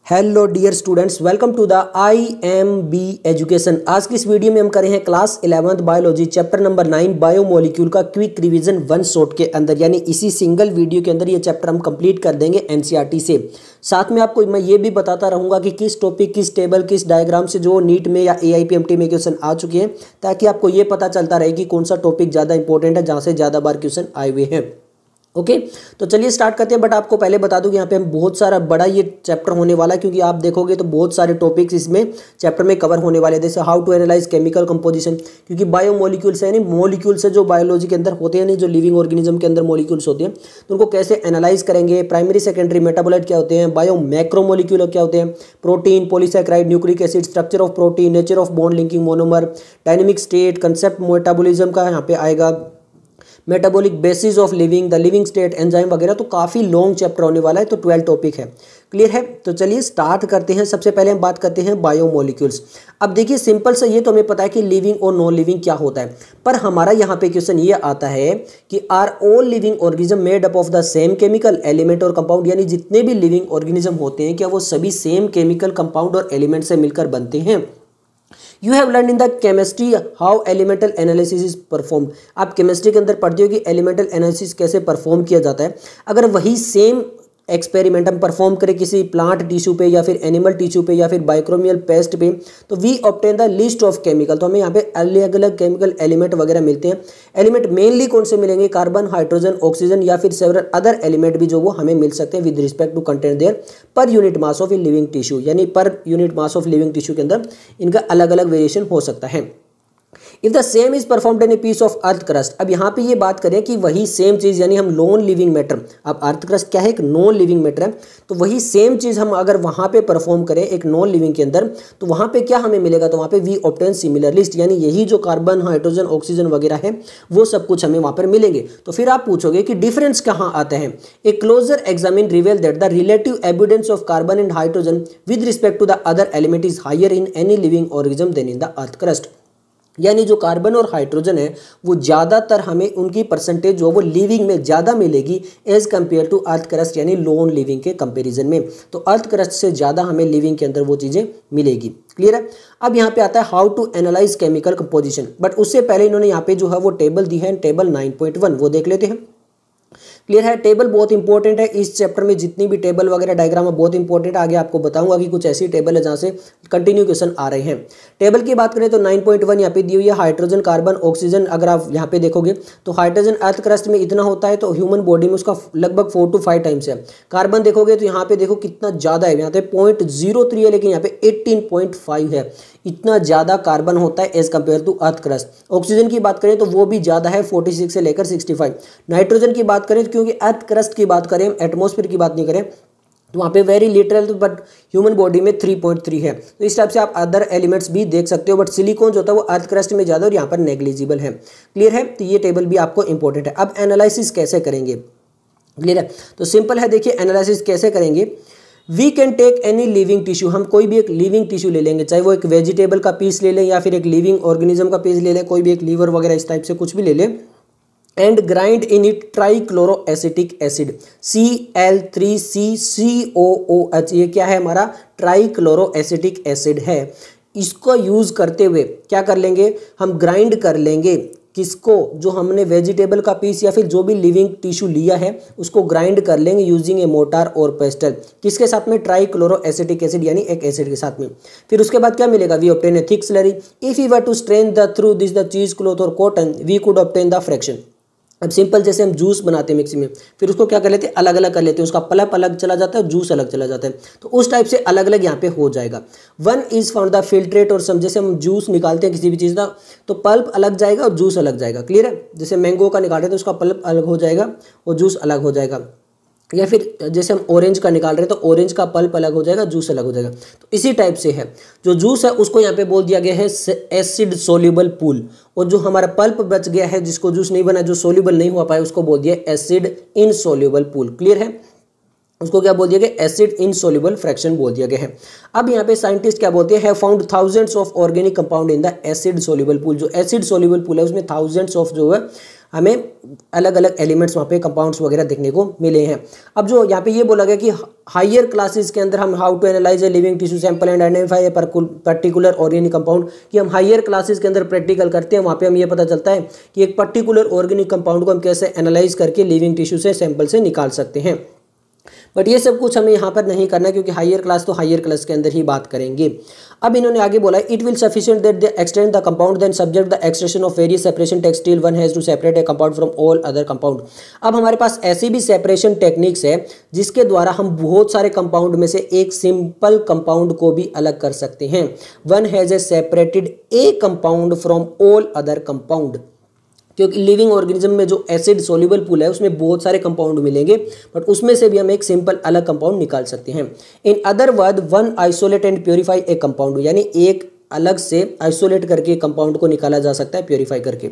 Hello dear students, welcome to the IMB education. आज की इस वीडियो में हम कर रहे हैं class 11th biology chapter number 9 biomolecule का क्विक रिवीजन वन शॉट के अंदर, यानी इसी सिंगल वीडियो के अंदर ये चैप्टर हम कंप्लीट कर देंगे NCERT से। साथ में आपको मैं ये भी बताता रहूंगा कि किस टॉपिक, किस टेबल, किस डायग्राम से जो नीट में या AIPMT में क्वेश्चन आ चुके हैं, ताकि आपको ये पता चलता रहे कि कौन सा टॉपिक ज़्यादा इंपॉर्टेंट है, जहाँ से ज़्यादा बार क्वेश्चन आए हुए हैं। ओके तो चलिए स्टार्ट करते हैं। बट आपको पहले बता दूं कि यहाँ पे हम बहुत सारा बड़ा ये चैप्टर होने वाला है, क्योंकि आप देखोगे तो बहुत सारे टॉपिक्स इसमें चैप्टर में कवर होने वाले हैं। जैसे how to analyse chemical composition, क्योंकि बायोमोलिक्यूल्स है, नहीं मॉलिक्यूल्स है जो बायोलॉजी के अंदर होते हैं, नहीं जो लिविंग ऑर्गेनिज्म के अंदर मॉलिक्यूल्स होते हैं, तो उनको कैसे एनालाइज करेंगे। प्राइमरी सेकेंडरी मेटाबोलाइट क्या होते हैं, बायो मैक्रोमोलिक्यूल क्या होते हैं, protein, polysaccharide, nucleic acid, structure of protein, nature of bond linking monomer, dynamic state, concept metabolism का यहाँ पे आएगा, metabolic basis of living, the living state, enzyme वगैरह। तो काफ़ी लॉन्ग चैप्टर होने वाला है, तो 12 टॉपिक है। क्लियर है? तो चलिए स्टार्ट करते हैं। सबसे पहले हम बात करते हैं बायोमोलिक्यूल्स। अब देखिए सिंपल से ये तो हमें पता है कि लिविंग और नॉन लिविंग क्या होता है, पर हमारा यहाँ पे क्वेश्चन ये आता है कि are all living organism made up of the same chemical element और कंपाउंड, यानी जितने भी लिविंग ऑर्गेनिज्म होते हैं क्या वो सभी सेम केमिकल कंपाउंड और एलिमेंट से मिलकर बनते हैं। You have learn in the chemistry how elemental analysis is perform. आप केमिस्ट्री के अंदर पढ़ते हो कि एलिमेंटल एनालिसिस कैसे परफॉर्म किया जाता है। अगर वही सेम एक्सपेरिमेंट हम परफॉर्म करें किसी प्लांट टिश्यू पे या फिर एनिमल टिश्यू पे या फिर बाइक्रोमियल पेस्ट पे, तो we obtain the list of chemical. तो हमें यहाँ पे अलग अलग केमिकल एलिमेंट वगैरह मिलते हैं। एलिमेंट मेनली कौन से मिलेंगे, कार्बन, हाइड्रोजन, ऑक्सीजन या फिर सेवरल अदर एलिमेंट भी जो वो हमें मिल सकते हैं with respect to content there per unit mass of in living tissue, यानी per unit mass of living tissue के अंदर इनका अलग अलग वेरिएशन हो सकता है। If the same is performed in a piece of earth crust. अब यहाँ पे ये बात करें कि वही सेम चीज, यानी हम नॉन लिविंग मैटर, अब अर्थ क्रस्ट क्या है, एक नॉन लिविंग मैटर है, तो वही सेम चीज हम अगर वहां पे परफॉर्म करें एक नॉन लिविंग के अंदर, तो वहां पे क्या हमें मिलेगा, तो वहां पे वी ऑब्टेन सिमिलर लिस्ट, यानी यही जो कार्बन, हाइड्रोजन, ऑक्सीजन वगैरह है वो सब कुछ हमें वहां पर मिलेंगे। तो फिर आप पूछोगे कि डिफरेंस कहाँ आता है। A closer examine reveal that the relative evidence of carbon and hydrogen with respect to the other element is higher in any living organism than in the earth crust, यानी जो कार्बन और hydrogen है वो ज़्यादातर हमें उनकी percentage जो वो लिविंग में ज़्यादा मिलेगी as compare to earth crust, यानी नॉन लिविंग के कंपैरिजन में। तो अर्थ क्रस्ट से ज़्यादा हमें लिविंग के अंदर वो चीज़ें मिलेगी। क्लियर है? अब यहाँ पे आता है how to analyse chemical composition, but उससे पहले इन्होंने यहाँ पे जो है वो टेबल दी है, टेबल 9.1 वो देख लेते हैं। क्लियर है? टेबल बहुत इंपॉर्टेंट है इस चैप्टर में, जितनी भी टेबल वगैरह डायग्राम है बहुत इंपॉर्टेंट है। आगे आपको बताऊंगा कि कुछ ऐसी टेबल है जहाँ से कंटिन्यू क्वेश्चन आ रहे हैं। टेबल की बात करें तो 9.1 यहाँ पे दी हुई है, हाइड्रोजन, कार्बन, ऑक्सीजन। अगर आप यहाँ पे देखोगे तो हाइड्रोजन अर्थ क्रस्ट में इतना होता है, तो ह्यूमन बॉडी में उसका लगभग 4 to 5 टाइम्स है। कार्बन देखोगे तो यहाँ पे देखो कितना ज़्यादा है, यहाँ पे 0.03 है, लेकिन यहाँ पे 18.5 है। इतना ज़्यादा कार्बन होता है as compare to earth crust. Oxygen की बात करें तो वो भी ज़्यादा है, 46 से लेकर 65। नाइट्रोजन की बात करें, क्योंकि अर्थ क्रस्ट की बात करें, एटमॉस्फेयर की बात नहीं करें, तो वहाँ पे very literal, but human body में 3.3 है। तो इस टाइप से आप अदर एलिमेंट्स भी देख सकते हो, बट सिलिकॉन जो होता है वो अर्थ क्रस्ट में ज़्यादा और यहाँ पर नेग्लिजिबल है। क्लियर है? तो ये टेबल भी आपको इंपॉर्टेंट है। अब एनालिसिस कैसे करेंगे, क्लियर है? तो सिंपल है, देखिए एनालिसिस कैसे करेंगे। We can take any living tissue, हम कोई भी एक लिविंग टिश्यू ले लेंगे, चाहे वो एक वेजिटेबल का पीस ले लें या फिर एक लिविंग ऑर्गेनिज्म का पीस ले लें, कोई भी एक लीवर वगैरह इस टाइप से कुछ भी ले लें, and grind in it trichloroacetic acid Cl3CCOOH। ये क्या है, हमारा ट्राइक्लोरोएसिटिक एसिड है। इसको यूज करते हुए क्या कर लेंगे, हम ग्राइंड कर लेंगे किसको, जो हमने वेजिटेबल का पीस या फिर जो भी लिविंग टिश्यू लिया है उसको ग्राइंड कर लेंगे यूजिंग ए मोटार और पेस्टल। किसके साथ में, ट्राइक्लोरोएसिटिक एसिड, यानी एक एसिड के साथ में। फिर उसके बाद क्या मिलेगा, we obtain a thick slurry. If you were to strain the through this the cheese, cloth और cotton, we could obtain the fraction. अब सिंपल जैसे हम जूस बनाते हैं मिक्सी में, फिर उसको क्या कर लेते हैं, अलग अलग कर लेते हैं, उसका पल्प अलग चला जाता है, जूस अलग चला जाता है, तो उस टाइप से अलग अलग यहाँ पे हो जाएगा। One is found the filtrate, और सम जैसे हम जूस निकालते हैं किसी भी चीज़ का, तो पल्प अलग जाएगा और जूस अलग जाएगा। क्लियर है? जैसे मैंगो का निकालते हैं तो उसका पल्प अलग हो जाएगा और जूस अलग हो जाएगा, या फिर जैसे हम ऑरेंज का निकाल रहे हैं तो ऑरेंज का पल्प अलग हो जाएगा, जूस अलग हो जाएगा। तो इसी टाइप से है, जो जूस है उसको यहाँ पे बोल दिया गया है एसिड सोल्यूबल पूल, और जो हमारा पल्प बच गया है जिसको जूस नहीं बना, जो सोल्यूबल नहीं हुआ पाया, उसको बोल दिया एसिड इनसोल्यूबल पूल। क्लियर है? उसको क्या बोल दिया गया, एसिड इनसोल्यूबल फ्रैक्शन बोल दिया गया है। अब यहाँ पे साइंटिस्ट क्या बोलते हैं, found thousands of organic compound in the acid soluble pool. जो एसिड सोल्यूबल पूल है उसमें थाउजेंड्स ऑफ जो है हमें अलग अलग एलिमेंट्स वहाँ पे कंपाउंड्स वगैरह देखने को मिले हैं। अब जो यहाँ पे ये बोला गया कि हायर क्लासेस के अंदर हम how to analyse a living tissue sample and identify a particular organic compound, कि हम हायर क्लासेस के अंदर प्रैक्टिकल करते हैं, वहाँ पे हम ये पता चलता है कि एक पर्टिकुलर ऑर्गेनिक कंपाउंड को हम कैसे एनालाइज करके लिविंग टिश्यू से सैंपल से निकाल सकते हैं। बट ये सब कुछ हमें यहाँ पर नहीं करना, क्योंकि हायर क्लास तो हायर क्लास के अंदर ही बात करेंगे। अब इन्होंने आगे बोला it will sufficient that they extend the compound then subject the extraction of various separation textile one has to separate a compound from all other compound. अब हमारे पास ऐसी भी सेपरेशन टेक्निक्स है जिसके द्वारा हम बहुत सारे कंपाउंड में से एक सिंपल कंपाउंड को भी अलग कर सकते हैं। One has a separated A compound from all other compound, क्योंकि लिविंग ऑर्गेनिज्म में जो एसिड सोल्यूबल पूल है उसमें बहुत सारे कंपाउंड मिलेंगे, बट उसमें से भी हम एक सिंपल अलग कंपाउंड निकाल सकते हैं। In other word one isolate and purify A compound, यानी एक अलग से आइसोलेट करके कंपाउंड को निकाला जा सकता है प्योरीफाई करके।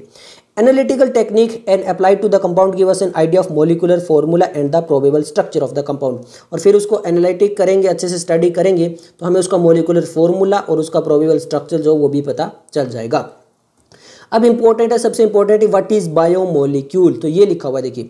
Analytical technique and applied to the compound give us an idea of molecular formula and the probable structure of the compound, और फिर उसको एनालिटिक करेंगे, अच्छे से स्टडी करेंगे तो हमें उसका मॉलिक्यूलर फॉर्मूला और उसका प्रोबेबल स्ट्रक्चर जो वो भी पता चल जाएगा। अब इंपॉर्टेंट है, सबसे इंपॉर्टेंट है व्हाट इज बायोमोलिक्यूल। तो ये लिखा हुआ है देखिए,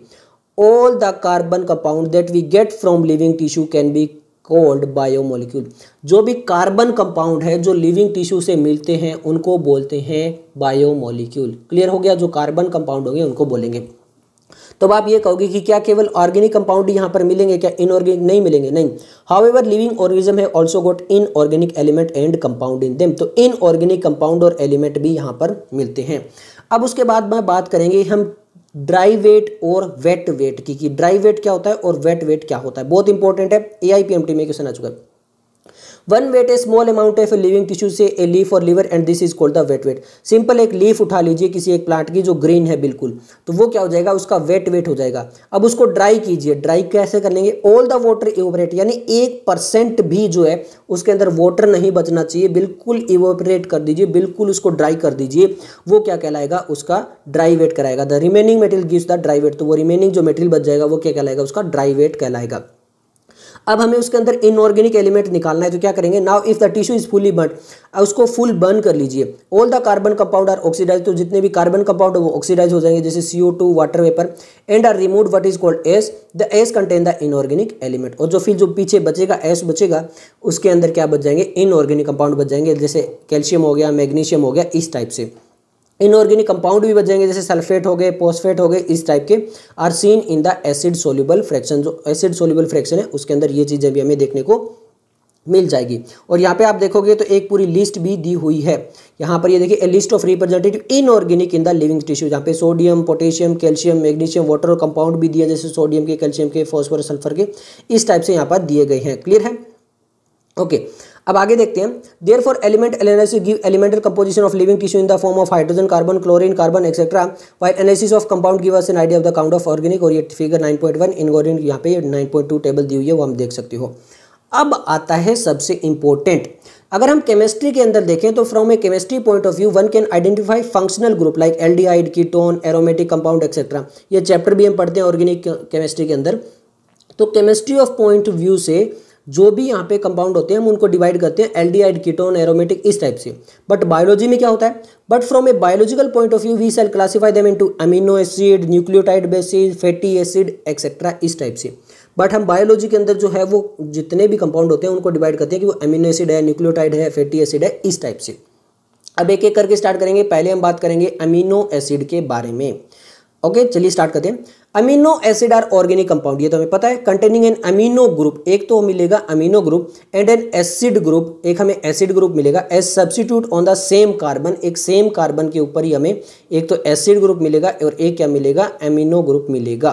all the carbon compound that we get from living tissue can be called biomolecule. जो भी कार्बन कंपाउंड है जो लिविंग टिश्यू से मिलते हैं उनको बोलते हैं बायोमोलिक्यूल। क्लियर हो गया, जो कार्बन कंपाउंड होंगे उनको बोलेंगे। तो अब आप ये कहोगे कि क्या केवल ऑर्गेनिक कंपाउंड यहाँ पर मिलेंगे, क्या इनऑर्गेनिक नहीं मिलेंगे? नहीं। हाउएवर लिविंग ऑर्गेनिज्म है also got inorganic element and compound in them, तो इनऑर्गेनिक कंपाउंड और एलिमेंट भी यहाँ पर मिलते हैं। अब उसके बाद में बात करेंगे हम ड्राई वेट और वेट वेट की, कि ड्राई वेट क्या होता है और वेट वेट क्या होता है। बहुत इंपॉर्टेंट है, AIPMT में क्वेश्चन आ चुका है। One weight a small amount of living tissue से ए लीफ और liver and this is called the wet weight. Simple एक लीफ उठा लीजिए किसी एक प्लांट की जो ग्रीन है बिल्कुल, तो वो क्या हो जाएगा, उसका वेट वेट हो जाएगा। अब उसको ड्राई कीजिए, ड्राई कैसे कर लेंगे, ऑल द वाटर इवोपरेट, यानी 1% भी जो है उसके अंदर वाटर नहीं बचना चाहिए, बिल्कुल इवोपरेट कर दीजिए, बिल्कुल उसको ड्राई कर दीजिए। वो क्या कहलाएगा, उसका ड्राई वेट कराएगा। The remaining material gives the dry weight, तो वो रिमेनिंग जो मटेरियल बच जाएगा वो क्या कहलाएगा, उसका ड्राई वेट कहलाएगा। अब हमें उसके अंदर इनऑर्गेनिक एलिमेंट निकालना है, तो क्या करेंगे, now if the tissue is fully burn, उसको फुल बर्न कर लीजिए। All the carbon compound are oxidise, तो जितने भी कार्बन कंपाउंड है वो ऑक्सीडाइज हो जाएंगे, जैसे CO2 water vapour, and are remove what is called ash, the ash contain the inorganic element, और जो फिर जो पीछे बचेगा एस बचेगा उसके अंदर क्या बच जाएंगे, इनऑर्गेनिक कंपाउंड बच जाएंगे, जैसे कैल्शियम हो गया, मैग्नीशियम हो गया, इस टाइप से इनऑर्गेनिक कंपाउंड भी बच जाएंगे, जैसे सल्फेट हो गए, फॉस्फेट हो गए, इस टाइप के are seen in the acid soluble fraction. जो एसिड सोल्यूबल फ्रैक्शन है उसके अंदर ये चीज़ें भी हमें देखने को मिल जाएगी। और यहाँ पे आप देखोगे तो एक पूरी लिस्ट भी दी हुई है। यहाँ पर ये देखिए, a list of representative inorganic in the living tissue, जहाँ पे sodium, potassium, calcium, magnesium, water और कंपाउंड भी दिया, जैसे सोडियम के, कैल्शियम के, फॉस्फोरस, सल्फर के, इस टाइप से यहाँ पर दिए गए हैं। क्लियर है, ओके। अब आगे देखते हैं, therefore element analysis give elemental composition of living tissue in the form of hydrogen, carbon, chlorine, carbon etcetera, while analysis of compound give us an idea of the count of organic. और ये figure 9.1 inorganic, यहाँ पे 9.2 table दी हुई है, वो हम देख सकते हो। अब आता है सबसे इंपॉर्टेंट, अगर हम केमिस्ट्री के अंदर देखें तो from A chemistry point of view one can identify functional group like aldehyde, ketone, aromatic compound etcetera. ये चैप्टर भी हम पढ़ते हैं ऑर्गेनिक केमिस्ट्री के अंदर। तो chemistry of point of view से जो भी यहाँ पे कंपाउंड होते हैं हम उनको डिवाइड करते हैं एल्डिहाइड, कीटोन, एरोमेटिक, इस टाइप से। बट बायोलॉजी में क्या होता है, but from a biological point of view we shall classify them into amino acid, nucleotide basis, fatty acid etcetera, इस टाइप से। बट हम बायोलॉजी के अंदर जो है वो जितने भी कंपाउंड होते हैं उनको डिवाइड करते हैं कि वो अमीनो एसिड है, न्यूक्लियोटाइड है, फैटी एसिड है, इस टाइप से। अब एक एक करके स्टार्ट करेंगे। पहले हम बात करेंगे अमीनो एसिड के बारे में। ओके, चलिए स्टार्ट करते हैं। Amino acid are organic compound, ये तो हमें पता है, कंटेनिंग एन अमीनो ग्रुप, एक तो मिलेगा amino group, and an acid group, एक हमें एसिड ग्रुप मिलेगा, as substitute on the same carbon, एक सेम कार्बन के ऊपर ही हमें एक तो एसिड ग्रुप मिलेगा और एक क्या मिलेगा, अमीनो ग्रुप मिलेगा।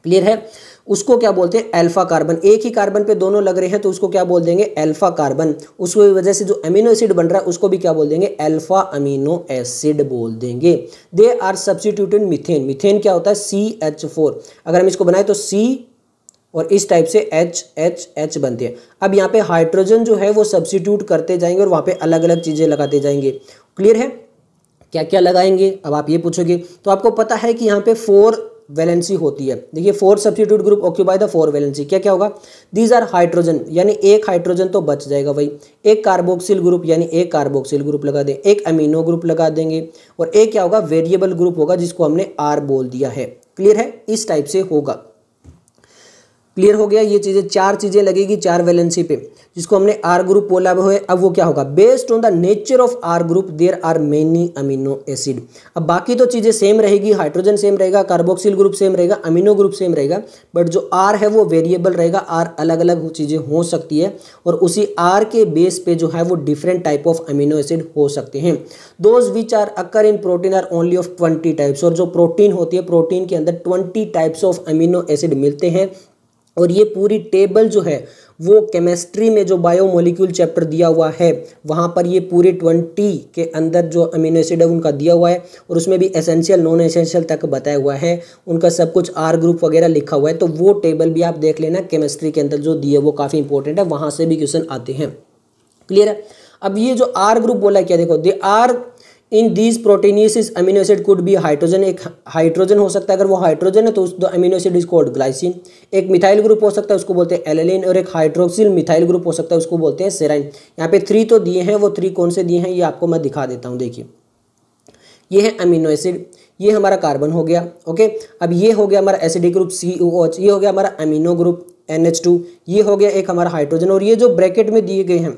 क्लियर है, उसको क्या बोलते हैं, अल्फा कार्बन। एक ही कार्बन पे दोनों लग रहे हैं तो उसको क्या बोल देंगे, अल्फा कार्बन। उसकी वजह से जो अमीनो एसिड बन रहा है उसको भी क्या बोल देंगे, अल्फा अमीनो एसिड बोल देंगे। They are substituted methane, methane क्या होता है, CH4। अगर हम इसको बनाए तो C और इस टाइप से H बनते हैं। अब यहाँ पे हाइड्रोजन जो है वो सब्स्टिट्यूट करते जाएंगे और वहाँ पे अलग अलग चीज़ें लगाते जाएंगे। क्लियर है, क्या क्या लगाएंगे, अब आप ये पूछोगे तो आपको पता है कि यहाँ पे 4 वैलेंसी होती है। देखिए 4 substitute group occupy the 4 valency, क्या क्या होगा, दीज आर हाइड्रोजन यानी एक हाइड्रोजन तो बच जाएगा भाई, एक कार्बोक्सिल ग्रुप यानी एक कार्बोक्सिल ग्रुप लगा दें, एक अमीनो ग्रुप लगा देंगे, और एक क्या होगा, वेरिएबल ग्रुप होगा जिसको हमने आर बोल दिया है। क्लियर है, इस टाइप से होगा। क्लियर हो गया, ये चीज़ें 4 चीज़ें लगेगी 4 वैलेंसी पे, जिसको हमने आर ग्रुप बोला है। अब वो क्या होगा, based on the nature of R group there are many amino acid. अब बाकी तो चीज़ें सेम रहेगी, हाइड्रोजन सेम रहेगा, कार्बोक्सिल ग्रुप सेम रहेगा, अमीनो ग्रुप सेम रहेगा, बट जो आर है वो वेरिएबल रहेगा। आर अलग अलग चीज़ें हो सकती है और उसी आर के बेस पे जो है वो different type of amino acid हो सकते हैं। Those which are occur in protein are only of 20 types. और जो प्रोटीन होती है, प्रोटीन के अंदर 20 टाइप्स ऑफ अमीनो एसिड मिलते हैं। और ये पूरी टेबल जो है वो केमिस्ट्री में जो बायोमोलिक्यूल चैप्टर दिया हुआ है वहाँ पर ये पूरे 20 के अंदर जो अमीनो एसिड है उनका दिया हुआ है, और उसमें भी एसेंशियल नॉन एसेंशियल तक बताया हुआ है, उनका सब कुछ आर ग्रुप वगैरह लिखा हुआ है। तो वो टेबल भी आप देख लेना, केमिस्ट्री के अंदर जो दिए वो काफ़ी इंपॉर्टेंट है, वहाँ से भी क्वेश्चन आते हैं। क्लियर है। अब ये जो आर ग्रुप बोला है, क्या देखो, they are in these proteinaceous amino acid could be hydrogen, एक हाइड्रोजन हो सकता है, अगर वो हाइड्रोजन है तो उस amino acid is called glycine. एक मिथाइल ग्रुप हो सकता है, उसको बोलते हैं एलेनिन, और एक हाइड्रोक्सिल मिथाइल ग्रुप हो सकता है, उसको बोलते हैं सेराइन। यहाँ पे 3 तो दिए हैं, वो 3 कौन से दिए हैं ये आपको मैं दिखा देता हूँ। देखिए ये है अमीनो एसिड, ये हमारा कार्बन हो गया, ओके। अब ये हो गया हमारा एसिडिक ग्रुप COOH, ये हो गया हमारा अमीनो ग्रुप NH2, ये हो गया एक हमारा हाइड्रोजन, और ये जो ब्रैकेट में दिए गए हैं,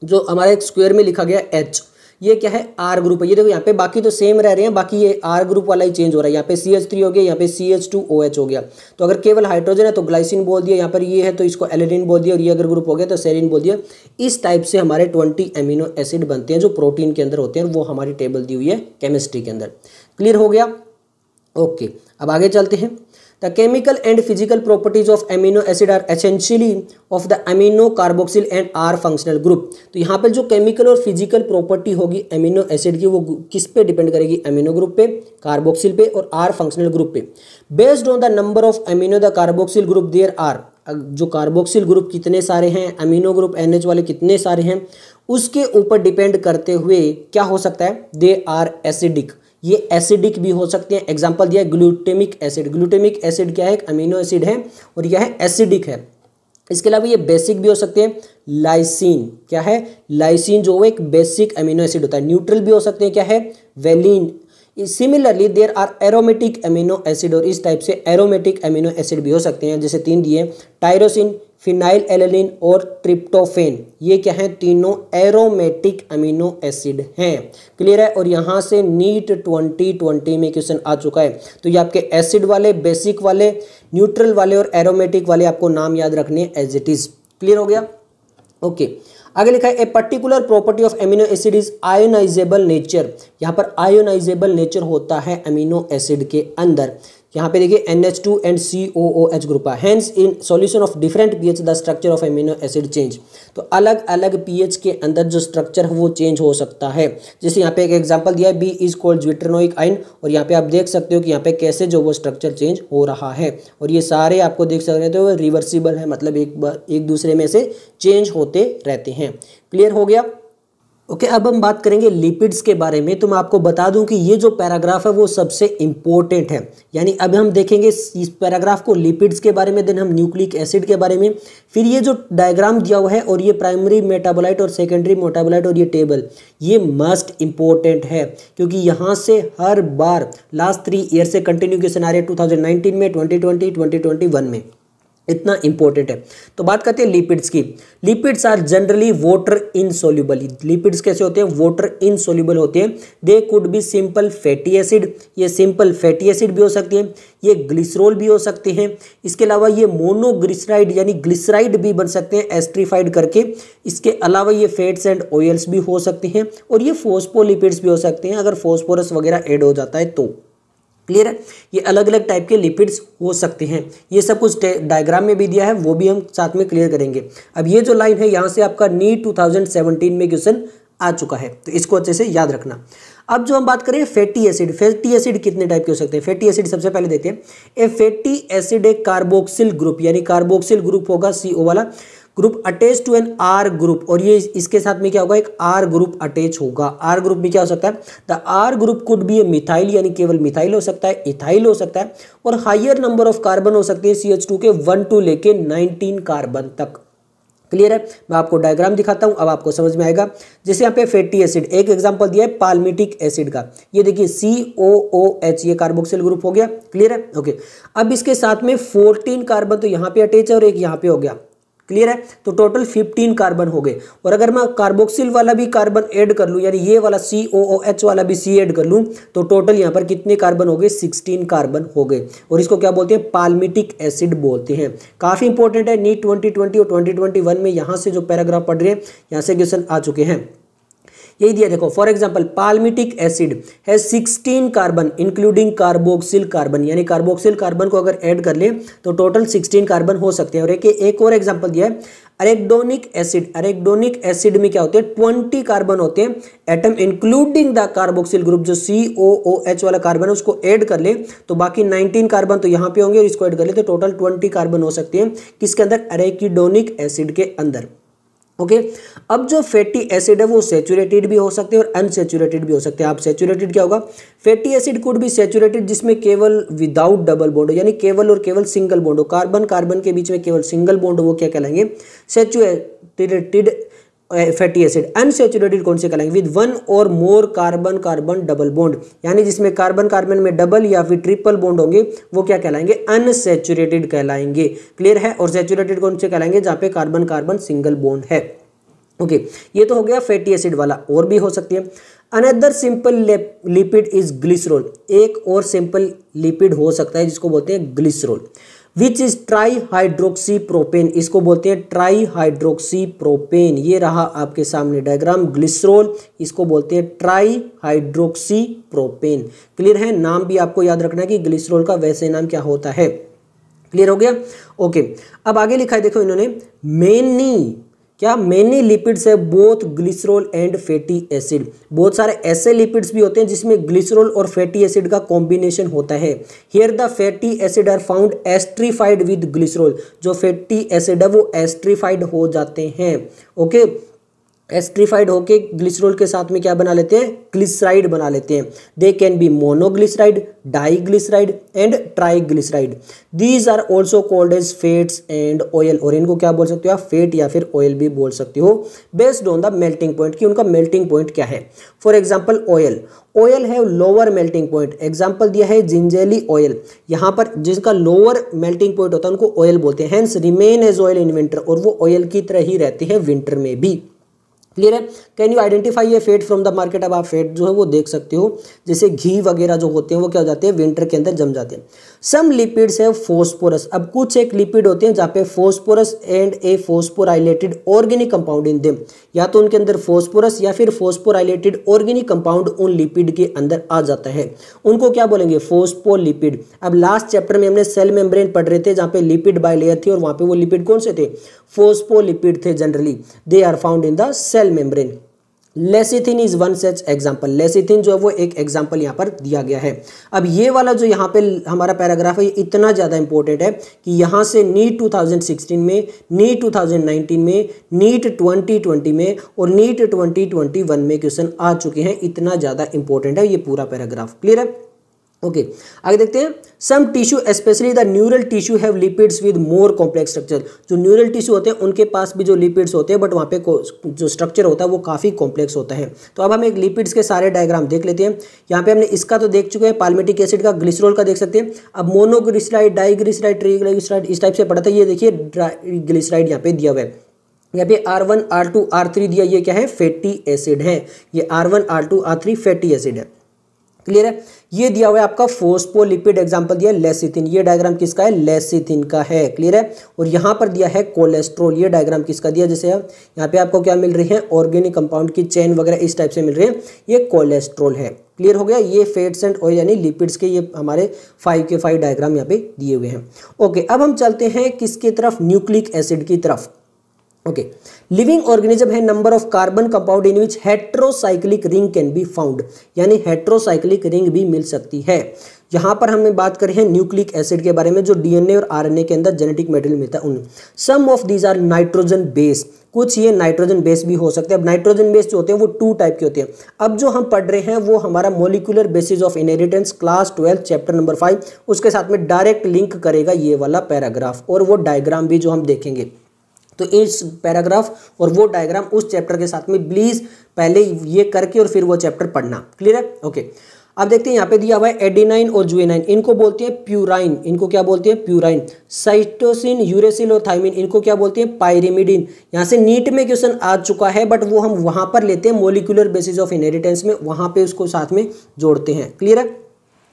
जो हमारा एक स्क्वायर में लिखा गया H, ये क्या है, आर ग्रुप है। ये देखो यहाँ पे बाकी तो सेम रह रहे हैं, बाकी ये आर ग्रुप वाला ही चेंज हो रहा है। यहाँ पे CH3 हो गया, यहाँ पे CH2OH हो गया। तो अगर केवल हाइड्रोजन है तो ग्लाइसिन बोल दिया, यहाँ पर ये है तो इसको एलेनिन बोल दिया, और ये अगर ग्रुप हो गया तो सेरिन बोल दिया। इस टाइप से हमारे 20 अमीनो एसिड बनते हैं जो प्रोटीन के अंदर होते हैं, वो हमारी टेबल दी हुई है केमिस्ट्री के अंदर। क्लियर हो गया, ओके। अब आगे चलते हैं। The chemical and physical properties of amino acid are essentially of the amino carboxyl and R functional group। तो यहाँ पर जो केमिकल और फिजिकल प्रॉपर्टी होगी एमिनो एसिड की वो किस पे डिपेंड करेगी, अमीनो ग्रुप पे, कार्बोक्सिल पे और R फंक्शनल ग्रुप पे। Based on the number of amino the carboxyl group there are, जो कार्बोक्सिल ग्रुप कितने सारे हैं, अमीनो ग्रुप NH वाले कितने सारे हैं, उसके ऊपर डिपेंड करते हुए क्या हो सकता है, दे आर एसिडिक, ये एसिडिक भी हो सकते हैं। एग्जांपल दिया है ग्लूटेमिक एसिड। ग्लूटेमिक एसिड क्या है, एक अमीनो एसिड है और यह है एसिडिक है। इसके अलावा ये बेसिक भी हो सकते हैं। लाइसिन क्या है, लाइसिन जो एक बेसिक अमीनो एसिड होता है। न्यूट्रल भी हो सकते हैं, क्या है, valine. Similarly there are aromatic amino acid, और इस टाइप से एरोमेटिक अमीनो एसिड भी हो सकते हैं, जैसे 3 दिए, टायरोसिन, फिनाइल एलेनिन और ट्रिप्टोफेन। ये क्या है, तीनों एरोमेटिक अमीनो एसिड हैं। क्लियर है। और यहाँ से नीट 2020 में क्वेश्चन आ चुका है। तो ये आपके एसिड वाले, बेसिक वाले, न्यूट्रल वाले और एरोमेटिक वाले आपको नाम याद रखने एज इट इज। क्लियर हो गया, ओके। आगे लिखा है a particular property of amino acid is ionisable nature. यहाँ पर आयोनाइजेबल नेचर होता है अमीनो एसिड के अंदर। यहाँ पे देखिए NH2 एंड COOH ग्रुप है। Hence in solution of different pH the structure of amino acid change. तो अलग अलग pH के अंदर जो स्ट्रक्चर है वो चेंज हो सकता है। जैसे यहाँ पे एक एग्जांपल दिया है, B इज कॉल्ड ज्विट्रेनोइक आयन, और यहाँ पे आप देख सकते हो कि यहाँ पे कैसे जो वो स्ट्रक्चर चेंज हो रहा है। और ये सारे आपको देख सकते हो तो रिवर्सिबल है, मतलब एक दूसरे में से चेंज होते रहते हैं। क्लियर हो गया, ओके। अब हम बात करेंगे लिपिड्स के बारे में। तो मैं आपको बता दूं कि ये जो पैराग्राफ है वो सबसे इम्पोर्टेंट है। यानी अब हम देखेंगे इस पैराग्राफ को लिपिड्स के बारे में, देन हम न्यूक्लिक एसिड के बारे में, फिर ये जो डायग्राम दिया हुआ है और ये प्राइमरी मेटाबोलाइट और सेकेंडरी मेटाबोलाइट और ये टेबल, ये मस्ट इम्पोर्टेंट है, क्योंकि यहाँ से हर बार लास्ट 3 ईयर से कंटिन्यू क्वेश्चन आ रहे हैं, 2019 में, 2020, 2021 में। इतना इंपॉर्टेंट है। तो बात करते हैं लिपिड्स की। Lipids are generally water insoluble. Lipids कैसे होते हैं, वाटर इनसोल्यूबल होते हैं। They could be simple fatty acid, ये सिंपल फैटी एसिड भी हो सकती है, ये ग्लिसरॉल भी हो सकते हैं। इसके अलावा ये मोनोग्लिसराइड यानी ग्लिसराइड भी बन सकते हैं एस्ट्रीफाइड करके। इसके अलावा ये फैट्स एंड ऑयल्स भी हो सकते हैं, और ये फॉस्फोलिपिड्स भी हो सकते हैं अगर फॉस्फोरस वगैरह ऐड हो जाता है तो। क्लियर है। ये अलग अलग टाइप के लिपिड्स हो सकते हैं। ये सब कुछ डायग्राम में भी दिया है, वो भी हम साथ में क्लियर करेंगे। अब ये जो लाइन है यहाँ से आपका नीट 2017 में क्वेश्चन आ चुका है, तो इसको अच्छे से याद रखना। अब जो हम बात करें फैटी एसिड, फैटी एसिड कितने टाइप के हो सकते हैं। फैटी एसिड सबसे पहले देखते हैं। ए फैटी एसिड एक कार्बोक्सिल ग्रुप, यानी कार्बोक्सिल ग्रुप होगा CO वाला। Group attach to an R group, और ये इसके साथ में क्या होगा, एक आर ग्रुप अटैच होगा। आर ग्रुप में क्या हो सकता है, the R group could be a methyl, यानी केवल मिथाइल हो सकता है, इथाइल हो सकता है, और हायर नंबर ऑफ कार्बन हो सकते हैं CH2 के 1 to लेके 19 कार्बन तक। क्लियर है। मैं आपको डायग्राम दिखाता हूं, अब आपको समझ में आएगा। जैसे यहाँ पे फैटी एसिड, एक एग्जांपल दिया है पाल्मिटिक एसिड का, ये देखिए COOH, ये कार्बोक्सिल ग्रुप हो गया। क्लियर है, ओके। अब इसके साथ में 14 कार्बन तो यहाँ पे अटैच है और एक यहाँ पे हो गया। क्लियर है, तो टोटल 15 कार्बन हो गए। और अगर मैं कार्बोक्सिल वाला भी कार्बन ऐड कर लूं, यानी ये वाला COOH वाला भी C ऐड कर लूं, तो टोटल यहाँ पर कितने कार्बन हो गए, 16 कार्बन हो गए। और इसको क्या बोलते हैं, पाल्मिटिक एसिड बोलते हैं। काफी इंपॉर्टेंट है, नीट 2020 और 2021 में यहाँ से जो पैराग्राफ पढ़ रहे हैं, यहाँ से क्वेश्चन आ चुके हैं। यही दिया देखो, फॉर एग्जांपल पाल्मिटिक एसिड है 16 कार्बन इंक्लूडिंग कार्बोक्सिल कार्बन, यानी कार्बोक्सिल कार्बन को अगर ऐड कर ले तो टोटल 16 कार्बन हो सकते हैं। और एक और एग्जांपल दिया है अरेक्डोनिक एसिड। अरेक्डोनिक एसिड में क्या होते हैं, 20 कार्बन होते हैं atom including the carboxyl group, जो COOH वाला कार्बन है उसको ऐड कर ले तो बाकी 19 कार्बन तो यहाँ पे होंगे, और इसको ऐड कर ले तो टोटल 20 कार्बन हो सकते हैं। किसके अंदर, अरेकिडोनिक एसिड के अंदर। ओके अब जो फैटी एसिड है वो सैचुरेटेड भी हो सकते हैं और अनसैचुरेटेड भी हो सकते हैं। आप सैचुरेटेड क्या होगा, फैटी एसिड कुड भी सैचुरेटेड जिसमें केवल विदाउट डबल बॉन्ड हो, यानी केवल और केवल सिंगल बॉन्ड हो, कार्बन कार्बन के बीच में केवल सिंगल बॉन्ड हो, वो क्या कहलाएंगे, सैचुरेटेड फैटी एसिड। अनसैचुरेटेड कौन से कहलाएंगे, विद 1 और more carbon carbon double bond, यानी जिसमें कार्बन कार्बन में डबल या फिर ट्रिपल बॉन्ड होंगे, वो क्या कहलाएंगे, अनसैचुरेटेड कहलाएंगे। क्लियर है। और सैचुरेटेड कौन से कहलाएंगे, जहां पे कार्बन कार्बन सिंगल बॉन्ड है। ओके ये तो हो गया फैटी एसिड वाला। और भी हो सकती है, another simple lipid is glycerol. एक और सिंपल लिपिड हो सकता है जिसको बोलते हैं glycerol, which is try hydroxy propane, इसको बोलते हैं ट्राई हाइड्रोक्सी प्रोपेन। ये रहा आपके सामने डायग्राम, ग्लिसरॉल इसको बोलते हैं ट्राई हाइड्रोक्सी प्रोपेन। क्लियर है, नाम भी आपको याद रखना है कि ग्लिसरॉल का वैसे नाम क्या होता है। क्लियर हो गया, ओके। अब आगे लिखा है देखो इन्होंने, मेनी लिपिड्स है both glycerol and fatty acid. बहुत सारे ऐसे लिपिड्स भी होते हैं जिसमें ग्लिसरॉल और फैटी एसिड का कॉम्बिनेशन होता है। Here the fatty acid are found esterified with glycerol, जो फैटी एसिड है वो एस्ट्रीफाइड हो जाते हैं। ओके एस्ट्रीफाइड होके ग्लिसरॉल के साथ में क्या बना लेते हैं, ग्लिसराइड बना लेते हैं। They can be monoglyceride, diglyceride and triglyceride. These are also called as fats and oil, और इनको क्या बोल सकते हो आप, फैट या फिर ऑयल भी बोल सकते हो, based on the melting point, कि उनका मेल्टिंग पॉइंट क्या है। फॉर एग्जाम्पल ऑयल है लोअर मेल्टिंग पॉइंट, एग्जाम्पल दिया है जिंजेली ऑयल, यहाँ पर जिसका लोअर मेल्टिंग पॉइंट होता है उनको ऑयल बोलते हैं। Hence remain as oil in winter, और वो ऑयल की तरह ही रहते हैं विंटर में भी। क्लियर है। कैन यू आइडेंटिफाई ये फैट फ्रॉम द मार्केट। अब आप फैट जो है वो देख सकते हो, जैसे घी वगैरह जो होते हैं वो क्या हो जाते हैं, विंटर के अंदर जम जाते हैं। सम लिपिड्स है फॉस्फोरस, अब कुछ एक लिपिड होते हैं जहाँ पे phosphorus and A phosphorylated organic compound in them, या तो उनके अंदर फॉस्फोरस या फिर फॉस्फोराइलेटेड ऑर्गेनिक कंपाउंड उन लिपिड के अंदर आ जाता है, उनको क्या बोलेंगे, फॉस्फोलिपिड। अब लास्ट चैप्टर में हमने सेल मेम्ब्रेन पढ़ रहे थे जहाँ पे लिपिड बाइलेयर थी, और वहाँ पे वो लिपिड कौन से थे, फॉस्फोलिपिड थे। Generally they are found in the cell membrane. Lecithin is one such example, lecithin जो है वो एक एग्जाम्पल यहाँ पर दिया गया है। अब ये वाला जो यहाँ पे हमारा पैराग्राफ है ये इतना ज़्यादा इंपॉर्टेंट है कि यहाँ से नीट 2016 में, नीट 2019 में, नीट 2020 में और नीट 2021 में क्वेश्चन आ चुके हैं। इतना ज़्यादा इंपॉर्टेंट है ये पूरा पैराग्राफ। क्लियर है, ओके आगे देखते हैं। Some tissue specially the neural tissue have lipids with more complex structure, जो न्यूरल टिश्यू होते हैं उनके पास भी जो लिपिड्स होते हैं, बट वहाँ पे जो स्ट्रक्चर होता है वो काफ़ी कॉम्प्लेक्स होता है। तो अब हम एक लिपिड्स के सारे डायग्राम देख लेते हैं। यहाँ पे हमने इसका तो देख चुके हैं, पाल्मिटिक एसिड का, ग्लिसरॉल का देख सकते हैं। अब मोनोग्लिसराइड, डाईग्लिसराइड, ट्राइग्लिसराइड इस टाइप से पढ़ा था। ये देखिए ग्लिसराइड यहाँ पे दिया हुआ है, यहाँ पे R1 R2 R3 दिया, ये क्या है, फैटी एसिड है। ये R1 R2 R3 fatty acid है। क्लियर है। ये दिया हुआ है आपका फॉस्फोलिपिड, एग्जांपल दिया लेसिथिन, ये डायग्राम किसका है, लेसिथिन का है। क्लियर है। और यहाँ पर दिया है कोलेस्ट्रॉल, ये डायग्राम किसका दिया, जैसे यहाँ पे आपको क्या मिल रही है, ऑर्गेनिक कंपाउंड की चेन वगैरह इस टाइप से मिल रही है, ये कोलेस्ट्रॉल है। क्लियर हो गया। ये फैट्स एंड ऑयल यानी लिपिड्स के ये हमारे 5 के 5 डायग्राम यहाँ पे दिए हुए हैं। ओके अब हम चलते हैं किसकी तरफ, न्यूक्लिक एसिड की तरफ। ओके, लिविंग ऑर्गेनिज्म है number of carbon compound in which heterocyclic ring can be found, यानी हेट्रोसाइक्लिक रिंग भी मिल सकती है। यहाँ पर हमें बात करें हैं न्यूक्लिक एसिड के बारे में, जो डीएनए और आरएनए के अंदर जेनेटिक मटेरियल मिलता है उन। Some of these are nitrogen base, कुछ ये नाइट्रोजन बेस भी हो सकते हैं। अब नाइट्रोजन बेस जो होते हैं वो 2 टाइप के होते हैं। अब जो हम पढ़ रहे हैं वो हमारा molecular basis of inheritance class 12 chapter number 5, उसके साथ में डायरेक्ट लिंक करेगा ये वाला पैराग्राफ और वो डायग्राम भी जो हम देखेंगे। तो इस पैराग्राफ और वो डायग्राम उस चैप्टर के साथ में प्लीज पहले ये करके और फिर वो चैप्टर पढ़ना। क्लियर है? ओके, अब देखते हैं यहाँ पे दिया हुआ है एडेनाइन और जुएनाइन, इनको बोलते हैं प्यूराइन। इनको क्या बोलते हैं? प्यूराइन। साइटोसिन, यूरेसिल और थाइमिन, इनको क्या बोलते हैं? पायरिमिडिन। यहाँ से नीट में क्वेश्चन आ चुका है, बट वो हम वहाँ पर लेते हैं मॉलिक्यूलर बेसिस ऑफ इनहेरिटेंस में, वहाँ पे उसको साथ में जोड़ते हैं। क्लियर है?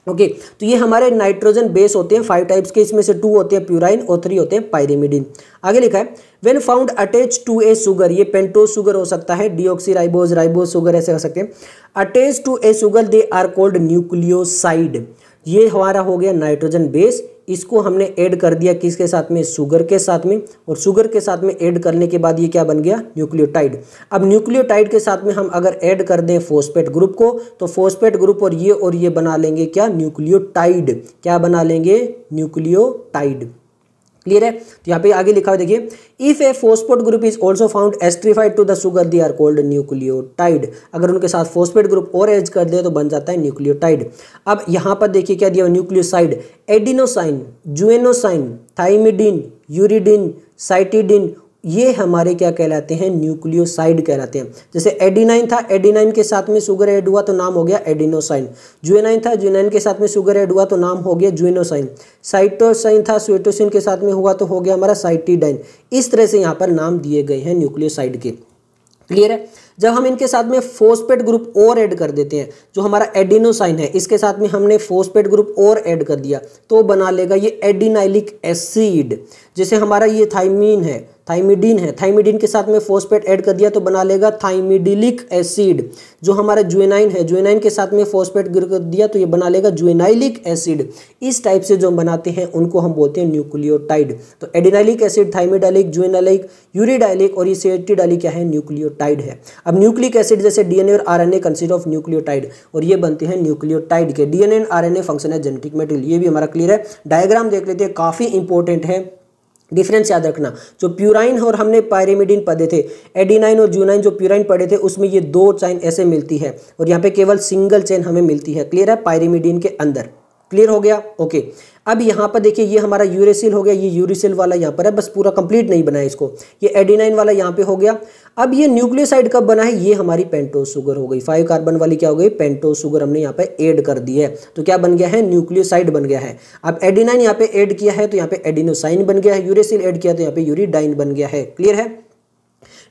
ओके, तो ये हमारे नाइट्रोजन बेस होते हैं 5 टाइप्स के, इसमें से 2 होते हैं प्यूराइन और 3 होते हैं पायरिमिडिन। आगे लिखा है when found attach to a sugar, ये पेंटोज शुगर हो सकता है, डीऑक्सीराइबोज, राइबोज शुगर ऐसे हो सकते हैं। Attach to a sugar they are called nucleoside. ये हमारा हो गया नाइट्रोजन बेस, इसको हमने ऐड कर दिया किसके साथ में? शुगर के साथ में, और शुगर के साथ में ऐड करने के बाद ये क्या बन गया? न्यूक्लियोटाइड। अब न्यूक्लियोटाइड के साथ में हम अगर ऐड कर दें फॉस्फेट ग्रुप को, तो फॉस्फेट ग्रुप और ये बना लेंगे क्या? न्यूक्लियोटाइड। क्या बना लेंगे? न्यूक्लियोटाइड। क्लियर है? तो यहाँ पे आगे लिखा हुआ देखिए, if a phosphate group is also found esterified to the sugar they are called nucleotide. अगर उनके साथ फॉस्फेट ग्रुप और ऐड कर दे तो बन जाता है न्यूक्लियोटाइड। अब यहाँ पर देखिए क्या दिया हुआ? न्यूक्लियोसाइड, एडिनोसाइन, जुएनोसाइन, थाइमिडिन, यूरिडिन, साइटिडिन, ये हमारे क्या कहलाते हैं? न्यूक्लियोसाइड कहलाते हैं। जैसे एडिनाइन था, एडिनाइन के साथ में शुगर ऐड हुआ तो नाम हो गया एडिनोसाइन। जुएनाइन था, जुएनाइन के साथ में शुगर ऐड हुआ तो नाम हो गया जुएनोसाइन। साइटोसाइन था, साइटोसिन के साथ में हुआ तो हो गया हमारा साइटिडाइन। इस तरह से यहाँ पर नाम दिए गए हैं न्यूक्लियोसाइड के। क्लियर है? जब हम इनके साथ में फॉस्फेट ग्रुप और ऐड कर देते हैं, जो हमारा एडिनोसाइन है इसके साथ में हमने फॉस्फेट ग्रुप और ऐड कर दिया तो बना लेगा ये एडिनाइलिक एसिड। जैसे हमारा ये थाइमीन है, थाइमिडीन है, थाइमिडीन के साथ में फॉस्फेट ऐड कर दिया तो बना लेगा थाइमिडिलिक एसिड। जो हमारा जुएनाइन है, जुएनाइन के साथ में फॉस्फेट कर दिया तो ये बना लेगा जुएनाइलिक एसिड। इस टाइप से जो हम बनाते हैं उनको हम बोलते हैं न्यूक्लियोटाइड। तो एडिनाइलिक एसिड, थाइमिडाइलिक, जुएनाइलिक, यूरिडाइलिक और ये सेटिडाइलिक क्या है? न्यूक्लियोटाइड है। अब न्यूक्लिक एसिड जैसे डीएनए और आरएनए कंसिस्ट ऑफ न्यूक्लियोटाइड, और ये बनते हैं न्यूक्लियोटाइड के। डीएनए एंड आरएनए फंक्शन है जेनेटिक मटेरियल, ये भी हमारा क्लियर है। डायग्राम देख लेते हैं, काफी इंपॉर्टेंट है। डिफरेंस याद रखना, जो प्यूराइन और हमने पायरिमिडिन पढ़े थे, एडिनाइन और जुनाइन जो प्यूराइन पढ़े थे उसमें ये 2 चेन ऐसे मिलती है और यहाँ पे केवल सिंगल चेन हमें मिलती है। क्लियर है? पायरिमिडिन के अंदर। क्लियर हो गया? ओके, अब यहाँ पर देखिए ये हमारा यूरेसिल हो गया, ये यूरेसिल वाला यहाँ पर है, बस पूरा कंप्लीट नहीं बना है इसको। ये एडिनाइन वाला यहाँ पे हो गया। अब ये न्यूक्लियोसाइड कब बना है? ये हमारी पेंटोज शुगर हो गई, 5 कार्बन वाली क्या हो गई? पेंटोज शुगर हमने यहाँ पे ऐड कर दी है तो क्या बन गया है? न्यूक्लियोसाइड बन गया है। अब एडिनाइन यहाँ पे ऐड किया है तो यहाँ पे एडिनोसाइन बन गया है, यूरेसिल ऐड किया तो यहाँ पे यूरिडाइन बन गया है। क्लियर है?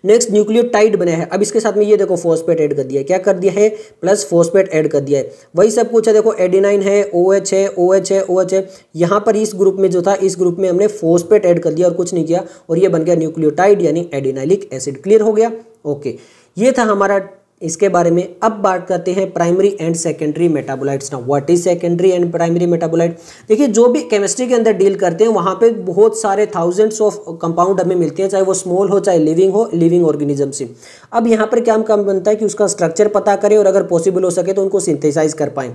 नेक्स्ट न्यूक्लियोटाइड बना है। अब इसके साथ में ये देखो फॉस्फेट ऐड कर दिया है, क्या कर दिया है? प्लस फॉस्फेट ऐड कर दिया है। वही सब कुछ है, देखो एडिनाइन है, OH है, OH है, OH है। यहाँ पर इस ग्रुप में जो था, इस ग्रुप में हमने फॉस्फेट ऐड कर दिया और कुछ नहीं किया और ये बन गया न्यूक्लियोटाइड यानी एडिनाइलिक एसिड। क्लियर हो गया? ओके, ये था हमारा इसके बारे में। अब बात करते हैं primary and secondary metabolites. Now what is secondary and primary metabolite? देखिए जो भी केमिस्ट्री के अंदर डील करते हैं वहाँ पे बहुत सारे थाउजेंड्स ऑफ कंपाउंड हमें मिलते हैं, चाहे वो स्मॉल हो चाहे लिविंग हो, लिविंग ऑर्गेनिज्म से। अब यहाँ पर क्या काम बनता है कि उसका स्ट्रक्चर पता करें और अगर पॉसिबल हो सके तो उनको सिंथेसाइज कर पाएँ।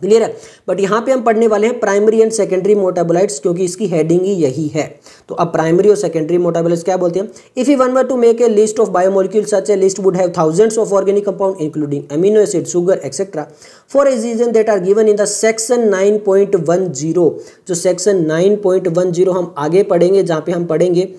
क्लियर है? बट यहाँ पे हम पढ़ने वाले हैं प्राइमरी एंड सेकेंडरी मेटाबोलाइट्स, क्योंकि इसकी हेडिंग ही यही है। तो अब प्राइमरी और सेकेंडरी मेटाबोलाइट्स क्या बोलते हैं? If you one were to make a list of biomolecules, such a list would have thousands of organic compound including amino acid, sugar etcetera for a reason that are given in the section 9.10। जो section 9.10 हम आगे पढ़ेंगे, जहाँ पे हम पढ़ेंगे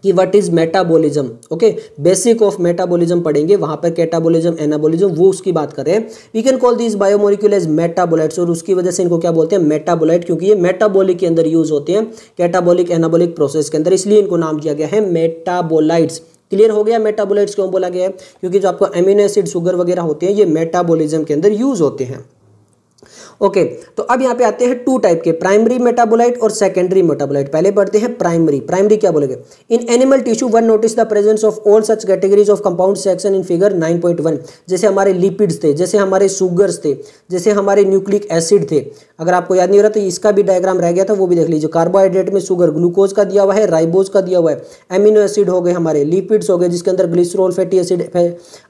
कि what is metabolism. Okay, basic of metabolism पढ़ेंगे, वहां पर कैटाबॉलिज्म, एनाबॉलिज्म, वो उसकी बात कर रहे हैं। We can call this biomolecule as metabolites, और उसकी वजह से इनको क्या बोलते हैं? मेटाबोलाइट, क्योंकि ये मेटाबॉलिक के अंदर यूज होते हैं, कैटाबॉलिक एनाबॉलिक प्रोसेस के अंदर, इसलिए इनको नाम दिया गया है मेटाबोलाइट्स। क्लियर हो गया? मेटाबोलाइट्स क्यों बोला गया है? क्योंकि जो आपको एमिनो एसिड, शुगर वगैरह होते हैं ये मेटाबॉलिज्म के अंदर यूज होते हैं। ओके, तो अब यहाँ पे आते हैं टू टाइप के, प्राइमरी मेटाबोलाइट और सेकेंडरी मेटाबोलाइट। पहले पढ़ते हैं प्राइमरी। प्राइमरी क्या बोलेंगे? In animal tissue one notice the presence of all such categories of compound section in figure 9.1। जैसे हमारे लिपिड्स थे, जैसे हमारे शुगर्स थे, जैसे हमारे न्यूक्लिक एसिड थे। अगर आपको याद नहीं हो रहा तो इसका भी डायग्राम रह गया था, वो भी देख लीजिए। कार्बोहाइड्रेट में शुगर, ग्लूकोज का दिया हुआ है, राइबोज का दिया हुआ है, एमिनो एसिड हो गए हमारे, लिपिड्स हो गए जिसके अंदर ग्लिसरॉल फैटी एसिड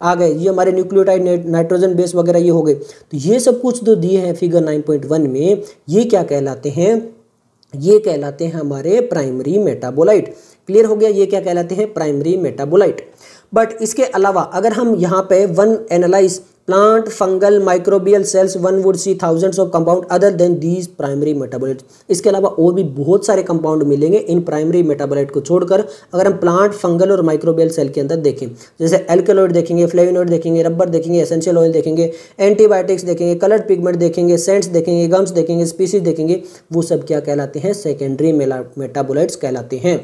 आ गए, ये हमारे न्यूक्लियोटाइड नाइट्रोजन बेस वगैरह ये हो गए। तो ये सब कुछ जो दिए हैं फिगर 9.1 में, ये क्या कहलाते हैं? ये कहलाते हैं हमारे प्राइमरी मेटाबोलाइट। क्लियर हो गया? ये क्या कहलाते हैं? Primary metabolite. बट इसके अलावा अगर हम यहाँ पे one analyse plant, fungal, microbial cells, one would see thousands of compound other than these primary metabolites. इसके अलावा और भी बहुत सारे कंपाउंड मिलेंगे इन प्राइमरी मेटाबोलाइट को छोड़कर। अगर हम प्लांट, फंगल और माइक्रोबियल सेल के अंदर देखें, जैसे एल्कलॉइड देखेंगे, फ्लेविनॉइड देखेंगे, रबर देखेंगे, एसेंशियल ऑयल देखेंगे, एंटीबायोटिक्स देखेंगे, कलर्ड पिगमेंट देखेंगे, सेंट्स देखेंगे, गम्स देखेंगे, स्पीसीज देखेंगे, वो सब क्या कहलाते हैं? सेकेंडरी मेटाबोलाइट्स कहलाते हैं।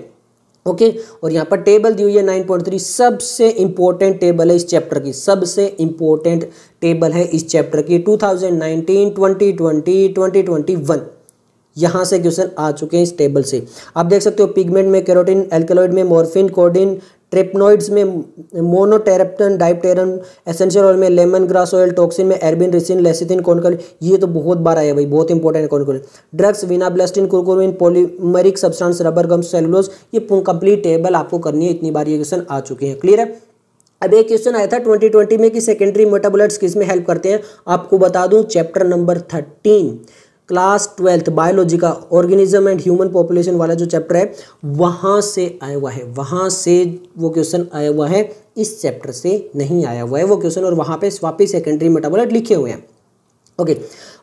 ओके, और यहाँ पर टेबल दी हुई है 9.3, सबसे इंपॉर्टेंट टेबल है इस चैप्टर की, सबसे इंपॉर्टेंट टेबल है इस चैप्टर की। 2019, 2020, 2021 यहाँ से क्वेश्चन आ चुके हैं इस टेबल से। आप देख सकते हो पिगमेंट में केरोटिन, एल्कलॉइड में मॉर्फिन, कोडिन, ट्रिप्नोइड्स में मोनोटेरेप्टन, डाइप्टेरन, एसेंशियल ऑयल में लेमन ग्रास ऑयल, टॉक्सिन में एर्बिन, रिसिन, लेसिथिन, कॉनकल, ये तो बहुत बार आया भाई, बहुत इंपॉर्टेंट है कॉनकल। Drugs, vinblastine, curcumin, polymeric substance, rubber gum, cellulose, ये कंप्लीट टेबल आपको करनी है, इतनी बार ये क्वेश्चन आ चुके हैं। क्लियर है? अब एक क्वेश्चन आया था 2020 में कि सेकेंडरी मेटाबोलाइट्स किस में हेल्प करते हैं। आपको बता दूं चैप्टर नंबर 13 क्लास 12 बायोलॉजी का ऑर्गेनिज्म एंड ह्यूमन पॉपुलेशन वाला जो चैप्टर है वहाँ से आया हुआ है, वहाँ से वो क्वेश्चन आया हुआ है, इस चैप्टर से नहीं आया हुआ है वो क्वेश्चन, और वहाँ पे वापिस सेकेंडरी मेटाबोलाइट लिखे हुए हैं। ओके,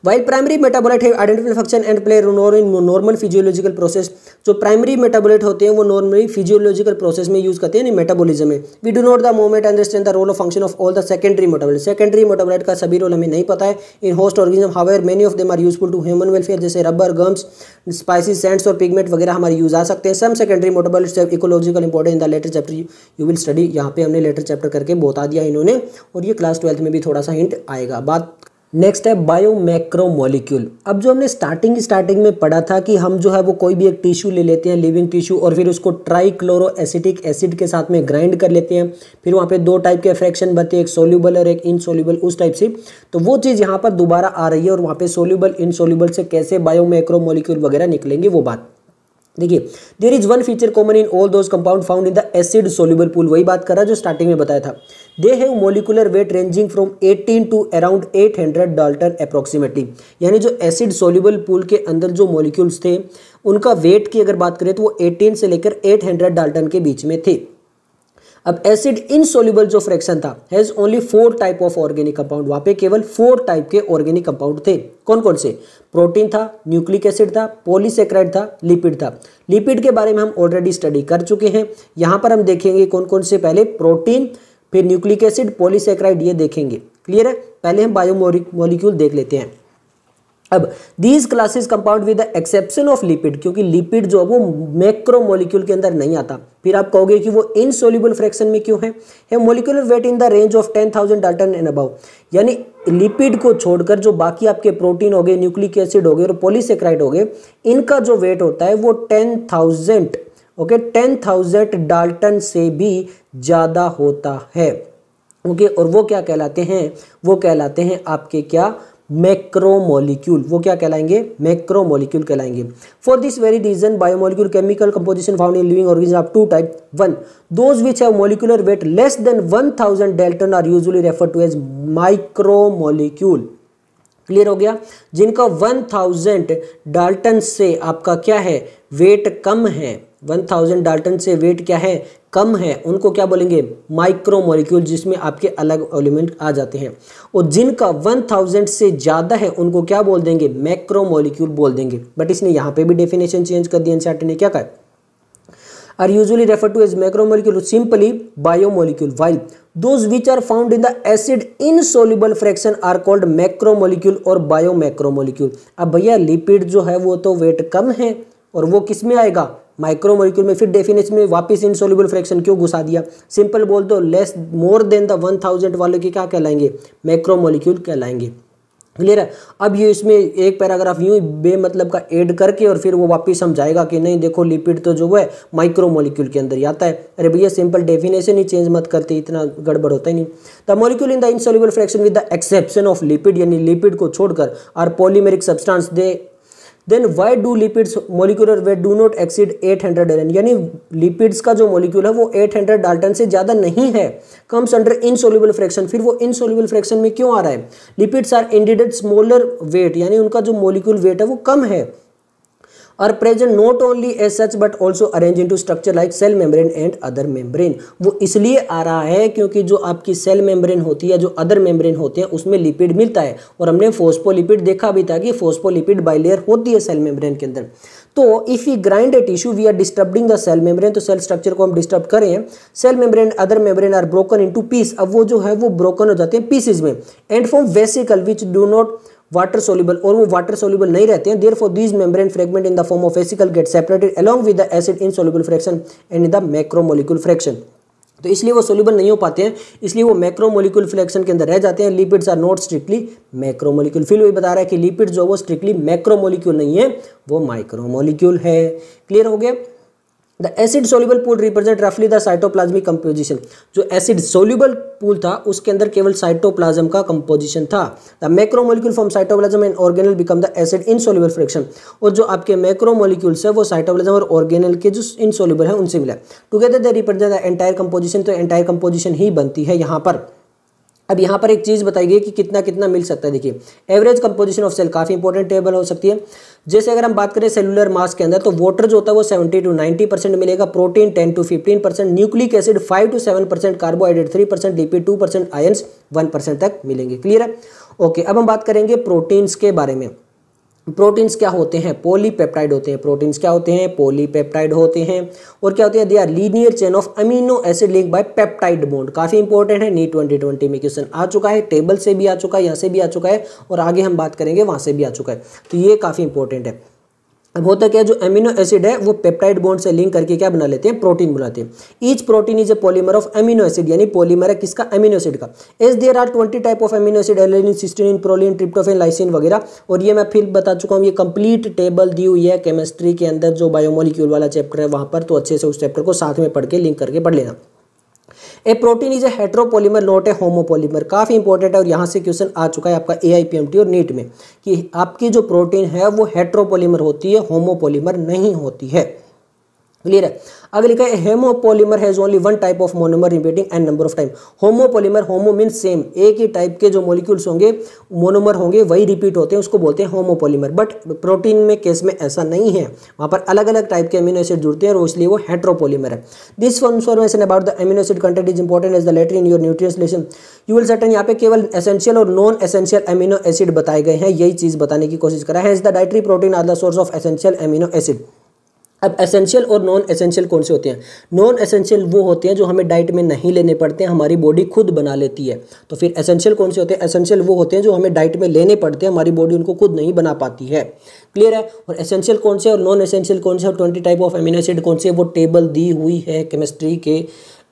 वाइल प्राइमरी मेटाबोलाइट है identify function and play role in normal physiological process. जो प्राइमरी मेटाबोलाइट होते हैं वो नॉर्मली फिजियोलॉजिकल प्रोसेस में यूज करते हैं, मेटाबॉलिज्म में। We do not the moment understand the role of function of all the secondary metabolite. Secondary metabolite का सभी रोल हमें नहीं पता है in host organism, however many of them are useful to human welfare, जैसे rubber, gums, spices, scents और pigment वगैरह हमारे यूज आ सकते हैं। Some secondary metabolites have ecological importance in the later chapter you will study. यहाँ पे हमने लेटर चैप्टर करके बता दिया इन्होंने, और ये क्लास 12 में भी थोड़ा सा हिंट आएगा। बात नेक्स्ट है बायोमैक्रोमोलिक्यूल। अब जो हमने स्टार्टिंग में पढ़ा था कि हम जो है वो कोई भी एक टिश्यू ले लेते हैं, लिविंग टिश्यू, और फिर उसको ट्राइक्लोरो एसिटिक एसिड के साथ में ग्राइंड कर लेते हैं। फिर वहाँ पे दो टाइप के फ्रैक्शन बनते हैं, एक सोल्यूबल और एक इनसोल्यूबल, उस टाइप से। तो वो चीज़ यहाँ पर दोबारा आ रही है, और वहाँ पे सोल्यूबल इनसोल्यूबल से कैसे बायोमैक्रोमोलिक्यूल वगैरह निकलेंगे वो बात देखिए। There is one feature common in all those compound found in the acid soluble pool, वही बात कर रहा जो स्टार्टिंग में बताया था। They have molecular weight ranging from 18 to around 800 dalton approximately. यानी जो एसिड सोल्यूबल पूल के अंदर जो मॉलिक्यूल्स थे उनका वेट की अगर बात करें तो वो 18 से लेकर 800 डाल्टन के बीच में थे। अब एसिड इनसोल्यूबल जो फ्रैक्शन था has only 4 type of organic compound, वहाँ पे केवल 4 टाइप के ऑर्गेनिक कंपाउंड थे। कौन कौन से? प्रोटीन था, न्यूक्लिक एसिड था, पॉलीसेक्राइड था, लिपिड था। लिपिड के बारे में हम ऑलरेडी स्टडी कर चुके हैं, यहाँ पर हम देखेंगे कौन कौन से, पहले प्रोटीन, फिर न्यूक्लिक एसिड, पॉलीसेक्राइड, ये देखेंगे। क्लियर है? पहले हम बायोमोलिक्यूल देख लेते हैं। अब these classes compound with the exception of lipid, क्योंकि लिपिड जो है वो मैक्रोमोलिक्यूल के अंदर नहीं आता। फिर आप कहोगे कि वो इनसोल्यूबल फ्रैक्शन में क्यों है molecular weight in the range of 10,000 Dalton and above. यानी लिपिड को छोड़कर जो बाकी आपके प्रोटीन हो गए, न्यूक्लिक एसिड हो गए और पॉलीसेक्राइड हो गए, इनका जो वेट होता है वो 10,000 10,000 डाल्टन से भी ज़्यादा होता है। ओके, और वो क्या कहलाते हैं? वो कहलाते हैं आपके क्या? मैक्रोमोलिक्यूल। वो क्या कहलाएंगे? मैक्रोमोलिक्यूल कहलाएंगे। For this very reason biomolecule chemical composition found in living organism of 2 type. 1 those which have molecular weight less than 1000 dalton are usually referred to as micromolecule. Clear हो गया? जिनका 1000 डाल्टन से आपका क्या है? वेट कम है। 1000 Dalton से wait क्या है? कम है। उनको क्या बोलेंगे? माइक्रोमोलिक्यूल, जिसमें आपके अलग एलिमेंट आ जाते हैं। और जिनका 1000 से ज़्यादा है उनको क्या बोल देंगे? मैक्रोमोलिक्यूल बोल देंगे। बट इसने यहाँ पे भी डेफिनेशन चेंज कर दिया, एनसीईआरटी ने क्या कहा? Are usually refer to as macromolecule simply biomolecule, while those which are found in the acid insoluble fraction are called macromolecule और बायोमैक्रोमोलिक्यूल। अब भैया लिपिड जो है वो तो वेट कम है, और वो किस में आएगा? माइक्रोमोलिक्यूल में। फिर डेफिनेशन में वापस इनसोल्यूबल फ्रैक्शन क्यों घुसा दिया? सिंपल बोल दो, लेस मोर देन द 1000 वाले के क्या कहलाएंगे? मैक्रोमोलिक्यूल कहलाएंगे। क्लियर है। अब ये इसमें एक पैराग्राफ यूं बेमतलब का ऐड करके और फिर वो वापस समझाएगा कि नहीं देखो लिपिड तो जो है माइक्रो मॉलिक्यूल के अंदर ही आता है। अरे भैया सिंपल डेफिनेशन ही चेंज मत करते, इतना गड़बड़ होता ही नहीं। The molecule in the insoluble fraction with the exception of lipid, यानी लिपिड को छोड़कर are polymeric substance they then why do lipids molecular weight do not exceed 800 dalton, यानी लिपिड्स का जो मॉलिक्यूल है वो 800 डाल्टन से ज़्यादा नहीं है, कम्स अंडर इनसॉल्युबल फ्रैक्शन। फिर वो इनसॉल्युबल फ्रैक्शन में क्यों आ रहा है? Lipids are indeed smaller weight, यानी उनका जो मॉलिक्यूल वेट है वो कम है। Are present not only as such but also arrange into structure like cell membrane and other membrane. वो इसलिए आ रहा है क्योंकि जो आपकी सेल मेम्ब्रेन होती है, जो अदर मेम्ब्रेन होते हैं, उसमें लिपिड मिलता है। और हमने फोस्फोलिपिड देखा भी था कि फोस्फोलिपिड बाइलेयर होती है सेल मेम्ब्रेन के अंदर। तो if we grind a tissue we are disturbing the cell membrane, तो सेल स्ट्रक्चर को हम डिस्टर्ब करें। Cell membrane other membrane are broken into piece, अब वो जो है वो ब्रोकन हो जाते हैं पीसेज में, and form vesicle which do not water soluble, और वो वाटर सोल्यूबल नहीं रहते हैं। Therefore these membrane fragment in the form of vesicle get separated along with the acid insoluble fraction and in the macromolecule fraction. तो इसलिए वो soluble नहीं हो पाते हैं, इसलिए वो मैक्रोमोलिक्यूल फ्रैक्शन के अंदर रह जाते हैं। Lipids are not strictly macromolecule. फिर वही बता रहा है कि लिपिड जो वो स्ट्रिक्टली मैक्रोमोलिक्यूल नहीं है, वो माइक्रोमोलिक्यूल है। क्लियर हो गया। The acid soluble pool represent रफली द साइटोप्लाज्मिक कंपोजिशन। जो एसिड सोल्यूबल पूल था उसके अंदर केवल साइटोप्लाज्म का कंपोजिशन था। The macromolecule from cytoplasm and organelle become the acid insoluble fraction. और जो आपके मैक्रोमोलिक्यूल्स है वो साइटोप्लाज्म और ऑर्गेनल के जो इनसॉल्युबल है उनसे मिला। Together they represent the entire composition, तो एंटायर कंपोजिशन ही बनती है यहाँ पर। अब यहाँ पर एक चीज़ बताई गई कि कितना कितना मिल सकता है। देखिए एवरेज कंपोजिशन ऑफ सेल काफ़ी इंपॉर्टेंट टेबल हो सकती है। जैसे अगर हम बात करें सेलुलर मास के अंदर, तो वाटर जो होता है वो 70 to 90% मिलेगा, protein 10 to 15%, nucleic acid 5 to 7%, carbohydrate 3%, lipid 2%, ions 1% तक मिलेंगे। क्लियर है। ओके, अब हम बात करेंगे प्रोटीन्स के बारे में। प्रोटीन्स क्या होते हैं? पॉलीपेप्टाइड होते हैं। प्रोटीन्स क्या होते हैं? पॉलीपेप्टाइड होते हैं। और क्या होते हैं? They are linear chain of amino acid link by peptide bond. काफी इंपॉर्टेंट है, नीट 2020 में क्वेश्चन आ चुका है, टेबल से भी आ चुका है, यहाँ से भी आ चुका है, और आगे हम बात करेंगे वहां से भी आ चुका है। तो ये काफी इंपॉर्टेंट है। अब होता क्या है, जो अमीनो एसिड है वो पेप्टाइड बॉन्ड से लिंक करके क्या बना लेते हैं? प्रोटीन बनाते हैं। Each protein is a polymer of amino acid, यानी पॉलीमर है किसका? अमीनो एसिड का। As there are 20 type of amino acid, alanine, cysteine, proline, tryptophan, lysine वगैरह। और ये मैं फिर बता चुका हूँ, ये कंप्लीट टेबल दी हुई है केमिस्ट्री के अंदर, जो बायोमोलिक्यूल वाला चैप्टर है वहां पर। तो अच्छे से उस चैप्टर को साथ में पढ़ के लिंक करके पढ़ लेना। A protein is a heteropolymer not a homopolymer. काफी इंपॉर्टेंट है और यहाँ से क्वेश्चन आ चुका है आपका AIPMT और नीट में, कि आपकी जो प्रोटीन है वो हेट्रोपॉलीमर होती है, होमोपॉलीमर नहीं होती है। क्लियर है। अगर लिखा है homopolymer has only one type of monomer repeating n number of time. Homopolymer, homo means same, एक ही टाइप के जो मॉलिक्यूल्स होंगे, मोनोमर होंगे, वही रिपीट होते हैं, उसको बोलते हैं होमोपॉलीमर। बट प्रोटीन में केस में ऐसा नहीं है, वहाँ पर अलग अलग टाइप के अमीनो एसिड जुड़ते हैं और इसलिए वो हेट्रोपॉलीमर है। This information about the amino acid content is important as the later in your nutrients lesson. You will certain, यहाँ पे केवल एसेंशियल और नॉन एसेंशियल अमीनो एसिड बताए गए हैं, यही चीज बताने की कोशिश करा है। The dietary protein are the source of essential amino acid. अब एसेंशियल और नॉन एसेंशियल कौन से होते हैं? नॉन एसेंशियल वो होते हैं जो हमें डाइट में नहीं लेने पड़ते हैं, हमारी बॉडी खुद बना लेती है। तो फिर एसेंशियल कौन से होते हैं? एसेंशियल वो होते हैं जो हमें डाइट में लेने पड़ते हैं, हमारी बॉडी उनको खुद नहीं बना पाती है। क्लियर है। और एसेंशियल कौन से और नॉन एसेंशियल कौन से, और 20 टाइप ऑफ अमीनो एसिड कौन से, वो टेबल दी हुई है केमिस्ट्री के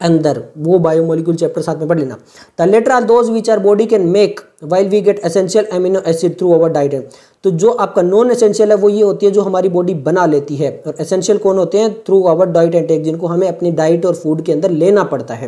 अंदर, वो बायोमोलिक्यूल चैप्टर साथ में पढ़ लेना। The latter are those which are body can make while we get essential amino acid through our diet. तो जो आपका नॉन एसेंशियल है वो ये होती है जो हमारी बॉडी बना लेती है, और एसेंशियल कौन होते हैं? Through our diet and take, जिनको हमें अपनी डाइट और फूड के अंदर लेना पड़ता है।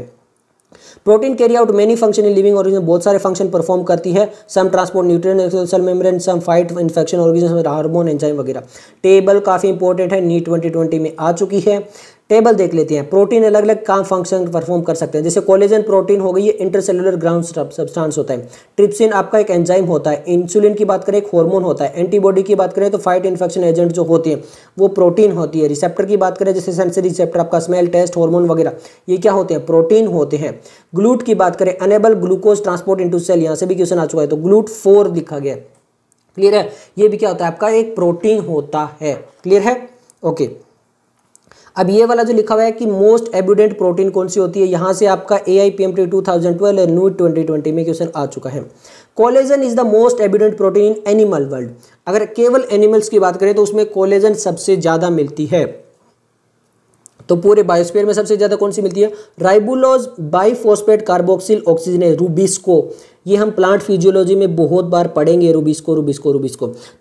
Protein carry out many function in living organism, बहुत सारे फंक्शन परफॉर्म करती है। Some transport nutrients, cell membrane, some fight infection organism, hormone, enzyme वगैरह। टेबल काफी इंपॉर्टेंट है, नीट 2020 में आ चुकी है। टेबल देख लेते हैं। प्रोटीन अलग अलग काम फंक्शन परफॉर्म कर सकते हैं, जैसे कोलेजन प्रोटीन हो गई, ये इंटरसेलुलर ग्राउंड सब्सटेंस होता है। ट्रिप्सिन आपका एक एंजाइम होता है। इंसुलिन की बात करें एक हार्मोन होता है। एंटीबॉडी की बात करें तो फाइट इन्फेक्शन एजेंट जो होती है वो प्रोटीन होती है। रिसेप्टर की बात करें जैसे सेंसरी रिसेप्टर, आपका स्मेल, टेस्ट, हार्मोन वगैरह, ये क्या होते हैं? प्रोटीन होते हैं। ग्लूट की बात करें, enable glucose transport into cell, यहाँ से भी क्वेश्चन आ चुका है, तो ग्लूट 4 लिखा गया। क्लियर है। ये भी क्या होता है? आपका एक प्रोटीन होता है। क्लियर है। ओके। अब ये वाला जो लिखा हुआ है कि मोस्ट एब्यूडेंट प्रोटीन कौन सी होती है, यहाँ से आपका AIPMT 2012 और नीट 2020 में क्वेश्चन आ चुका है। Collagen is the most abundant protein in animal world. अगर केवल एनिमल्स की बात करें तो उसमें कोलेजन सबसे ज्यादा मिलती है। तो पूरे बायोस्फीयर में सबसे ज्यादा कौन सी मिलती है? राइबोलोज बाइफॉस्फेट कार्बोक्सिल ऑक्सीजनेज रूबिस्को। ये हम प्लांट फिजियोलॉजी में बहुत बार पढ़ेंगे, रूबिस्को।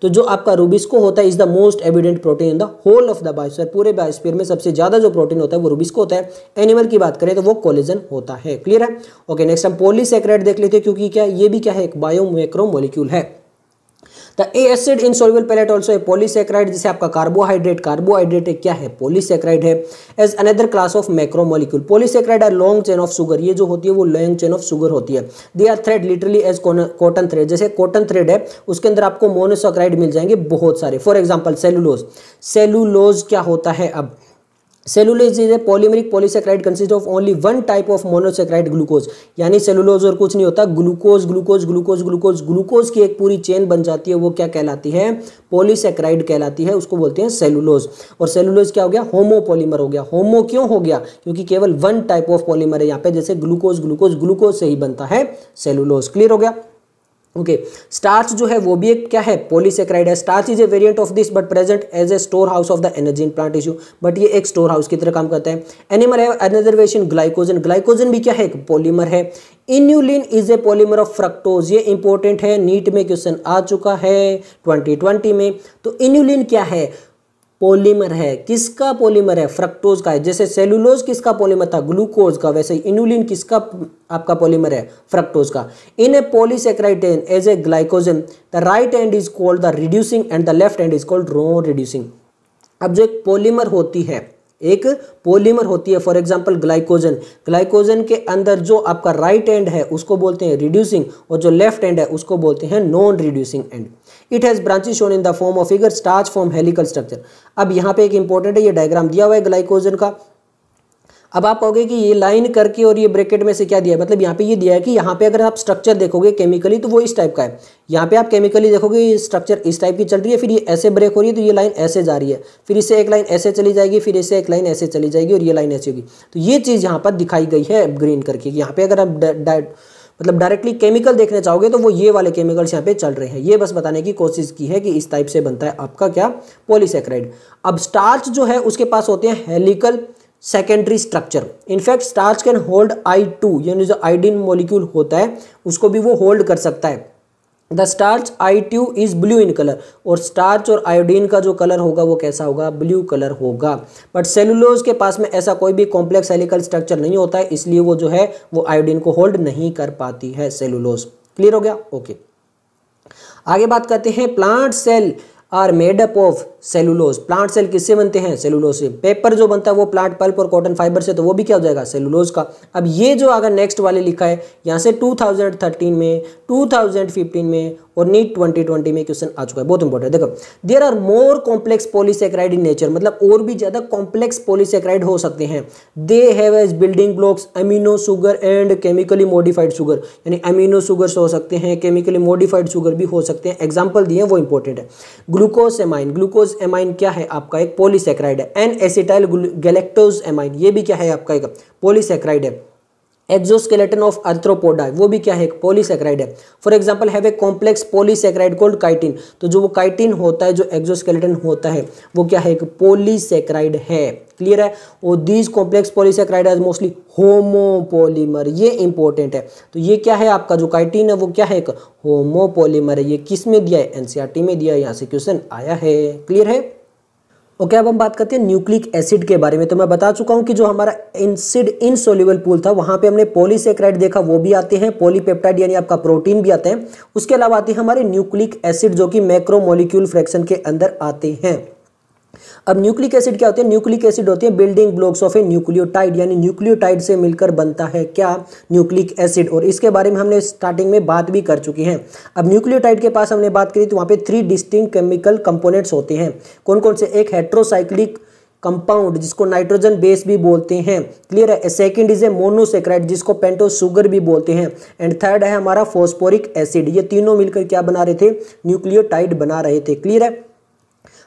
तो जो आपका रूबिस्को होता है is the most evident protein in the whole of the biosphere. पूरे बायोस्फीयर में सबसे ज्यादा जो प्रोटीन होता है वो रूबिस्को होता है। एनिमल की बात करें तो वो कोलेजन होता है। क्लियर है? ओके, नेक्स्ट हम पॉलीसैकेराइड देख लेते हैं, क्योंकि क्या ये भी क्या है? एक बायोमैक्रोमोलिक्यूल है। The acid insoluble pellet also a polysaccharide, जिसे आपका कार्बोहाइड्रेट है, क्या है? पॉलीसैकेराइड है। As another class of macromolecule, polysaccharide are long chain of sugar. ये जो होती है वो लॉन्ग चेन ऑफ शुगर होती है। They are thread literally as cotton thread, जैसे कॉटन थ्रेड है उसके अंदर आपको मोनोसैकेराइड मिल जाएंगे बहुत सारे। फॉर एग्जांपल सेलुलोज क्या होता है? अब cellulose is a polymeric polysaccharide consist of only one type of monosaccharide glucose. यानी सेलुलोज और कुछ नहीं होता, ग्लूकोज की एक पूरी चेन बन जाती है। वो क्या कहलाती है? पॉलीसैकेराइड कहलाती है, उसको बोलते हैं सेलुलोज। और सेलुलोज क्या हो गया? होमोपॉलीमर हो गया। होमो क्यों हो गया? क्योंकि केवल वन टाइप ऑफ पॉलीमर है यहाँ पे, जैसे ग्लूकोज से ही बनता है सेलुलोज। क्लियर हो गया? ओके, स्टार्च जो है वो भी एक क्या है? पॉलीसैकेराइड है। Starch is a variant of this but present as a store house of the energy in plant tissue. But ये एक स्टोर हाउस की तरह काम करता है। एनिमल है अनदर वेरिएशन ग्लाइकोजन भी क्या है? एक पॉलीमर है। Inulin is a polymer of fructose. ये इंपॉर्टेंट है, नीट में क्वेश्चन आ चुका है 2020 में। तो इन्यूलिन क्या है? पॉलीमर है। किसका पॉलीमर है? फ्रक्टोज का है। जैसे सेलुलोज किसका पॉलीमर था? ग्लूकोज का। वैसे इन्यूलिन किसका आपका पॉलीमर है? फ्रक्टोज का। In a polysaccharide as a glycogen the right end is called the reducing end the left end is called no reducing. अब जो एक पॉलीमर होती है, फॉर एग्जांपल ग्लाइकोजन के अंदर जो आपका राइट एंड है उसको बोलते हैं रिड्यूसिंग, और जो लेफ्ट एंड है उसको बोलते हैं non reducing and. It has branches shown in the form of figure starch form helical structure. अब यहाँ पे एक इंपॉर्टेंट है, ये डायग्राम दिया हुआ है ग्लाइकोजन का। अब आप कहोगे कि ये लाइन करके और ये ब्रैकेट में से क्या दिया है? मतलब यहाँ पे ये दिया है कि यहाँ पे अगर आप स्ट्रक्चर देखोगे केमिकली तो वो इस टाइप का है। यहाँ पे आप केमिकली देखोगे ये स्ट्रक्चर इस टाइप की चल रही है, फिर ये ऐसे ब्रेक हो रही है तो ये लाइन ऐसे जा रही है, फिर इससे एक लाइन ऐसे चली जाएगी, फिर इससे एक लाइन ऐसे चली जाएगी और ये लाइन ऐसी होगी। तो ये चीज़ यहाँ पर दिखाई गई है ग्रीन करके। यहाँ पे अगर आप मतलब डायरेक्टली केमिकल देखना चाहोगे तो वो ये वाले केमिकल्स यहाँ पे चल रहे हैं। ये बस बताने की कोशिश की है कि इस टाइप से बनता है आपका क्या? पॉलीसैकेराइड। अब स्टार्च जो है उसके पास होते हैं helical secondary structure. In fact starch can hold I2, यानी जो आयोडीन मॉलिक्यूल होता है उसको भी वो होल्ड कर सकता है। The starch I2 is blue in colour, और स्टार्च और आयोडीन का जो कलर होगा वो कैसा होगा? ब्लू कलर होगा। बट सेलुलोज के पास में ऐसा कोई भी कॉम्प्लेक्स हेलिकल स्ट्रक्चर नहीं होता है, इसलिए वो जो है वो आयोडीन को होल्ड नहीं कर पाती है सेलुलोज। क्लियर हो गया? ओके, आगे बात करते हैं। Plant cell are made up of cellulose. Plant cell किससे बनते हैं? सेलुलोज से। पेपर जो बनता है वो प्लांट पल्प और कॉटन फाइबर से, तो वो भी क्या हो जाएगा? सेलुलोज का। अब ये जो अगर नेक्स्ट वाले लिखा है यहाँ से 2013 में, 2015 में और नीट 2020 में क्वेश्चन आ चुका है, बहुत इंपॉर्टेंट। देखो, there are more complex polysaccharide in nature, मतलब और भी ज्यादा कॉम्प्लेक्स पॉलीसैकेराइड हो सकते हैं। They have as building blocks amino sugar and chemically modified sugar, यानी अमीनो शुगर्स हो सकते हैं, केमिकली मॉडिफाइड शुगर भी हो सकते हैं। एग्जाम्पल दिए वो इंपॉर्टेंट है। ग्लूकोज एमाइन क्या है? आपका एक पॉलीसैकेराइड है। एन एसिटाइल गैलेक्टोज एमाइन, ये भी क्या है? आपका एक पॉलीसैकेराइड है। एक्सोस्केलेटन ऑफ आर्थ्रोपोडा, वो भी क्या है? एक पॉलीसैकेराइड है। For example have a complex polysaccharide called chitin, तो जो वो काइटिन होता है, जो एक्सोस्केलेटन होता है, वो क्या है? एक पॉलीसैकेराइड है। क्लियर है? और these complex polysaccharide are mostly homopolymer, ये इंपॉर्टेंट है। तो ये क्या है? आपका जो काइटिन है वो क्या है? एक होमोपॉलीमर है। ये किस में दिया है? एनसीईआरटी में दिया है, यहाँ से क्वेश्चन आया है। क्लियर है? ओके, अब हम बात करते हैं न्यूक्लिक एसिड के बारे में। तो मैं बता चुका हूं कि जो हमारा एसिड इनसोल्युबल पूल था वहां पे हमने पॉलीसैकेराइड देखा, वो भी आते हैं, पॉलीपेप्टाइड यानी आपका प्रोटीन भी आते हैं। उसके अलावा आते हैं हमारे न्यूक्लिक एसिड जो कि मैक्रोमोलिक्यूल फ्रैक्शन के अंदर आते हैं। अब न्यूक्लिक एसिड क्या होते हैं? न्यूक्लिक एसिड होते हैं building blocks of A nucleotide, यानी न्यूक्लियोटाइड से मिलकर बनता है क्या? Nucleic acid. और इसके बारे में हमने स्टार्टिंग में बात भी कर चुके हैं। अब न्यूक्लियोटाइड के पास हमने बात करी तो वहां पे 3 डिस्टिंक्ट केमिकल कंपोनेंट्स होते हैं। कौन कौन से? एक हेट्रोसाइक्लिक कंपाउंड जिसको नाइट्रोजन बेस भी बोलते हैं। क्लियर है? सेकंड इज ए मोनोसैकेराइड जिसको पेंटोस शुगर भी बोलते हैं। एंड थर्ड है हमारा फॉस्फोरिक एसिड। ये तीनों मिलकर क्या बना रहे थे? न्यूक्लियोटाइड बना रहे थे। क्लियर है?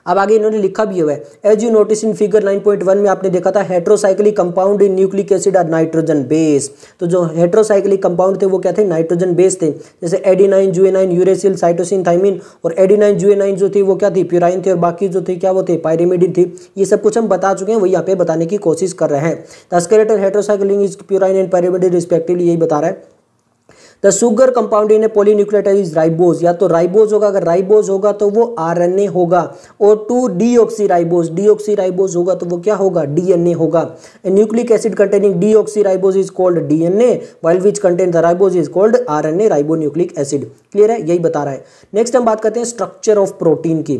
अब आगे इन्होंने लिखा भी हुआ है, as you notice in figure 9.1 में आपने देखा था heterocyclic compound in nucleic acid are nitrogen base. तो जो हेट्रोसाइक्लिक कंपाउंड थे वो क्या थे, नाइट्रोजन बेस थे, जैसे एडेनाइन, जुएनाइन, यूरेसिल, साइटोसिन, थाइमिन। और एडेनाइन जुएनाइन जो थी वो क्या थी, प्यूराइन थे, और बाकी जो थे क्या वो थे, पायरिमिडिन थी। ये सब कुछ हम बता चुके हैं, वही यहाँ पे बताने की कोशिश कर रहे हैं। The skeletal heterocyclic is purine and pyrimidine respectively, यही बता रहा है। The sugar compound in a polynucleotide is ribose, या तो राइबोज होगा, अगर राइबोज होगा तो वो आरएनए होगा, और 2-डीऑक्सीराइबोज, डीऑक्सीराइबोज होगा तो वो क्या होगा, डीएनए होगा। A nucleic acid containing deoxyribose is called DNA, while which contain the ribose is called RNA, ribonucleic acid. Clear है, यही बता रहा है। नेक्स्ट हम बात करते हैं स्ट्रक्चर ऑफ प्रोटीन की।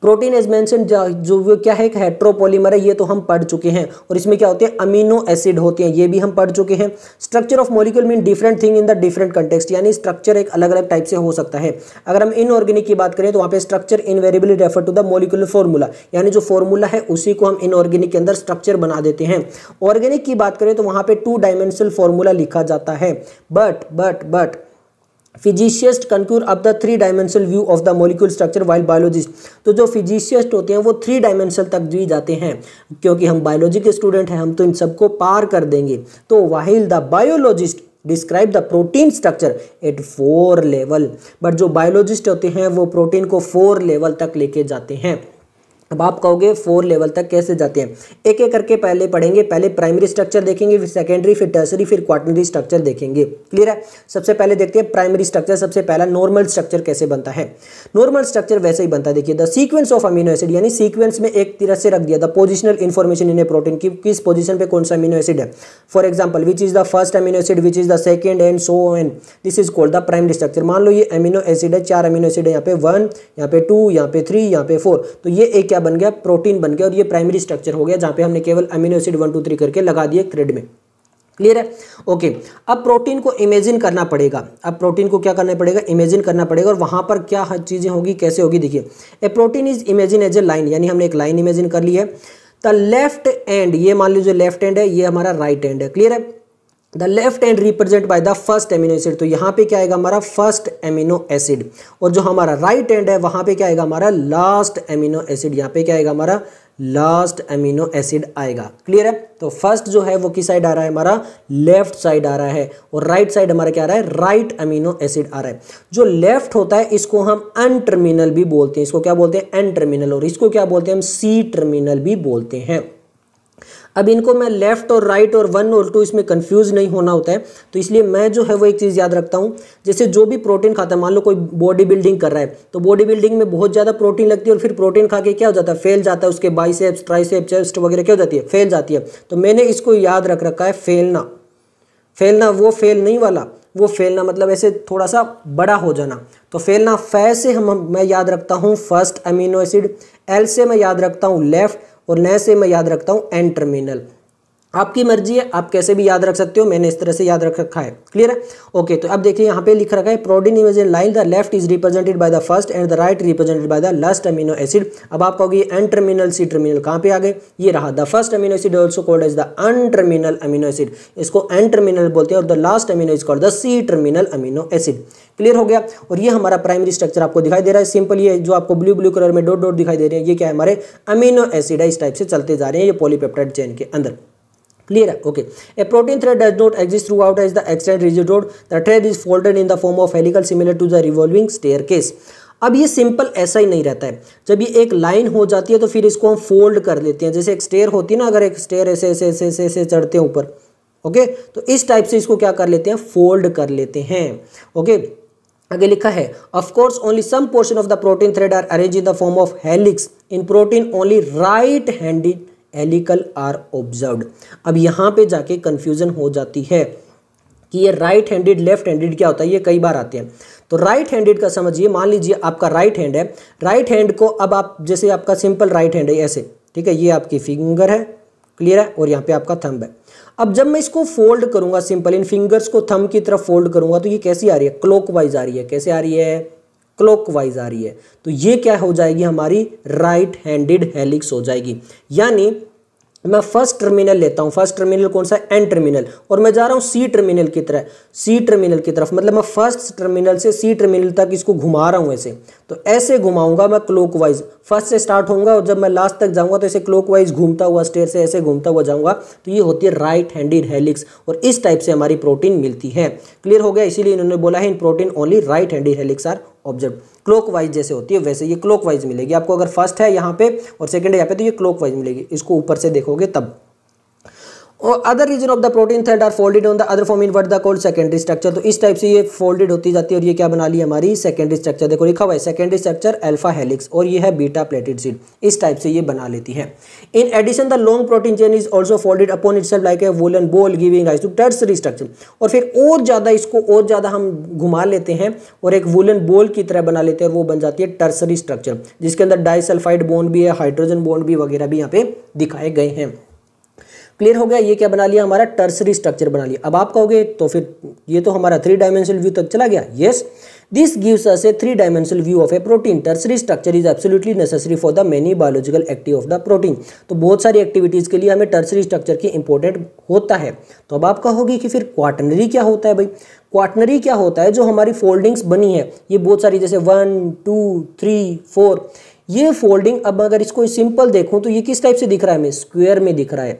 प्रोटीन एज मेंशन जो क्या है, एक हेट्रोपॉलीमर है, ये तो हम पढ़ चुके हैं। और इसमें क्या होते हैं, अमीनो एसिड होते हैं, ये भी हम पढ़ चुके हैं। Structure of molecule mean different thing in the different context, यानी स्ट्रक्चर एक अलग अलग टाइप से हो सकता है। अगर हम इनऑर्गेनिक की बात करें तो वहाँ पे structure invariably refer to the molecular formula, यानी जो फॉर्मूला है उसी को हम इनऑर्गेनिक के अंदर स्ट्रक्चर बना देते हैं। ऑर्गेनिक की बात करें तो वहाँ पे 2 डायमेंशनल फॉर्मूला लिखा जाता है। बट फिजिसिस्ट कंक्यूर अब the 3 dimensional view of the molecule structure while biologist. तो जो फिजिसिस्ट होते हैं वो 3 डायमेंशनल तक भी जाते हैं, क्योंकि हम बायोलॉजी के स्टूडेंट हैं, हम तो इन सबको पार कर देंगे। तो while the biologist describe the protein structure eight 4 level, but जो बायोलॉजिस्ट होते हैं वो प्रोटीन को 4 लेवल तक लेके जाते हैं। अब आप कहोगे 4 लेवल तक कैसे जाते हैं, एक एक करके पहले पढ़ेंगे। पहले प्राइमरी स्ट्रक्चर देखेंगे, फिर सेकेंडरी, फिर टर्सरी, फिर क्वाटरनरी स्ट्रक्चर देखेंगे। क्लियर है। सबसे पहले देखते हैं प्राइमरी स्ट्रक्चर। सबसे पहला नॉर्मल स्ट्रक्चर कैसे बनता है। नॉर्मल स्ट्रक्चर वैसे ही बनता है, देखिए the sequence of amino acid, यानी सीक्वेंस में एक तरह से रख दिया the positional information in A protein की किस पोजीशन पे कौन सा अमीनो एसिड है। For example which is the first amino acid, which is the second, and so on. This is called the primary structure. मान लो ये अमीनो एसिड है, 4 amino acid है, यहाँ पे 1, यहाँ पे 2, यहाँ पे 3, यहाँ पे 4, तो ये एक क्या बन गया, प्रोटीन बन गया, और ये प्राइमरी स्ट्रक्चर हो गया, जहां पे हमने केवल अमीनो एसिड 1 2 3 करके लगा दिए थ्रेड में। क्लियर है। ओके, अब प्रोटीन को इमेजिन करना पड़ेगा। अब प्रोटीन को क्या करना पड़ेगा, इमेजिन करना पड़ेगा, और वहां पर क्या चीजें होगी, कैसे होगी, देखिए a protein is imagine as a line, यानी हमने एक लाइन इमेजिन कर ली है। द लेफ्ट एंड, ये मान लीजिए लेफ्ट एंड है, ये हमारा राइट एंड है। क्लियर है। The left and represent by the first amino acid, तो यहाँ पे क्या आएगा हमारा फर्स्ट एमिनो एसिड, और जो हमारा राइट एंड है वहां पे क्या आएगा हमारा लास्ट एमिनो एसिड, यहाँ पे क्या आएगा हमारा लास्ट एमिनो एसिड आएगा। क्लियर है। तो फर्स्ट जो है वो किस साइड आ रहा है, हमारा लेफ्ट साइड आ रहा है, और राइट साइड हमारा क्या आ रहा है, राइट एमिनो एसिड आ रहा है। जो लेफ्ट होता है इसको हम एन टर्मिनल भी बोलते हैं, इसको क्या बोलते हैं, एन टर्मिनल, और इसको क्या बोलते हैं हम, सी टर्मिनल भी बोलते हैं। अब इनको मैं लेफ्ट और राइट और 1 और 2 इसमें कंफ्यूज नहीं होना होता है, तो इसलिए मैं जो है वो एक चीज़ याद रखता हूँ, जैसे जो भी प्रोटीन खाता है, मान लो कोई बॉडी बिल्डिंग कर रहा है, तो बॉडी बिल्डिंग में बहुत ज़्यादा प्रोटीन लगती है, और फिर प्रोटीन खा के क्या हो जाता है, फैल जाता है, उसके बाइसेप्स, ट्राइसेप्स, चेस्ट वगैरह क्या हो जाती है, फैल जाती है। तो मैंने इसको याद रख रखा है फैलना। फैलना वो फेल नहीं वाला, वो फैलना मतलब ऐसे थोड़ा सा बड़ा हो जाना। तो फैलना फै से मैं याद रखता हूँ फर्स्ट अमीनो एसिड, एल से मैं याद रखता हूँ लेफ्ट, और न से मैं याद रखता हूँ एन टर्मिनल। आपकी मर्जी है, आप कैसे भी याद रख सकते हो, मैंने इस तरह से याद रख रखा है। क्लियर है। ओके, तो अब देखिए यहाँ पे लिख रखा है protein imagine line, the left is represented by the first and the right represented by the last amino acid. अब आप कहोगे एन टर्मिनल सी टर्मिनल कहाँ पे आ गए, ये रहा। The first amino acid also called as the N terminal amino acid, इसको N terminal बोलते हैं, और the last amino is called the C terminal amino acid. Clear हो गया। और ये हमारा प्राइमरी स्ट्रक्चर आपको दिखाई दे रहा है सिंपल, ये जो आपको ब्लू ब्लू कलर में डॉट डॉट दिखाई दे रहे हैं, ये क्या है, हमारे अमीनो एसिड है, इस टाइप से चलते जा रहे हैं ये पॉलीपेप्टाइड चेन के अंदर। क्लियर है। Okay, a protein thread does not exist throughout as the extend rigid rod, the thread is folded in the form of helical similar to the revolving staircase. अब ये simple ऐसा ही नहीं रहता है, जब ये एक लाइन हो जाती है तो फिर इसको हम फोल्ड कर लेते हैं, जैसे एक स्टेयर होती है ना, अगर एक स्टेयर ऐसे ऐसे ऐसे ऐसे ऐसे चढ़ते हैं ऊपर, ओके, तो इस टाइप से इसको क्या कर लेते हैं, फोल्ड कर लेते हैं। ओके, आगे लिखा है of course only some portion of the protein thread are arrange in the form of helix, in protein only right handed helical are observed. अब यहाँ पे जाके कंफ्यूजन हो जाती है कि ये राइट हैंडेड लेफ्ट हैंडेड क्या होता है, ये कई बार आते हैं। तो राइट हैंडेड का समझिए, मान लीजिए आपका राइट हैंड है, राइट हैंड को अब आप जैसे आपका सिंपल राइट हैंड है ऐसे, ठीक है, ये आपकी फिंगर है, क्लियर है, और यहाँ पे आपका थंब है। अब जब मैं इसको फोल्ड करूंगा सिंपल, इन फिंगर्स को थंब की तरफ फोल्ड करूंगा, तो ये कैसी आ रही है, क्लॉकवाइज आ रही है। कैसे आ रही है, क्लॉकवाइज आ रही है। तो ये क्या हो जाएगी, हमारी राइट हैंडेड हेलिक्स हो जाएगी। यानी मैं फर्स्ट टर्मिनल लेता हूँ, फर्स्ट टर्मिनल कौन सा है, एन टर्मिनल, और मैं जा रहा हूँ सी टर्मिनल की तरफ, सी टर्मिनल की तरफ, मतलब मैं फर्स्ट टर्मिनल से सी टर्मिनल तक इसको घुमा रहा हूँ ऐसे। तो ऐसे घुमाऊंगा मैं क्लॉकवाइज, फर्स्ट से स्टार्ट होऊंगा और जब मैं लास्ट तक जाऊंगा तो ऐसे क्लॉकवाइज घूमता हुआ स्टेयर से ऐसे घूमता हुआ जाऊंगा। तो ये होती है राइट हैंडेड हेलिक्स, और इस टाइप से हमारी प्रोटीन मिलती है। क्लियर हो गया, इसीलिए इन्होंने बोला है in protein only right handed helix are observe. Clockwise जैसे होती है वैसे ये क्लॉकवाइज मिलेगी आपको, अगर फर्स्ट है यहाँ पे और सेकंड है यहाँ पे तो ये क्लॉकवाइज मिलेगी, इसको ऊपर से देखोगे तब। और other region of the protein thread are folded on the other form in what the called secondary structure. तो इस टाइप से ये फोल्डेड होती जाती है और ये क्या बना ली हमारी सेकेंडरी स्ट्रक्चर। देखो लिखा हुआ है सेकेंडरी स्ट्रक्चर अल्फा हेलिक्स, और ये है बीटा प्लेटेड सीड, इस टाइप से ये बना लेती है। In addition the long protein chain is also folded upon itself like a woollen ball giving rise to tertiary structure. और फिर और ज़्यादा इसको और ज़्यादा हम घुमा लेते हैं और एक वूलन बॉल की तरह बना लेते हैं, और वो बन जाती है टर्सरी स्ट्रक्चर, जिसके अंदर डाइसल्फाइड बॉन्ड भी है, हाइड्रोजन बॉन्ड भी वगैरह भी यहाँ पे दिखाए गए हैं। क्लियर हो गया, ये क्या बना लिया हमारा टर्सरी स्ट्रक्चर बना लिया। अब आप कहोगे तो फिर ये तो हमारा 3 डायमेंशनल व्यू तक चला गया। Yes, this gives us A 3 dimensional view of A protein. Tertiary structure is absolutely necessary for the many biological activity of the protein. तो बहुत सारी एक्टिविटीज के लिए हमें टर्सरी स्ट्रक्चर की इंपॉर्टेंट होता है। तो अब आप कहोगे कि फिर क्वाटनरी क्या होता है भाई। क्वाटनरी क्या होता है, जो हमारी फोल्डिंग्स बनी है ये बहुत सारी, जैसे 1 2 3 4, ये फोल्डिंग अब अगर इसको सिंपल देखूं तो ये किस टाइप से दिख रहा है, हमें स्क्वायर में दिख रहा है।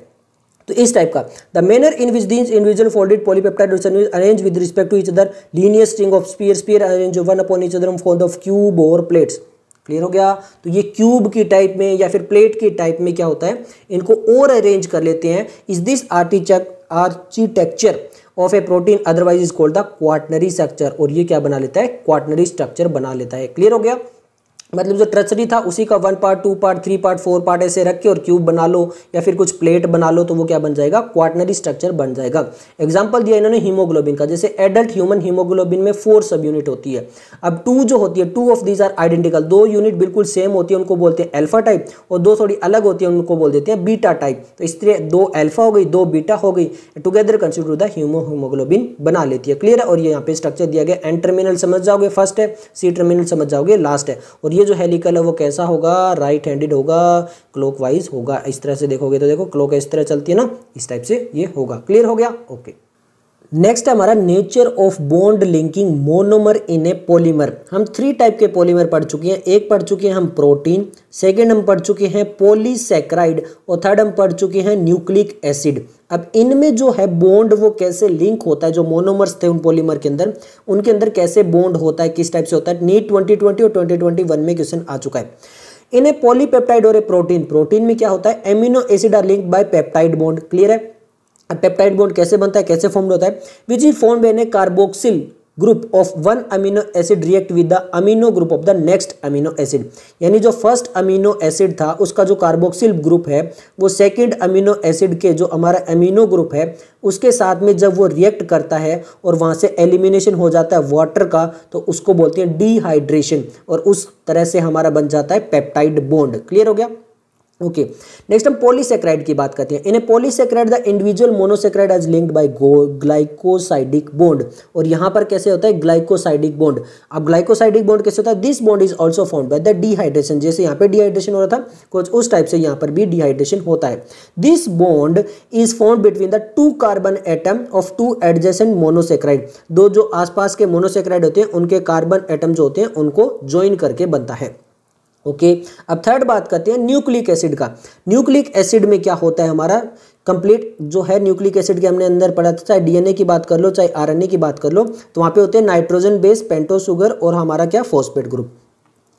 तो इस टाइप का the manner in which these individual folded polypeptide arrange with respect to each other linear string of sphere arrange one upon each other form of cube और प्लेट्स। क्लियर हो गया, तो ये क्यूब की टाइप में या फिर प्लेट की टाइप में क्या होता है, इनको और अरेंज कर लेते हैं। Is this architecture of A protein otherwise is called the quaternary structure, और ये क्या बना लेता है, क्वाटनरी स्ट्रक्चर बना लेता है। क्लियर हो गया, मतलब जो टर्सरी था उसी का 1 पार्ट 2 पार्ट 3 पार्ट 4 पार्ट ऐसे रख के और क्यूब बना लो या फिर कुछ प्लेट बना लो, तो वो क्या बन जाएगा, क्वाटनरी स्ट्रक्चर बन जाएगा। एग्जांपल दिया इन्होंने हीमोग्लोबिन का, जैसे एडल्ट ह्यूमन हीमोग्लोबिन में 4 सब यूनिट होती है। अब 2 जो होती है, 2 of these are identical, 2 unit बिल्कुल सेम होती है उनको बोलते हैं अल्फा टाइप, और 2 थोड़ी अलग होती है उनको बोल देते हैं बीटा टाइप। तो इस तरह 2 अल्फा हो गई 2 बीटा हो गई, टुगेदर कंस्टिट्यूट द हीमोग्लोबिन बना लेती है। क्लियर है, और ये यहाँ पे स्ट्रक्चर दिया गया, एन टर्मिनल समझ जाओगे फर्स्ट है, सी टर्मिनल समझ जाओगे लास्ट है, और ये जो हेलिकल है वो कैसा होगा, राइट हैंडेड होगा, क्लॉकवाइज होगा। इस तरह से देखोगे तो देखो क्लॉक इस तरह चलती है ना, इस टाइप से ये होगा। क्लियर हो गया, ओके। नेक्स्ट है हमारा nature of bond linking monomer in A polymer. हम 3 टाइप के पॉलीमर पढ़ चुके हैं। एक पढ़ चुके हैं हम प्रोटीन, सेकंड हम पढ़ चुके हैं पॉलीसैकेराइड, और थर्ड हम पढ़ चुके हैं न्यूक्लिक एसिड। अब इनमें जो है बॉन्ड वो कैसे लिंक होता है, जो मोनोमर्स थे उन पॉलीमर के अंदर, उनके अंदर कैसे बॉन्ड होता है, किस टाइप से होता है, नीट 2020 और 2021 में क्वेश्चन आ चुका है। इन ए पॉलीपेप्टाइड और ए प्रोटीन, प्रोटीन में क्या होता है, amino acid are linked by peptide bond. Clear है, पेप्टाइड बॉन्ड कैसे बनता है, कैसे फॉर्म होता है, which is formed when a carboxyl group of 1 amino acid react with the amino group of the next amino acid. यानी जो first amino acid था उसका जो कार्बोक्सिल ग्रुप है वो सेकंड अमीनो एसिड के जो हमारा अमीनो ग्रुप है उसके साथ में जब वो रिएक्ट करता है और वहां से एलिमिनेशन हो जाता है वाटर का, तो उसको बोलते हैं डिहाइड्रेशन, और उस तरह से हमारा बन जाता है पेप्टाइड बॉन्ड। क्लियर हो गया, ओके। नेक्स्ट हम पॉलीसैकेराइड की बात करते हैं। In a polysaccharide the individual monosaccharide is linked by glycosidic bond, और यहाँ पर कैसे होता है, ग्लाइकोसाइडिक बॉन्ड। अब ग्लाइकोसाइडिक बॉन्ड कैसे होता है, this bond is also found by the dehydration, जैसे यहाँ पे डिहाइड्रेशन हो रहा था कुछ उस टाइप से यहाँ पर भी डिहाइड्रेशन होता है। This bond is found between the 2 carbon atom of 2 adjacent monosaccharide. 2 जो आसपास के मोनोसैकेराइड होते हैं उनके कार्बन एटम जो होते हैं उनको ज्वाइन करके बनता है। ओके, अब थर्ड बात करते हैं न्यूक्लिक एसिड का। न्यूक्लिक एसिड में क्या होता है, हमारा कंप्लीट जो है न्यूक्लिक एसिड के हमने अंदर पढ़ा था, चाहे डीएनए की बात कर लो चाहे आरएनए की बात कर लो, तो वहां पे होते हैं नाइट्रोजन बेस, पेंटोस शुगर और हमारा क्या फॉस्फेट ग्रुप।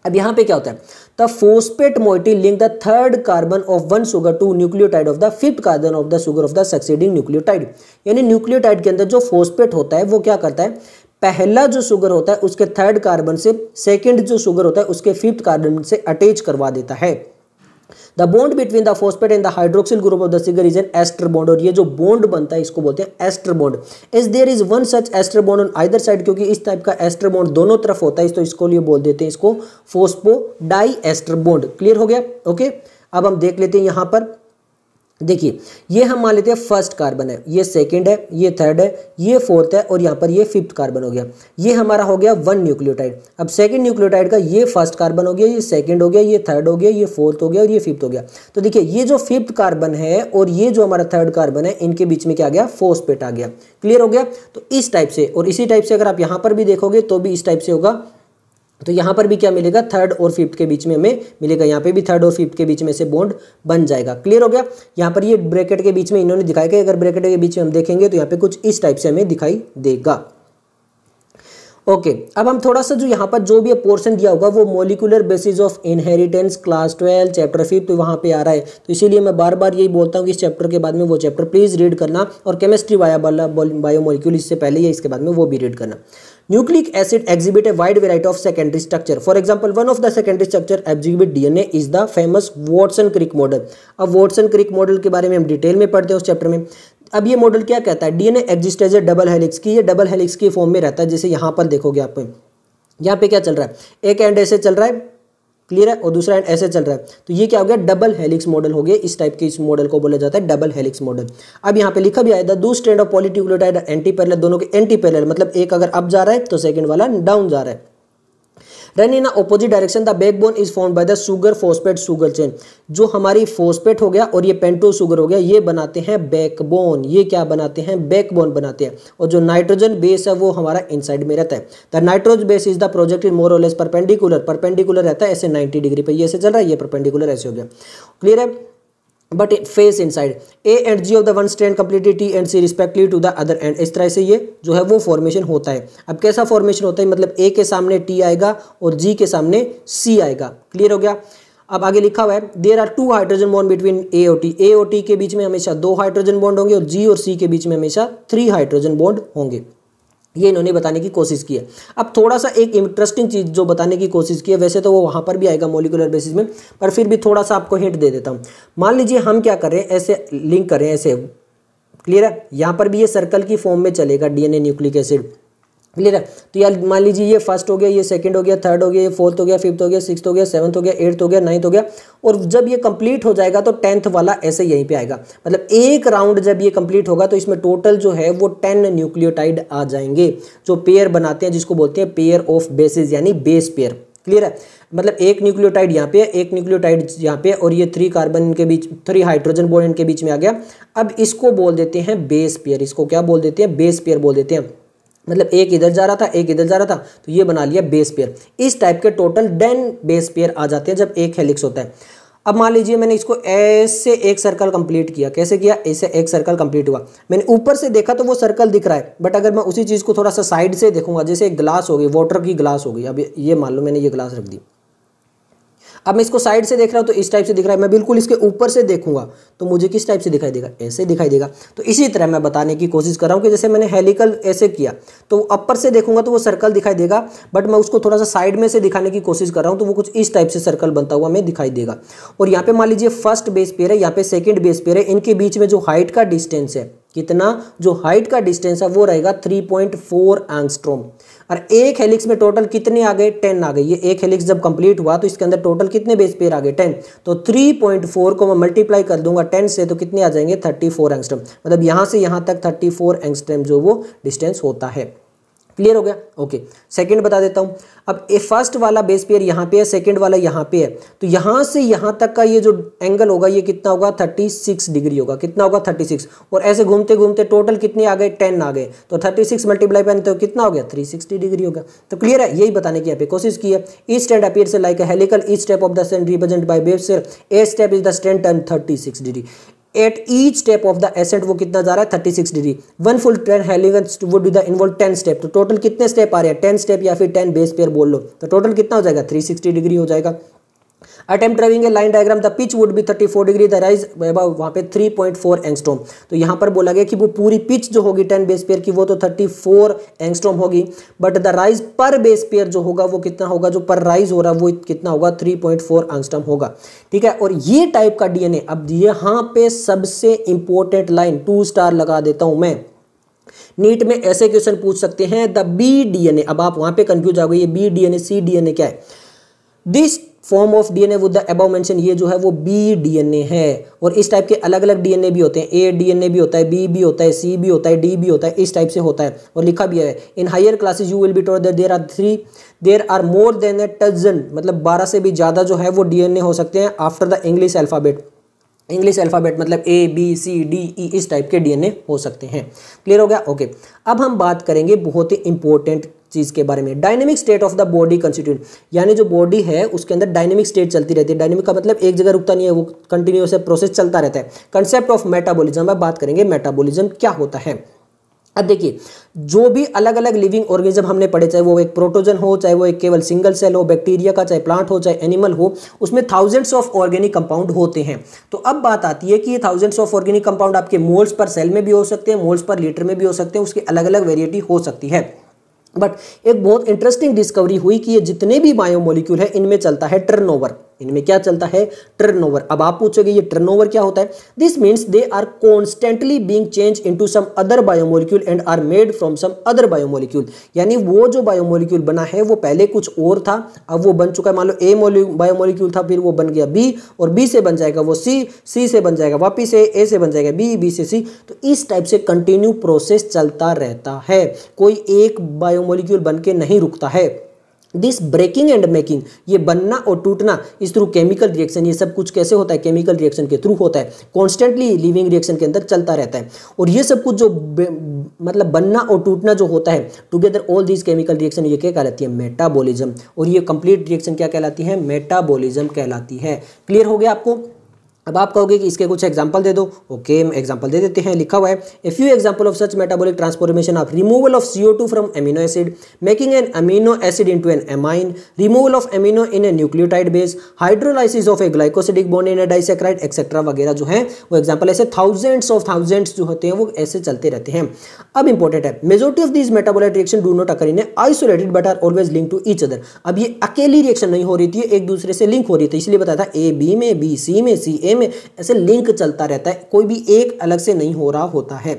अब यहाँ पे क्या होता है, the phosphate moiety link the 3rd carbon of 1 sugar to nucleotide of the 5th carbon of the sugar of the succeeding nucleotide. यानी न्यूक्लियोटाइड के अंदर जो फॉस्फेट होता है वो क्या करता है, पहला जो शुगर होता है उसके 3rd कार्बन से सेकंड जो शुगर होता है उसके 5th कार्बन से अटैच करवा देता है। The bond between the phosphate and the hydroxyl group of the sugar is an ester bond, और ये जो बॉन्ड बनता है इसको बोलते हैं ester bond. Is there is one such ester bond on either side, क्योंकि इस टाइप का एस्टर बॉन्ड दोनों तरफ होता है तो इसको लिए बोल देते हैं इसको फॉस्फोडाई एस्टर बॉन्ड। क्लियर हो गया, ओके। अब हम देख लेते हैं यहाँ पर देखिए ये हम मान लेते हैं फर्स्ट कार्बन है, ये सेकंड है, ये थर्ड है, ये फोर्थ है और यहाँ पर ये फिफ्थ कार्बन हो गया। ये हमारा हो गया वन न्यूक्लियोटाइड। अब सेकंड न्यूक्लियोटाइड का ये फर्स्ट कार्बन हो गया, ये सेकंड हो गया, ये थर्ड हो गया, ये फोर्थ हो गया और ये फिफ्थ हो गया। तो देखिए ये जो फिफ्थ कार्बन है और ये जो हमारा थर्ड कार्बन है, इनके बीच में क्या आ गया, फॉस्फेट आ गया। क्लियर हो गया। तो इस टाइप से और इसी टाइप से अगर आप यहाँ पर भी देखोगे तो भी इस टाइप से होगा। तो यहाँ पर भी क्या मिलेगा, थर्ड और फिफ्थ के बीच में हमें मिलेगा, यहाँ पे भी थर्ड और फिफ्थ के बीच में से बॉन्ड बन जाएगा। क्लियर हो गया। यहाँ पर ये ब्रैकेट के बीच में इन्होंने दिखाया कि अगर ब्रैकेट के बीच में हम देखेंगे तो यहाँ पे कुछ इस टाइप से हमें दिखाई देगा। ओके अब हम थोड़ा सा जो यहाँ पर जो भी पोर्शन दिया होगा वो molecular basis of inheritance class 12 chapter 5 तो वहाँ पे आ रहा है। तो इसीलिए मैं बार बार यही बोलता हूँ कि इस चैप्टर के बाद में वो चैप्टर प्लीज रीड करना, और केमिस्ट्री बायोमोलिक्यूल इससे पहले या इसके बाद में वो भी रीड करना। Nucleic acid exhibit a wide variety of secondary structure. For example, one of the secondary structure exhibit DNA is the famous Watson-Crick model. अब Watson-Crick मॉडल के बारे में हम डिटेल में पढ़ते हैं उस चैप्टर में। अब ये मॉडल क्या कहता है, DNA exist as a double helix की, ये डबल हेलिक्स के फॉर्म में रहता है। जैसे यहाँ पर देखोगे आप, यहाँ पे क्या चल रहा है, एक एंड ऐसे चल रहा है, क्लियर है, और दूसरा एंड ऐसे चल रहा है। तो ये क्या हो गया, डबल हेलिक्स मॉडल हो गया। इस टाइप के इस मॉडल को बोला जाता है डबल हेलिक्स मॉडल। अब यहाँ पे लिखा भी आया दो strand of polynucleotide anti parallel, दोनों के एंटी पैरेलल, मतलब एक अगर अप जा रहा है तो सेकंड वाला डाउन जा रहा है। Run in opposite direction the backbone is formed by the sugar phosphate sugar chain. जो हमारी फॉस्फेट हो गया और ये पेंटो सुगर हो गया, ये बनाते हैं बैकबोन। ये क्या बनाते हैं, बैकबोन बनाते हैं। और जो नाइट्रोजन बेस है वो हमारा इनसाइड में रहता है। The nitrogen base is the projected more or less perpendicular रहता है ऐसे 90 डिग्री पे। ये ऐसे चल रहा है, ये परपेंडिकुलर ऐसे हो गया। क्लियर है। But face inside A and G of the one strand completely T and C respectively to the other end. इस तरह से ये जो है वो फॉर्मेशन होता है। अब कैसा फॉर्मेशन होता है, मतलब ए के सामने टी आएगा और जी के सामने सी आएगा। क्लियर हो गया। अब आगे लिखा हुआ है there are 2 hydrogen bond between A और टी। ए और टी के बीच में हमेशा 2 हाइड्रोजन बॉन्ड होंगे और जी और सी के बीच में हमेशा 3 हाइड्रोजन बॉन्ड होंगे। ये इन्होंने बताने की कोशिश की है। अब थोड़ा सा एक इंटरेस्टिंग चीज़ जो बताने की कोशिश की है, वैसे तो वो वहाँ पर भी आएगा मॉलिक्यूलर बेसिस में, पर फिर भी थोड़ा सा आपको हिंट दे देता हूँ। मान लीजिए हम क्या कर रहे हैं, ऐसे लिंक कर रहे हैं ऐसे। क्लियर है। यहाँ पर भी ये सर्कल की फॉर्म में चलेगा डीएनए न्यूक्लिक एसिड। क्लियर है। तो यार मान लीजिए ये फर्स्ट हो गया, ये सेकंड हो गया, थर्ड हो गया, ये फोर्थ हो गया, फिफ्थ हो गया, सिक्स्थ हो गया, सेवंथ हो गया, एट्थ हो गया, नाइन्थ हो गया, और जब ये कंप्लीट हो जाएगा तो 10th वाला ऐसे यहीं पे आएगा। मतलब एक राउंड जब ये कंप्लीट होगा तो इसमें टोटल जो है वो 10 न्यूक्लियोटाइड आ जाएंगे, जो पेयर बनाते हैं, जिसको बोलते हैं पेयर ऑफ बेसिस यानी बेस पेयर। क्लियर है। मतलब एक न्यूक्लियोटाइड यहाँ पे, एक न्यूक्लियोटाइड यहाँ पे, और ये 3 कार्बन इनके बीच, 3 हाइड्रोजन बॉन्ड इनके बीच में आ गया। अब इसको बोल देते हैं बेस पेयर। इसको क्या बोल देते हैं, बेस पेयर बोल देते हैं। मतलब एक इधर जा रहा था, एक इधर जा रहा था, तो ये बना लिया बेस पेयर। इस टाइप के टोटल 10 बेस पेयर आ जाते हैं जब एक हेलिक्स होता है। अब मान लीजिए मैंने इसको ऐसे एक सर्कल कंप्लीट किया। कैसे किया, ऐसे एक सर्कल कंप्लीट हुआ। मैंने ऊपर से देखा तो वो सर्कल दिख रहा है, बट अगर मैं उसी चीज़ को थोड़ा सा साइड से देखूंगा, जैसे एक ग्लास हो गई, वाटर की ग्लास हो गई। अब ये मान लो मैंने ये ग्लास रख दी, अब मैं इसको साइड से देख रहा हूँ तो इस टाइप से दिख रहा है। मैं बिल्कुल इसके ऊपर से देखूंगा तो मुझे किस टाइप से दिखाई देगा, ऐसे दिखाई देगा। तो इसी तरह मैं बताने की कोशिश कर रहा हूँ कि जैसे मैंने हेलिकल ऐसे किया तो अपर से देखूंगा तो वो सर्कल दिखाई देगा, बट मैं उसको थोड़ा सा साइड में से दिखाने की कोशिश कर रहा हूँ तो वो कुछ इस टाइप से सर्कल बनता हुआ हमें दिखाई देगा। और यहाँ पे मान लीजिए फर्स्ट बेस पेयर है, यहाँ पे सेकेंड बेस पेयर है, इनके बीच में जो हाइट का डिस्टेंस है, कितना, जो हाइट का डिस्टेंस है वो रहेगा 3.4 एंगस्ट्रॉम। और एक हेलिक्स में टोटल कितने आ गए, 10 आ गए। ये एक हेलिक्स जब कंप्लीट हुआ तो इसके अंदर टोटल कितने बेस पेयर आ गए, 10। तो 3.4 को मैं मल्टीप्लाई कर दूंगा 10 से तो कितने आ जाएंगे, 34 एंगस्ट्रॉम। मतलब यहाँ से यहाँ तक 34 एंगस्ट्रॉम जो वो डिस्टेंस होता है। क्लियर हो गया। ओके, सेकंड बता देता हूँ। अब ए फर्स्ट वाला बेस पेयर यहाँ पे है, सेकंड वाला यहाँ पे है, तो यहाँ से यहाँ तक का ये जो एंगल होगा ये कितना होगा, 36 डिग्री होगा। कितना होगा, 36। और ऐसे घूमते घूमते टोटल कितने आ गए, 10 आ गए। तो 36 मल्टीप्लाई पे तो कितना हो गया, 360 डिग्री होगा। तो क्लियर है, यही बताने की यहाँ पे कोशिश की है। Each strand appears like a helical, each step of the strand represent by base pair, a step is the strand turn 36 degree. At each step of the ascent वो कितना जा रहा है, 36 degree. One full train helix would be the involve 10 step. तो total कितने step आ रहे हैं, 10 स्टेप या फिर 10 बेस पेयर बोल लो, तो टोटल कितना हो जाएगा, 360 डिग्री हो जाएगा। Attempt driving A line diagram, the pitch would be 34 degree, the rise वहाँ पे 3.4 एंगस्ट्रॉम। तो यहाँ पर बोला गया कि वो पूरी पिच जो होगी 10 बेस पेयर की वो तो 34 एंगस्ट्रॉम होगी, बट द राइज पर बेस पेयर जो होगा वो कितना होगा, जो पर राइज हो रहा है वो कितना होगा, 3.4 एंगस्ट्रॉम होगा। ठीक है। और ये टाइप का डीएनए, अब यहाँ पे सबसे इंपॉर्टेंट लाइन 2 स्टार लगा देता हूं मैं। नीट में ऐसे क्वेश्चन पूछ सकते हैं, द बी डीएनए। अब आप वहां पे कंफ्यूज हो गए, ये बी डीएनए सी डीएनए क्या है। This form of DNA with the above mention, ये जो है वो बी डीएनए है। और इस टाइप के अलग अलग डीएनए भी होते हैं, ए डीएनए भी होता है, बी भी होता है, सी भी होता है, डी भी होता है, इस टाइप से होता है और लिखा भी है। In higher classes you will be told that there are more than a dozen, मतलब 12 से भी ज़्यादा जो है वो डीएनए हो सकते हैं after the English alphabet. English alphabet मतलब A B C D E, इस टाइप के डीएनए हो सकते हैं। क्लियर हो गया? ओके। अब हम बात करेंगे बहुत ही इंपॉर्टेंट चीज़ के बारे में, dynamic state of the body constitute, यानी जो बॉडी है उसके अंदर डायनेमिक स्टेट चलती रहती है। डायनेमिक का मतलब एक जगह रुकता नहीं है, वो कंटिन्यूअस प्रोसेस चलता रहता है। कंसेप्ट ऑफ मेटाबॉलिज्म, अब बात करेंगे मेटाबॉलिज्म क्या होता है। अब देखिए, जो भी अलग अलग लिविंग ऑर्गेनिज्म हमने पढ़े, चाहे वो एक प्रोटोजन हो, चाहे वो एक केवल सिंगल सेल हो, बैक्टीरिया का, चाहे प्लांट हो, चाहे एनिमल हो, उसमें थाउजेंड्स ऑफ ऑर्गेनिक कंपाउंड होते हैं। तो अब बात आती है कि ये थाउजेंड्स ऑफ ऑर्गेनिक कंपाउंड आपके मोल्स पर सेल में भी हो सकते हैं, मोल्स पर लीटर में भी हो सकते हैं, उसकी अलग अलग वेरिएटी हो सकती है। बट एक बहुत इंटरेस्टिंग डिस्कवरी हुई कि ये जितने भी बायोमोलिक्यूल है इनमें चलता है टर्नओवर। इनमें क्या चलता है? टर्नओवर। अब आप पूछोगे ये टर्नओवर क्या होता है? This means they are constantly being change into some other biomolecule and are made from some other biomolecule, यानी वो जो बायोमोलिक्यूल बना है वो पहले कुछ और था, अब वो बन चुका है। मान लो ए बायोमोलिक्यूल था, फिर वो बन गया बी, और बी से बन जाएगा वो सी, सी से बन जाएगा वापिस ए से बन जाएगा बी, बी से सी। तो इस टाइप से कंटिन्यू प्रोसेस चलता रहता है, कोई एक बायोमोलिक्यूल बन के नहीं रुकता है। दिस ब्रेकिंग एंड मेकिंग, ये बनना और टूटना इस थ्रू केमिकल रिएक्शन, ये सब कुछ कैसे होता है? केमिकल रिएक्शन के थ्रू होता है, कॉन्स्टेंटली लिविंग रिएक्शन के अंदर चलता रहता है। और ये सब कुछ जो मतलब बनना और टूटना जो होता है, together all this chemical reaction, ये क्या कहलाती है? मेटाबॉलिज्म। और ये कंप्लीट रिएक्शन क्या कहलाती है? मेटाबॉलिज्म कहलाती है। क्लियर हो गया आपको? अब आप कहोगे कि इसके कुछ एग्जांपल दे दो। ओके, एग्जांपल दे देते हैं। लिखा हुआ है a few example of such metabolic transformation of removal of CO2 from amino acid, making an amino acid into an amine, removal of amino in a nucleotide base, hydrolysis of a glycosidic bond in a disaccharide etcetera वगैरह जो है वो example ऐसे thousands जो होते हैं वो ऐसे चलते रहते हैं। अब इंपॉर्टेंट है, majority of these metabolite reaction do not occur in a isolated but are always link to each other. अब ये अकेली रिएक्शन नहीं हो रही थी, एक दूसरे से लिंक हो रही थी, इसलिए बताया था ए बी में, बी सी में, सी ए में, ऐसे लिंक चलता रहता है, कोई भी एक अलग से नहीं हो रहा होता है।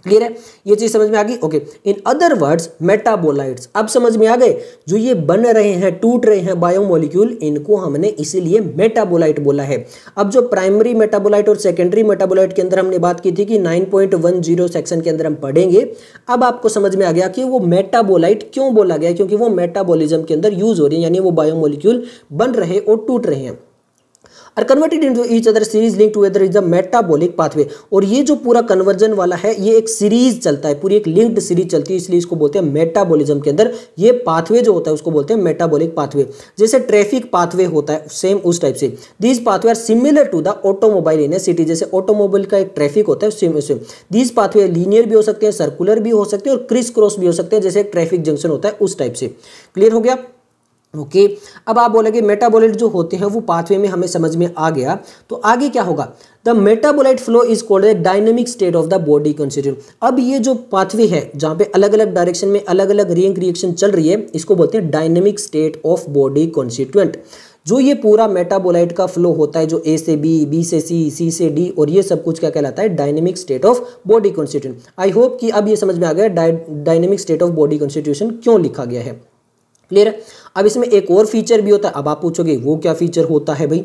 क्लियर है? ये चीज समझ में आ गई? Okay. In other words metabolites, अब समझ में आ गए, जो ये बन रहे हैं, टूट रहे हैं बायोमोलिक्यूल, इनको हमने इसीलिए मेटाबोलाइट बोला है। अब जो प्राइमरी मेटाबोलाइट और सेकेंडरी मेटाबोलाइट के अंदर हमने बात की थी कि 9.10 सेक्शन के अंदर हम पढ़ेंगे, अब आपको समझ में आ गया कि वो मेटाबोलाइट क्यों बोला गया, क्योंकि वो मेटाबॉलिज्म के अंदर यूज हो रही है, यानी वो बायोमोलिक्यूल बन रहे और टूट रहे हैं। are converted into each other series linked together is the metabolic pathway। और ये जो पूरा कन्वर्जन वाला है ये एक सीरीज चलता है, पूरी एक लिंक्ड सीरीज चलती है, इसलिए इसको बोलते हैं मेटाबॉलिज्म के अंदर ये पाथवे जो होता है उसको बोलते हैं मेटाबॉलिक पाथवे। जैसे ट्रैफिक पाथवे होता है सेम उस टाइप से, these pathway are similar to the automobile in a city. जैसे ऑटोमोबाइल का एक ट्रैफिक होता है same same, these pathway linear भी हो सकते हैं, सर्कुलर भी हो सकते हैं और क्रिस क्रॉस भी हो सकते हैं, जैसे एक ट्रैफिक जंक्शन होता है उस टाइप से। क्लियर हो गया? ओके। अब आप बोलेंगे मेटाबोलाइट जो होते हैं वो पाथवे में हमें समझ में आ गया, तो आगे क्या होगा? The metabolite flow is called the dynamic state of the body constitute. अब ये जो पाथवे है जहाँ पे अलग अलग डायरेक्शन में अलग अलग रिएक्शन चल रही है, इसको बोलते हैं dynamic state of body constituent. जो ये पूरा मेटाबोलाइट का फ्लो होता है, जो ए से बी, बी से सी, सी से डी, और ये सब कुछ क्या कहलाता है? Dynamic state of body constituent. I hope कि अब ये समझ में आ गया dynamic state of body constitution क्यों लिखा गया है। क्लियर है? अब इसमें एक और फीचर भी होता है। अब आप पूछोगे वो क्या फीचर होता है भाई?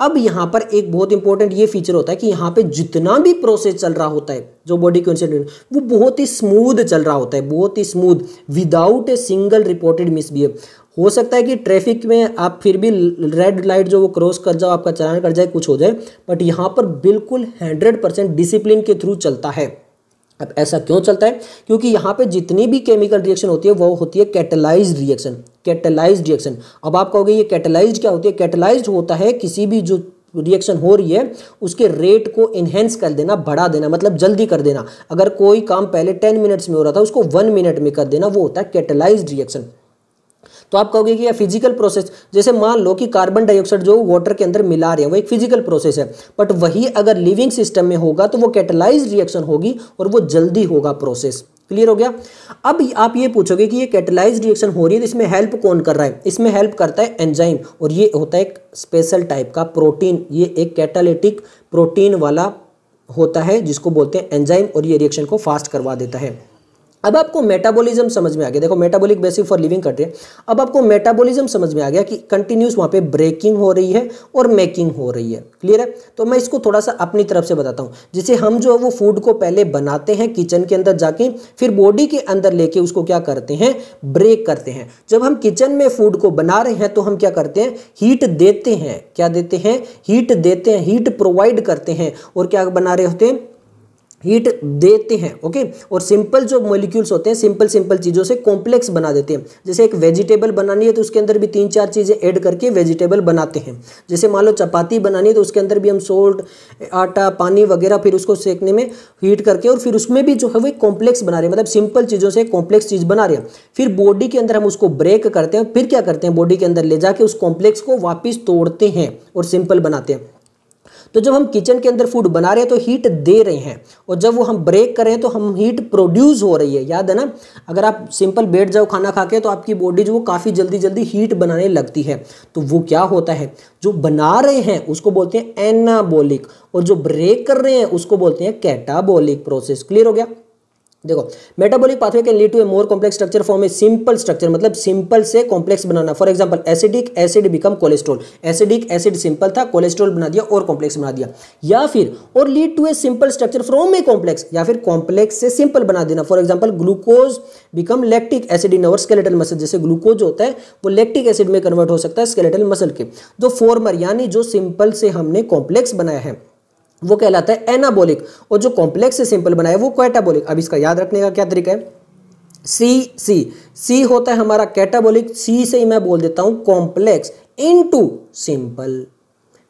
अब यहाँ पर एक बहुत इंपॉर्टेंट ये फीचर होता है कि यहाँ पे जितना भी प्रोसेस चल रहा होता है जो बॉडी कॉन्स्टिट्यूएंट, वो बहुत ही स्मूथ चल रहा होता है, बहुत ही smooth, without a single reported misbehave. हो सकता है कि ट्रैफिक में आप फिर भी रेड लाइट जो वो क्रॉस कर जाओ, आपका चालान कट जाए, कुछ हो जाए, बट यहाँ पर बिल्कुल 100% डिसिप्लिन के थ्रू चलता है। अब ऐसा क्यों चलता है? क्योंकि यहाँ पे जितनी भी केमिकल रिएक्शन होती है वो होती है कैटलाइज्ड रिएक्शन। कैटलाइज्ड रिएक्शन, अब आप कहोगे ये कैटलाइज्ड क्या होती है? कैटलाइज्ड होता है किसी भी जो रिएक्शन हो रही है उसके रेट को इन्हेंस कर देना, बढ़ा देना, मतलब जल्दी कर देना। अगर कोई काम पहले 10 मिनट्स में हो रहा था उसको 1 मिनट में कर देना, वो होता है कैटलाइज्ड रिएक्शन। तो आप कहोगे कि यह फिजिकल प्रोसेस, जैसे मान लो कि कार्बन डाइऑक्साइड जो वाटर के अंदर मिला रहे हैं वो एक फिजिकल प्रोसेस है, बट वही अगर लिविंग सिस्टम में होगा तो वो कैटलाइज्ड रिएक्शन होगी और वो जल्दी होगा प्रोसेस। क्लियर हो गया? अब आप ये पूछोगे कि ये कैटलाइज्ड रिएक्शन हो रही है तो इसमें हेल्प कौन कर रहा है? इसमें हेल्प करता है एंजाइम, और ये होता है एक स्पेशल टाइप का प्रोटीन, ये एक कैटालिटिक प्रोटीन वाला होता है जिसको बोलते हैं एंजाइम, और ये रिएक्शन को फास्ट करवा देता है। अब आपको मेटाबॉलिज्म समझ में आ गया। देखो मेटाबॉलिक बेसिक फॉर लिविंग करते हैं। अब आपको मेटाबॉलिज्म समझ में आ गया कि कंटिन्यूस वहाँ पे ब्रेकिंग हो रही है और मेकिंग हो रही है। क्लियर है? तो मैं इसको थोड़ा सा अपनी तरफ से बताता हूँ। जैसे हम जो है वो फूड को पहले बनाते हैं किचन के अंदर जाके, फिर बॉडी के अंदर लेके उसको क्या करते हैं, ब्रेक करते हैं। जब हम किचन में फूड को बना रहे हैं तो हम क्या करते हैं, हीट देते हैं। क्या देते हैं? हीट देते हैं, हीट प्रोवाइड करते हैं। और क्या बना रहे होते हैं, हीट देते हैं। ओके, और सिंपल जो मॉलिक्यूल्स होते हैं सिंपल सिंपल चीज़ों से कॉम्प्लेक्स बना देते हैं। जैसे एक वेजिटेबल बनानी है तो उसके अंदर भी 3-4 चीज़ें ऐड करके वेजिटेबल बनाते हैं। जैसे मान लो चपाती बनानी है तो उसके अंदर भी हम सोल्ट, आटा, पानी वगैरह, फिर उसको सेकने में हीट करके, और फिर उसमें भी जो है वो कॉम्प्लेक्स बना रहे हैं, मतलब सिंपल चीज़ों से कॉम्प्लेक्स चीज़ बना रहे हैं। फिर बॉडी के अंदर हम उसको ब्रेक करते हैं, फिर क्या करते हैं, बॉडी के अंदर ले जाके उस कॉम्प्लेक्स को वापस तोड़ते हैं और सिंपल बनाते हैं। तो जब हम किचन के अंदर फूड बना रहे हैं तो हीट दे रहे हैं, और जब वो हम ब्रेक कर रहे हैं तो हम हीट प्रोड्यूस हो रही है। याद है ना, अगर आप सिंपल बैठ जाओ खाना खा के तो आपकी बॉडी जो वो काफ़ी जल्दी जल्दी हीट बनाने लगती है। तो वो क्या होता है, जो बना रहे हैं उसको बोलते हैं एनाबॉलिक, और जो ब्रेक कर रहे हैं उसको बोलते हैं कैटाबॉलिक प्रोसेस। क्लियर हो गया? देखो metabolic pathway can lead to a more complex structure form a simple structure, मतलब सिंपल से कॉम्प्लेक्स बनाना। For example acidic acid become cholesterol, acidic acid simple था, कोलेस्ट्रॉल बना दिया और कॉम्प्लेक्स बना दिया। या फिर और lead to a simple structure from a complex, या फिर कॉम्प्लेक्स से सिंपल बना देना। For example glucose become lactic acid in our skeletal muscle, जैसे ग्लूकोज होता है वो लैक्टिक एसिड में कन्वर्ट हो सकता है स्केलेटल मसल के। जो फॉर्मर यानी जो सिंपल से हमने कॉम्प्लेक्स बनाया है वो कहलाता है एनाबॉलिक, और जो कॉम्प्लेक्स से सिंपल बनाया है वो कैटाबॉलिक। अब इसका याद रखने का क्या तरीका है, सी होता है हमारा कैटाबॉलिक, सी से ही मैं बोल देता हूं कॉम्प्लेक्स इनटू सिंपल।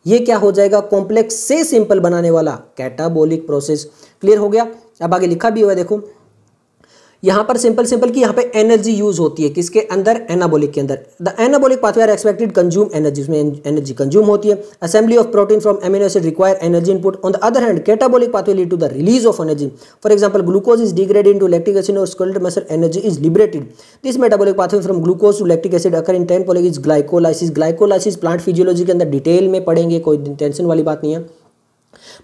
ये क्या हो जाएगा, कॉम्प्लेक्स से सिंपल बनाने वाला कैटाबॉलिक प्रोसेस। क्लियर हो गया? अब आगे लिखा भी हुआ है, देखो यहाँ पर सिंपल की यहाँ पे एनर्जी यूज होती है, किसके अंदर, एनाबॉलिक के अंदर। The anabolic pathway are expected consume energy, उसमें एनर्जी कंज्यूम होती है। Assembly of protein from amino acid require energy input. On the other hand catabolic pathway lead to the release of energy. For example glucose is degraded into lactic acid और skeletal muscle energy is liberated. This metabolic pathway from glucose to lactic acid occur in 10 पॉलीग is glycolysis. Glycolysis plant physiology के अंदर detail में पढ़ेंगे, कोई tension वाली बात नहीं है।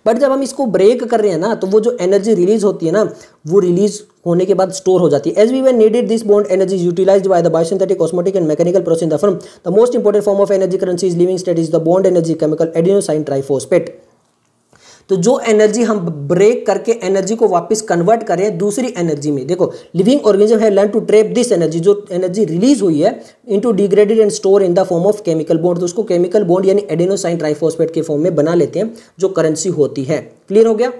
बट जब हम इसको ब्रेक कर रहे हैं ना तो वो जो एनर्जी रिलीज होती है ना वो रिलीज होने के बाद स्टोर हो जाती है। As we when needed this bond energy is utilised by the biosynthetic osmotic and mechanical process in the firm. The most important form of energy currency is living state is the bond energy chemical adenosine triphosphate. तो जो energy हम break करके energy को वापस convert करें दूसरी energy में, देखो लिविंग ऑर्गेनिज्म है learn to trap this energy, जो एनर्जी रिलीज हुई है into degraded and store in the form of chemical bond. तो उसको केमिकल बॉन्ड यानी एडेनोसाइन ट्राइफॉस्फेट के फॉर्म में बना लेते हैं जो करेंसी होती है। क्लियर हो गया?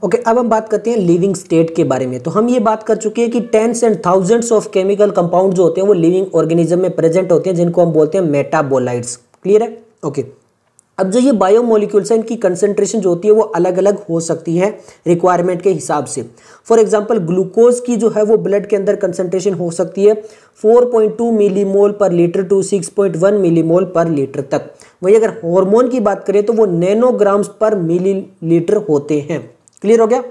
ओके, अब हम बात करते हैं लिविंग स्टेट के बारे में। तो हम ये बात कर चुके हैं कि tens and thousands of chemical compound जो होते हैं वो लिविंग ऑर्गेनिज्म में प्रेजेंट होते हैं, जिनको हम बोलते हैं मेटाबोलाइट्स। क्लियर है? ओके, अब जो ये बायोमोलिक्यूल्स हैं इनकी कंसंट्रेशन जो होती है वो अलग अलग हो सकती है रिक्वायरमेंट के हिसाब से। फॉर एग्जांपल ग्लूकोज की जो है वो ब्लड के अंदर कंसंट्रेशन हो सकती है 4.2 मिलीमोल पर लीटर टू 6.1 मिलीमोल पर लीटर तक। वही अगर हार्मोन की बात करें तो वो नैनोग्राम्स पर मिलीलीटर होते हैं। क्लियर हो गया?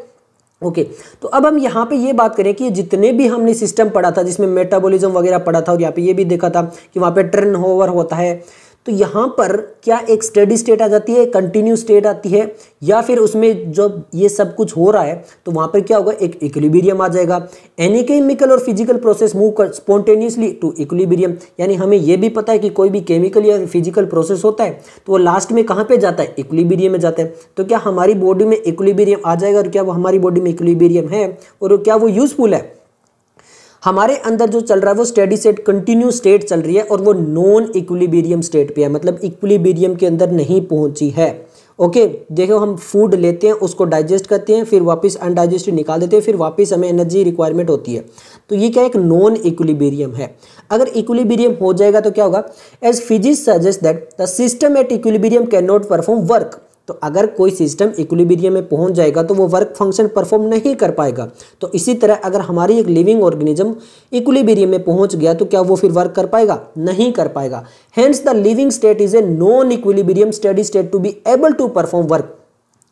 ओके, तो अब हम यहाँ पे ये बात करें कि जितने भी हमने सिस्टम पढ़ा था जिसमें मेटाबॉलिज्म वगैरह पढ़ा था, और यहाँ पे ये भी देखा था कि वहाँ पे टर्नओवर होता है, तो यहाँ पर क्या एक स्टेडी स्टेट आ जाती है, कंटिन्यू स्टेट आती है, या फिर उसमें जब ये सब कुछ हो रहा है तो वहाँ पर क्या होगा, एक इक्विलिब्रियम आ जाएगा। एनी केमिकल और फिजिकल प्रोसेस मूव कर स्पॉन्टेनियसली टू इक्विलिब्रियम, यानी हमें ये भी पता है कि कोई भी केमिकल या फिजिकल प्रोसेस होता है तो वो लास्ट में कहाँ पे जाता है, इक्विलिब्रियम में जाता है। तो क्या हमारी बॉडी में इक्विलिब्रियम आ जाएगा, और क्या वो हमारी बॉडी में इक्विलिब्रियम है, और क्या वो यूजफुल है? हमारे अंदर जो चल रहा है वो स्टेडी स्टेट कंटिन्यू स्टेट चल रही है, और वो नॉन इक्विलिब्रियम स्टेट पे है, मतलब इक्विलिब्रियम के अंदर नहीं पहुंची है। ओके, देखो हम फूड लेते हैं, उसको डाइजेस्ट करते हैं, फिर वापस अनडाइजेस्टेड निकाल देते हैं, फिर वापस हमें एनर्जी रिक्वायरमेंट होती है। तो ये क्या एक नॉन इक्विलिब्रियम है। अगर इक्विलिब्रियम हो जाएगा तो क्या होगा, as physics suggest that the system at equilibrium can not perform work. तो अगर कोई सिस्टम इक्विलिब्रियम में पहुंच जाएगा तो वो वर्क फंक्शन परफॉर्म नहीं कर पाएगा। तो इसी तरह अगर हमारी एक लिविंग ऑर्गेनिज्म इक्विलिब्रियम में पहुंच गया तो क्या वो फिर वर्क कर पाएगा? नहीं कर पाएगा। Hence the living state is a non equilibrium steady state to be able to perform work.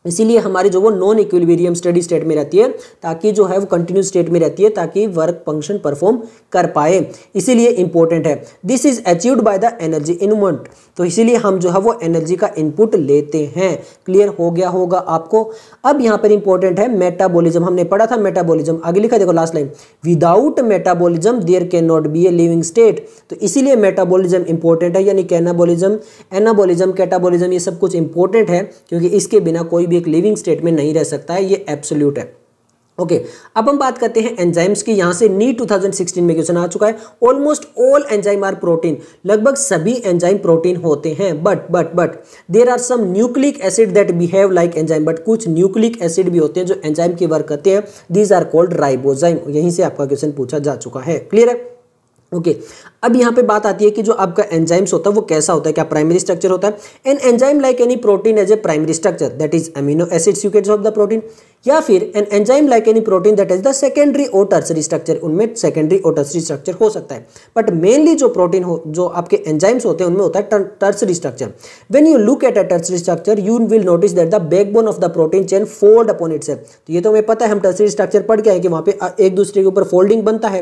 इसीलिए हमारी जो वो नॉन इक्विलिब्रियम स्टेडी स्टेट में रहती है, ताकि जो है वो कंटिन्यूस स्टेट में रहती है, ताकि वर्क फंक्शन परफॉर्म कर पाए, इसीलिए इंपॉर्टेंट है। This is achieved by the energy input, तो इसीलिए हम जो है वो एनर्जी का इनपुट लेते हैं। क्लियर हो गया होगा आपको। अब यहाँ पर इंपॉर्टेंट है मेटाबॉलिज्म, हमने पढ़ा था मेटाबॉलिज्म, आगे लिखा देखो last line, without metabolism there can not be a living state, तो इसीलिए मेटाबॉलिज्म इंपॉर्टेंट है, यानी कैनाबॉलिज्म, एनाबॉलिज्म, कैटाबॉलिज्म, ये सब कुछ इंपॉर्टेंट है, क्योंकि इसके बिना कोई भी एक लिविंग स्टेट में नहीं रह सकता है, ये एब्सोल्यूट है। ओके, अब हम बात करते हैं एंजाइम्स की। यहां से नीट 2016 में क्वेश्चन आ चुका है। Almost all enzyme are protein, लगभग सभी एंजाइम प्रोटीन होते हैं, but there are some nucleic acid that behave like enzyme, but कुछ न्यूक्लिक एसिड भी होते हैं जो एंजाइम की वर्क करते हैं, दीज आर कॉल्ड राइबोजाइम। यहीं से आपका क्वेश्चन पूछा जा चुका है। क्लियर है? ओके, अब यहाँ पे बात आती है कि जो आपका एंजाइम्स होता है वो कैसा होता है, क्या प्राइमरी स्ट्रक्चर होता है? An enzyme like any protein as a primary structure, that is amino acid sequence of the protein, या फिर an enzyme like any protein that is the secondary और टर्सरी स्ट्रक्चर, उनमें सेकेंडरी और tertiary structure हो सकता है, but mainly जो protein हो, जो आपके एंजाइम्स होते हैं उनमें होता है tertiary structure. When you look at a tertiary structure you will notice that the backbone of the protein chain fold upon itself, तो ये तो हमें पता है, हम टर्सरी स्ट्रक्चर पढ़ के आए कि वहां पे एक दूसरे के ऊपर फोल्डिंग बनता है,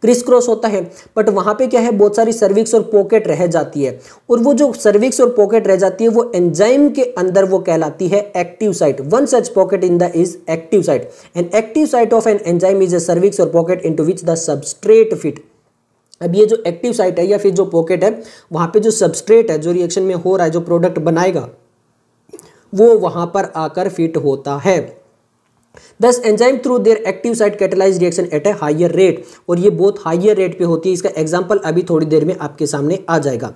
क्रिस क्रॉस होता है, बट वहां पे क्या है, बहुत सारी सर्विक्स और पॉकेट रह जाती है, और वो जो सर्विक्स और पॉकेट रह जाती है वो एंजाइम के अंदर वो कहलाती है active site. One such pocket in the is active site, an active site of an enzyme is a crevice or pocket into which the substrate fit. अब ये जो एक्टिव साइट है या फिर जो पॉकेट है, वहां पे जो सबस्ट्रेट है, जो रिएक्शन में हो रहा है, जो प्रोडक्ट बनाएगा, वो वहां पर आकर फिट होता है। Thus enzyme through their active site catalyze reaction at a higher rate, और ये बहुत हाइयर रेट पे होती है। इसका एग्जांपल अभी थोड़ी देर में आपके सामने आ जाएगा।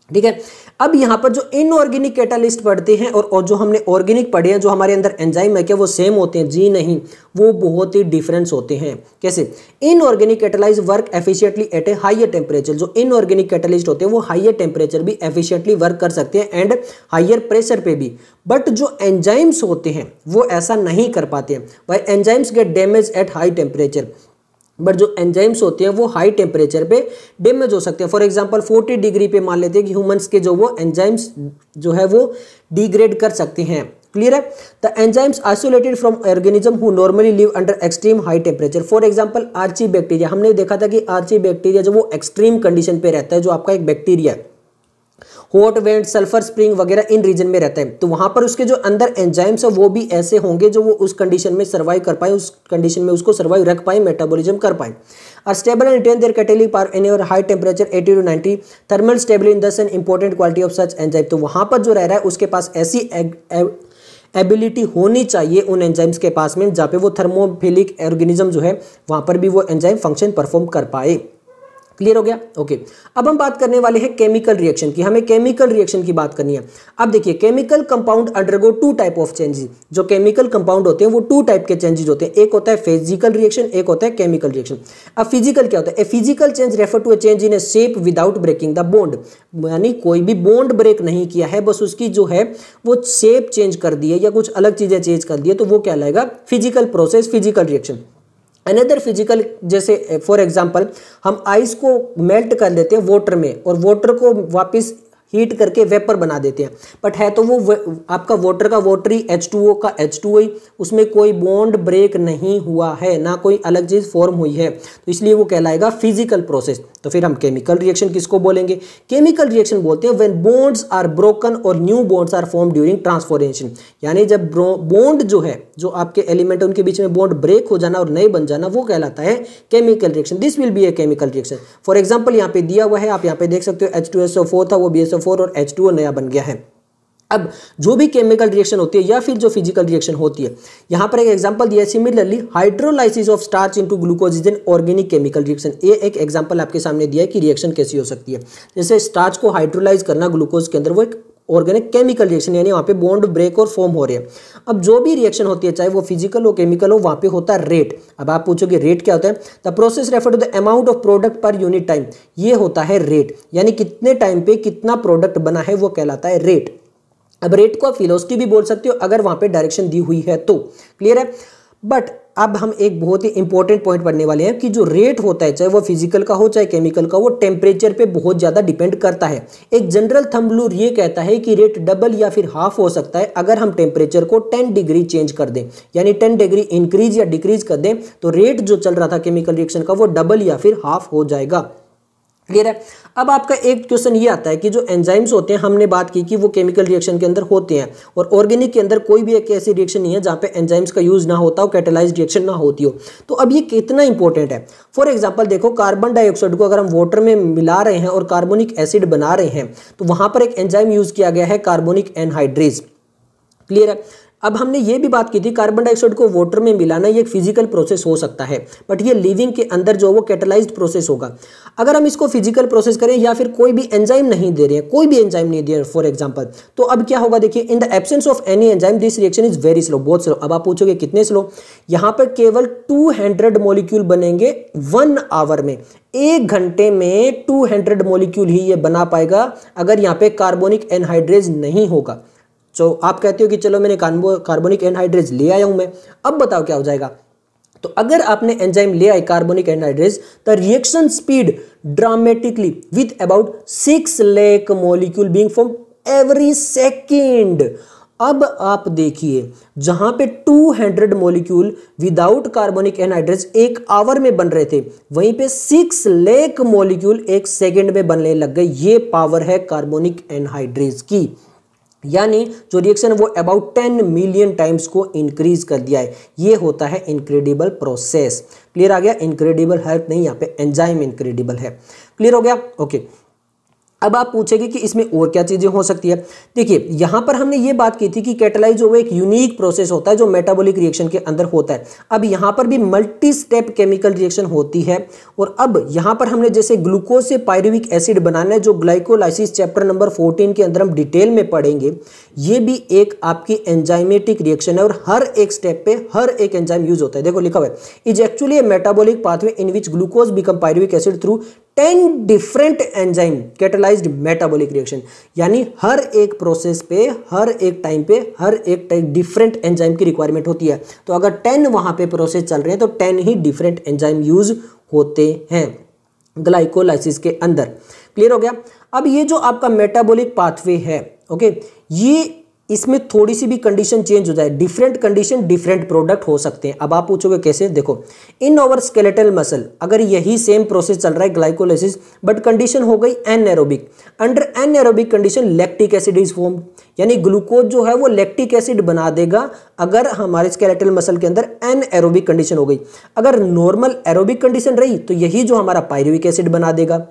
ठीक है, अब यहाँ पर जो इनऑर्गेनिक कैटालिस्ट पढ़ते हैं और जो हमने ऑर्गेनिक पढ़े हैं, जो हमारे अंदर एंजाइम है, क्या वो सेम होते हैं? जी नहीं, वो बहुत ही डिफरेंस होते हैं। कैसे? Inorganic catalyse work efficiently at a higher temperature, जो इनऑर्गेनिक कैटालिस्ट होते हैं वो हायर टेम्परेचर भी एफिशिएंटली वर्क कर सकते हैं एंड हायर प्रेशर पे भी, बट जो एंजाइम्स होते हैं वो ऐसा नहीं कर पाते हैं। Why enzymes get damage at high temperature, but जो एंजाइम्स होते हैं वो हाई टेम्परेचर पे डैमेज हो सकते हैं। फॉर एग्जांपल 40 डिग्री पे मान लेते हैं कि ह्यूमंस के जो वो एंजाइम्स जो है वो डिग्रेड कर सकते हैं। क्लियर है? The enzymes isolated from organism who normally live under extreme high temperature. For example archaebacteria, हमने देखा था कि आर्ची बैक्टीरिया जो वो एक्सट्रीम कंडीशन पे रहता है, जो आपका एक बैक्टीरिया है, हॉट वेंट, सल्फर स्प्रिंग वगैरह इन रीजन में रहता है, तो वहां पर उसके जो अंदर एंजाइम्स है वो भी ऐसे होंगे जो वो उस कंडीशन में सर्वाइव कर पाए, उस कंडीशन में उसको सर्वाइव रख पाए, मेटाबॉलिज्म कर पाए। Are stable and retain their catalytic power in your high temperature 80 to 90 thermal stability, thus an important quality of such enzyme. तो वहां पर जो रह रहा है उसके पास ऐसी एबिलिटी होनी चाहिए उन एंजाइम्स के पास में, जहाँ पे वो थर्मोफिलिक ऑर्गेनिज्म जो है वहां पर भी वो एंजाइम फंक्शन परफॉर्म कर पाए। क्लियर हो गया? ओके, अब हम बात करने वाले हैं केमिकल रिएक्शन की। हमें केमिकल रिएक्शन की बात करनी है। अब देखिए, chemical compound undergo two type of changes. जो केमिकल कंपाउंड होते हैं वो टू टाइप के चेंजेस होते हैं, एक होता है फिजिकल रिएक्शन, एक होता है केमिकल रिएक्शन। अब फिजिकल क्या होता है? A physical change refer to a change in a shape without breaking the bond, यानी कोई भी बॉन्ड ब्रेक नहीं किया है, बस उसकी जो है वो शेप चेंज कर दी है या कुछ अलग चीजें चेंज कर दी है, तो वो कहलाएगा physical process, physical reaction. Another physical, जैसे फॉर एग्जांपल हम आइस को मेल्ट कर लेते हैं वाटर में और वाटर को वापस हीट करके वेपर बना देते हैं, बट है तो वो आपका वाटर का वाटर ही, H2O का H2O ही, उसमें कोई बॉन्ड ब्रेक नहीं हुआ है, ना कोई अलग चीज फॉर्म हुई है, तो इसलिए वो कहलाएगा फिजिकल प्रोसेस। तो फिर हम केमिकल रिएक्शन किसको बोलेंगे? केमिकल रिएक्शन बोलते हैं व्हेन बॉन्ड्स आर ब्रोकन और new bonds are form during transformation, यानी जब बॉन्ड जो है, जो आपके एलिमेंट उनके बीच में बॉन्ड ब्रेक हो जाना और नए बन जाना, वो कहलाता है chemical reaction. This will be a chemical reaction. For example यहाँ पे दिया हुआ है, आप यहाँ पे देख सकते हो H2SO4 था, वो BSO4 और H2O नया बन गया है। अब जो भी केमिकल रिएक्शन होती है या फिर जो फिजिकल रिएक्शन होती है, यहां पर एक एग्जांपल दिया है, similarly hydrolysis of starch into glucose is an organic chemical reaction. ये एक एग्जांपल आपके सामने दिया है कि रिएक्शन कैसी हो सकती है। जैसे स्टार्च को हाइड्रोलाइज करना ग्लूकोज के अंदर, वो एक ऑर्गेनिक केमिकल रिएक्शन, यानी वहां पे बॉन्ड ब्रेक और फॉर्म हो रहे हैं। अब जो भी रिएक्शन होती है, चाहे वो फिजिकल हो केमिकल हो, वहां पे होता है रेट। अब आप पूछोगे रेट क्या होता है? The process refer to the amount of product per unit time, ये होता है रेट, यानी कितने टाइम पे कितना प्रोडक्ट बना है वो कहलाता है रेट। अब रेट को आप वेलोसिटी भी बोल सकते हो अगर वहां पे डायरेक्शन दी हुई है तो। क्लियर है? बट अब हम एक बहुत ही इंपॉर्टेंट पॉइंट पढ़ने वाले हैं कि जो रेट होता है, चाहे वो फिजिकल का हो चाहे केमिकल का, वो टेम्परेचर पे बहुत ज़्यादा डिपेंड करता है। एक जनरल थंब रूल ये कहता है कि रेट डबल या फिर हाफ हो सकता है अगर हम टेम्परेचर को 10 डिग्री चेंज कर दें, यानी 10 डिग्री इंक्रीज या डिक्रीज कर दें, तो रेट जो चल रहा था केमिकल रिएक्शन का वो डबल या फिर हाफ हो जाएगा। क्लियर है। अब आपका एक क्वेश्चन ये आता है कि जो एंजाइम्स होते हैं, हमने बात की कि वो केमिकल रिएक्शन के अंदर होते हैं, और ऑर्गेनिक के अंदर कोई भी एक ऐसी रिएक्शन नहीं है जहाँ पे एंजाइम्स का यूज ना होता हो, कैटालाइज्ड रिएक्शन ना होती हो। तो अब ये कितना इंपॉर्टेंट है। फॉर एग्जांपल देखो, कार्बन डाइऑक्साइड को अगर हम वाटर में मिला रहे हैं और कार्बोनिक एसिड बना रहे हैं, तो वहां पर एक एंजाइम यूज किया गया है कार्बोनिक एनहाइड्रेज। क्लियर है। अब हमने ये भी बात की थी कार्बन डाइऑक्साइड को वाटर में मिलाना ये एक फिजिकल प्रोसेस हो सकता है, बट ये लिविंग के अंदर जो वो कैटालाइज्ड प्रोसेस होगा। अगर हम इसको फिजिकल प्रोसेस करें या फिर कोई भी एंजाइम नहीं दे रहे हैं, कोई भी एंजाइम नहीं दे रहे फॉर एग्जांपल, तो अब क्या होगा देखिए, in the absence of any enzyme this reaction is very slow, बहुत स्लो। अब आप पूछोगे कितने स्लो, यहाँ पर केवल 200 मॉलिक्यूल बनेंगे 1 आवर में। 1 घंटे में 200 मॉलिक्यूल ही ये बना पाएगा अगर यहाँ पे कार्बोनिक एनहाइड्रेज नहीं होगा। तो आप कहते हो कि चलो मैंने कार्बोनिक एनहाइड्रेज ले आया हूं मैं, अब बताओ क्या हो जाएगा। तो अगर आपने एंजाइम ले आए carbonic anhydrase, the reaction speed dramatically with about 6 lakh molecule being form every second. अब आप देखिए, जहां पे 200 molecule without carbonic anhydrase 1 hour में बन रहे थे, वहीं पे 6 लाख मॉलिक्यूल 1 सेकेंड में बनने लग गए। ये पावर है कार्बोनिक एनहाइड्रेज की, यानी जो रिएक्शन वो अबाउट 10 मिलियन टाइम्स को इंक्रीज कर दिया है। ये होता है इनक्रेडिबल प्रोसेस। क्लियर आ गया। इनक्रेडिबल हेल्प नहीं, यहाँ पे एंजाइम इनक्रेडिबल है। क्लियर हो गया। ओके। अब आप पूछेंगे कि इसमें और क्या चीजें हो सकती है। देखिए, यहां पर हमने ये बात की थी कि कैटालाइज जो एक यूनिक प्रोसेस होता है जो मेटाबॉलिक रिएक्शन के अंदर होता है। अब यहां पर भी मल्टी स्टेप केमिकल रिएक्शन होती है, और अब यहां पर हमने जैसे ग्लूकोज से पायरुविक एसिड बनाना है, जो ग्लाइकोलाइसिस चैप्टर नंबर 14 के अंदर हम डिटेल में पढ़ेंगे। ये भी एक आपकी एंजाइमेटिक रिएक्शन है, और हर एक स्टेप पे हर एक एंजाइम यूज होता है। देखो लिखा हुआ है, is actually A metabolic pathway in which glucose become pyruvic acid through 10 different enzyme catalysed metabolic reaction. यानी हर एक प्रोसेस पे हर एक टाइम पे हर एक डिफरेंट एंजाइम की रिक्वायरमेंट होती है। तो अगर 10 वहां पे प्रोसेस चल रहे हैं तो 10 ही डिफरेंट एंजाइम यूज होते हैं ग्लाइकोलाइसिस के अंदर। क्लियर हो गया। अब ये जो आपका मेटाबॉलिक पाथवे है, ओके, ये इसमें थोड़ी सी भी कंडीशन चेंज हो जाए, डिफरेंट कंडीशन डिफरेंट प्रोडक्ट हो सकते हैं। अब आप पूछोगे कैसे, देखो, इन ओवर स्केलेटल मसल अगर यही सेम प्रोसेस चल रहा है ग्लाइकोलाइसिस, बट कंडीशन हो गई anaerobic, under anaerobic condition lactic acid is formed, यानी ग्लूकोज जो है वो लैक्टिक एसिड बना देगा अगर हमारे स्केलेटल मसल के अंदर एनएरोबिक कंडीशन हो गई। अगर नॉर्मल एरोबिक कंडीशन रही तो यही जो हमारा पायरुविक एसिड बना देगा।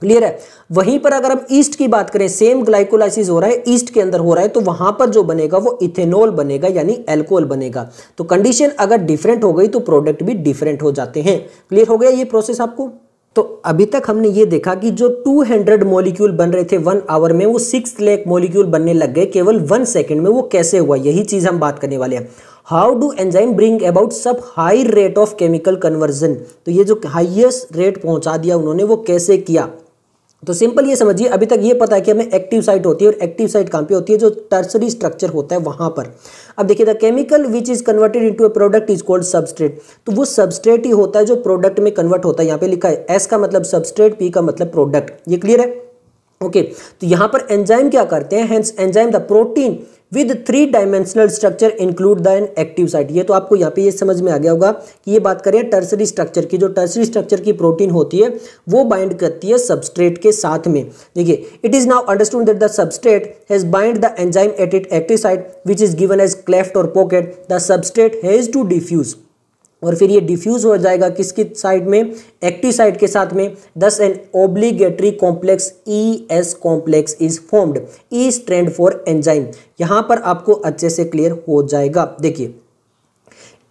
क्लियर है। वहीं पर अगर हम ईस्ट की बात करें, सेम ग्लाइकोलाइसिस हो रहा है, ईस्ट के अंदर हो रहा है, तो वहां पर जो बनेगा वो इथेनॉल बनेगा, यानी अल्कोहल बनेगा। तो कंडीशन अगर डिफरेंट हो गई तो प्रोडक्ट भी डिफरेंट हो जाते हैं। क्लियर हो गया ये प्रोसेस आपको। तो अभी तक हमने ये देखा कि जो 200 मॉलिक्यूल बन रहे थे 1 आवर में, वो 6 लाख मॉलिक्यूल बनने लग गए केवल 1 सेकेंड में। वो कैसे हुआ, यही चीज हम बात करने वाले हैं। How do enzyme bring about such high rate of chemical conversion. तो ये जो हाईएस्ट रेट पहुंचा दिया उन्होंने, वो कैसे किया। तो सिंपल ये समझिए, अभी तक ये पता है कि हमें एक्टिव साइट होती है, और एक्टिव साइट कहाँ पे होती है, जो टर्सरी स्ट्रक्चर होता है वहां पर। अब देखिए, the chemical which is converted into a product is called substrate. तो वो सबस्ट्रेट ही होता है जो प्रोडक्ट में कन्वर्ट होता है। यहाँ पे लिखा है एस का मतलब सबस्ट्रेट, पी का मतलब प्रोडक्ट। ये क्लियर है। ओके, तो यहाँ पर एंजाइम क्या करते हैं, hence enzyme the protein with 3 dimensional structure include the N active site. ये तो आपको यहाँ पे ये समझ में आ गया होगा कि ये बात करें टर्सरी स्ट्रक्चर की। जो टर्सरी स्ट्रक्चर की प्रोटीन होती है वो बाइंड करती है सबस्ट्रेट के साथ में। देखिए, it is now understood that the substrate has bind the enzyme at it active site which is given as cleft or pocket. The substrate has to diffuse, और फिर ये डिफ्यूज हो जाएगा किसकी साइड में, एक्टिव साइड के साथ में। Thus an obligatory complex E S complex is formed. E strand for enzyme. यहां पर आपको अच्छे से क्लियर हो जाएगा। देखिए,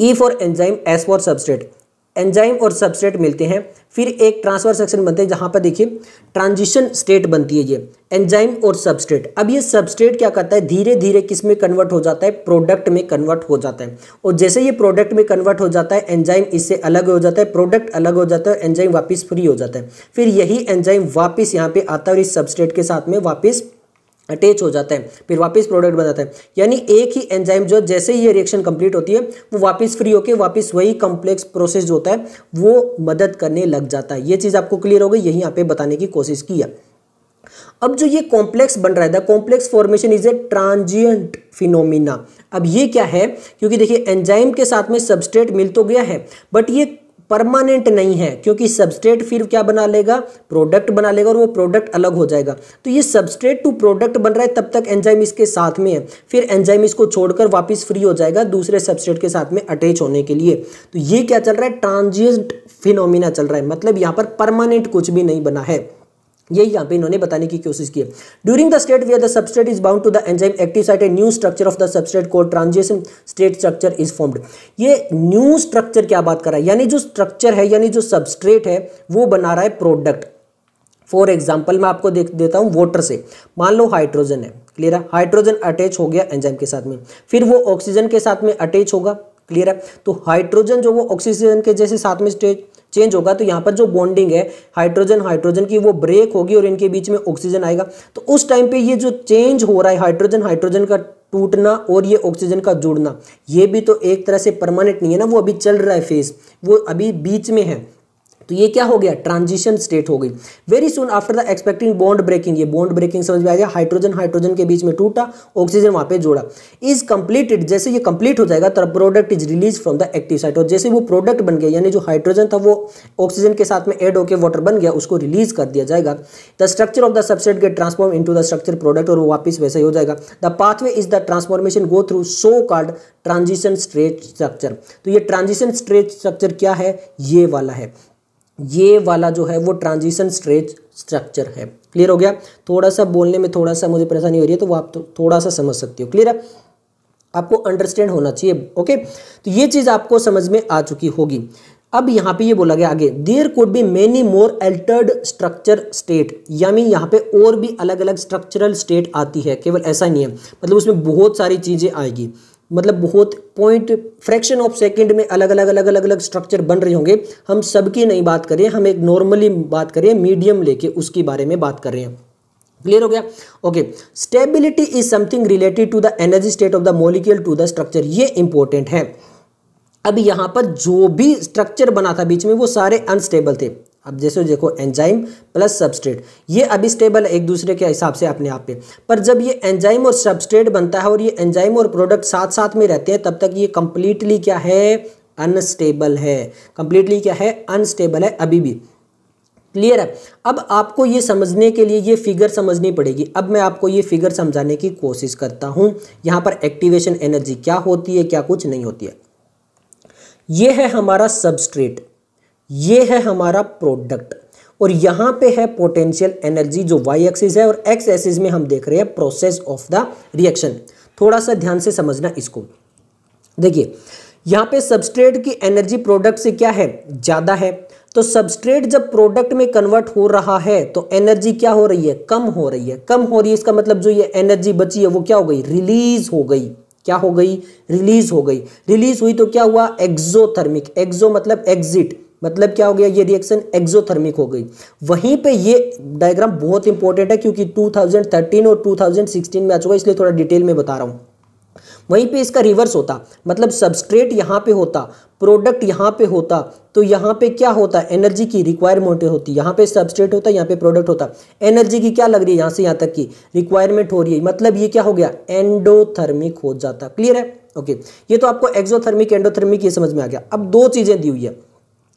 E for enzyme, S for substrate. Enzyme और सबस्ट्रेट मिलते हैं, फिर एक ट्रांसफर सेक्शन बनते हैं जहां पर देखिए ट्रांजिशन स्टेट बनती है ये एंजाइम और सबस्ट्रेट। अब ये सबस्ट्रेट क्या करता है, धीरे धीरे किस में कन्वर्ट हो जाता है, प्रोडक्ट में कन्वर्ट हो जाता है। और जैसे ये प्रोडक्ट में कन्वर्ट हो जाता है, एंजाइम इससे अलग हो जाता है, प्रोडक्ट अलग हो जाता है, एंजाइम वापस फ्री हो जाता है। फिर यही एंजाइम वापस यहाँ पे आता है और इस सबस्ट्रेट के साथ में वापस अटैच हो जाता है, फिर वापस प्रोडक्ट बन जाता है। यानी एक ही एंजाइम जो जैसे ही ये रिएक्शन कंप्लीट होती है वो वापस फ्री होकर वापस वही कॉम्प्लेक्स प्रोसेस जो होता है वो मदद करने लग जाता है। ये चीज़ आपको क्लियर हो गई, यही यहाँ पे बताने की कोशिश की है। अब जो ये कॉम्प्लेक्स बन रहा है, the complex formation is a transient phenomena. अब ये क्या है, क्योंकि देखिए एंजाइम के साथ में सबस्ट्रेट मिल तो गया है बट ये परमानेंट नहीं है, क्योंकि सबस्ट्रेट फिर क्या बना लेगा, प्रोडक्ट बना लेगा और वो प्रोडक्ट अलग हो जाएगा। तो ये सबस्ट्रेट टू प्रोडक्ट बन रहा है तब तक एंजाइम इसके साथ में है, फिर एंजाइम इसको छोड़कर वापस फ्री हो जाएगा दूसरे सबस्ट्रेट के साथ में अटैच होने के लिए। तो ये क्या चल रहा है, ट्रांजिएंट फिनोमिना चल रहा है, मतलब यहाँ पर परमानेंट कुछ भी नहीं बना है। यही यहाँ पे इन्होंने बताने की कोशिश की है। During the state where the substrate is bound to the enzyme active site a new structure of the substrate called transition state structure is formed. ये न्यू स्ट्रक्चर क्या बात कर रहा है, यानी जो स्ट्रक्चर है यानी जो सबस्ट्रेट है वो बना रहा है प्रोडक्ट। फॉर एग्जाम्पल मैं आपको देता हूँ वाटर से, मान लो हाइड्रोजन है, क्लियर है, हाइड्रोजन अटैच हो गया एंजाइम के साथ में, फिर वो ऑक्सीजन के साथ में अटैच होगा, क्लियर है। तो हाइड्रोजन जो वो ऑक्सीजन के जैसे साथ में चेंज होगा तो यहाँ पर जो बॉन्डिंग है हाइड्रोजन हाइड्रोजन की वो ब्रेक होगी और इनके बीच में ऑक्सीजन आएगा। तो उस टाइम पे ये जो चेंज हो रहा है हाइड्रोजन हाइड्रोजन का टूटना और ये ऑक्सीजन का जुड़ना, ये भी तो एक तरह से परमानेंट नहीं है ना, वो अभी चल रहा है फेज, वो अभी बीच में है। तो ये क्या हो गया, ट्रांजिशन स्टेट हो गई। Very soon after the expecting bond breaking, ये बॉन्ड ब्रेकिंग समझ में आ गया, हाइड्रोजन हाइड्रोजन के बीच में टूटा, ऑक्सीजन वहां पे जोड़ा, इज कंप्लीटेड। जैसे ये कंप्लीट हो जाएगा तो product is release from the active site, और जैसे वो प्रोडक्ट बन गया यानी जो हाइड्रोजन था वो ऑक्सीजन के साथ में एड होकर वाटर बन गया, उसको रिलीज कर दिया जाएगा। The structure of the substrate get transform into the structure product, और वो वापस वैसे ही हो जाएगा। The pathway is the transformation go through so called transition state structure. तो ये ट्रांजिशन स्टेट स्ट्रक्चर क्या है, ये वाला है, ये वाला जो है वो ट्रांजिशन स्टेट स्ट्रक्चर है। क्लियर हो गया, थोड़ा सा बोलने में थोड़ा सा मुझे परेशानी हो रही है तो वो आप थोड़ा सा समझ सकते हो, क्लियर है, आपको अंडरस्टैंड होना चाहिए। ओके, तो ये चीज़ आपको समझ में आ चुकी होगी। अब यहाँ पे ये बोला गया आगे, there could be many more altered structure state, यानी यहाँ पे और भी अलग अलग स्ट्रक्चरल स्टेट आती है, केवल ऐसा नहीं है, मतलब उसमें बहुत सारी चीज़ें आएगी, मतलब बहुत पॉइंट फ्रैक्शन ऑफ सेकंड में अलग अलग स्ट्रक्चर बन रहे होंगे। हम सबकी नहीं बात करें, हम एक नॉर्मली बात करें, मीडियम लेके उसकी बारे में बात कर रहे हैं। क्लियर हो गया, okay. Stability is something related to the energy state of the molecule to the structure, ये इंपॉर्टेंट है। अब यहाँ पर जो भी स्ट्रक्चर बना था बीच में वो सारे अनस्टेबल थे। अब जैसे देखो एंजाइम प्लस सबस्ट्रेट, ये अभी स्टेबल है एक दूसरे के हिसाब से अपने आप पे, पर जब ये एंजाइम और सबस्ट्रेट बनता है और ये एंजाइम और प्रोडक्ट साथ साथ में रहते हैं तब तक ये कंप्लीटली क्या है, अनस्टेबल है, कंप्लीटली क्या है, अनस्टेबल है अभी भी। क्लियर है। अब आपको ये समझने के लिए ये फिगर समझनी पड़ेगी। अब मैं आपको ये फिगर समझाने की कोशिश करता हूँ। यहाँ पर एक्टिवेशन एनर्जी क्या होती है, क्या कुछ नहीं होती है। ये है हमारा सबस्ट्रेट, ये है हमारा प्रोडक्ट, और यहाँ पे है पोटेंशियल एनर्जी जो वाई एक्सिस है, और एक्स एक्सिस में हम देख रहे हैं प्रोसेस ऑफ द रिएक्शन। थोड़ा सा ध्यान से समझना इसको। देखिए यहाँ पे सबस्ट्रेट की एनर्जी प्रोडक्ट से क्या है, ज़्यादा है, तो सबस्ट्रेट जब प्रोडक्ट में कन्वर्ट हो रहा है तो एनर्जी क्या हो रही है, कम हो रही है। कम हो रही है इसका मतलब जो ये एनर्जी बची है वो क्या हो गई, रिलीज हो गई। क्या हो गई, रिलीज हो गई। रिलीज हुई तो क्या हुआ, एक्सोथर्मिक, एक्सो मतलब एग्जिट, मतलब क्या हो गया, ये रिएक्शन एक्सोथर्मिक हो गई। वहीं पे ये डायग्राम बहुत इंपॉर्टेंट है क्योंकि 2013 और 2016 में आ चुका है, इसलिए थोड़ा डिटेल में बता रहा हूँ। वहीं पे इसका रिवर्स होता, मतलब सबस्ट्रेट यहाँ पे होता, प्रोडक्ट यहाँ पे होता, तो यहाँ पे क्या होता, एनर्जी की रिक्वायरमेंट होती। यहाँ पे सबस्ट्रेट होता, यहाँ पे प्रोडक्ट होता, एनर्जी की क्या लग रही है, यहाँ से यहाँ तक की रिक्वायरमेंट हो रही है, मतलब ये क्या हो गया, एंडोथर्मिक हो जाता। क्लियर है, ओके। ये तो आपको एक्सोथर्मिक एंडोथर्मिक ये समझ में आ गया। अब दो चीजें दी हुई है,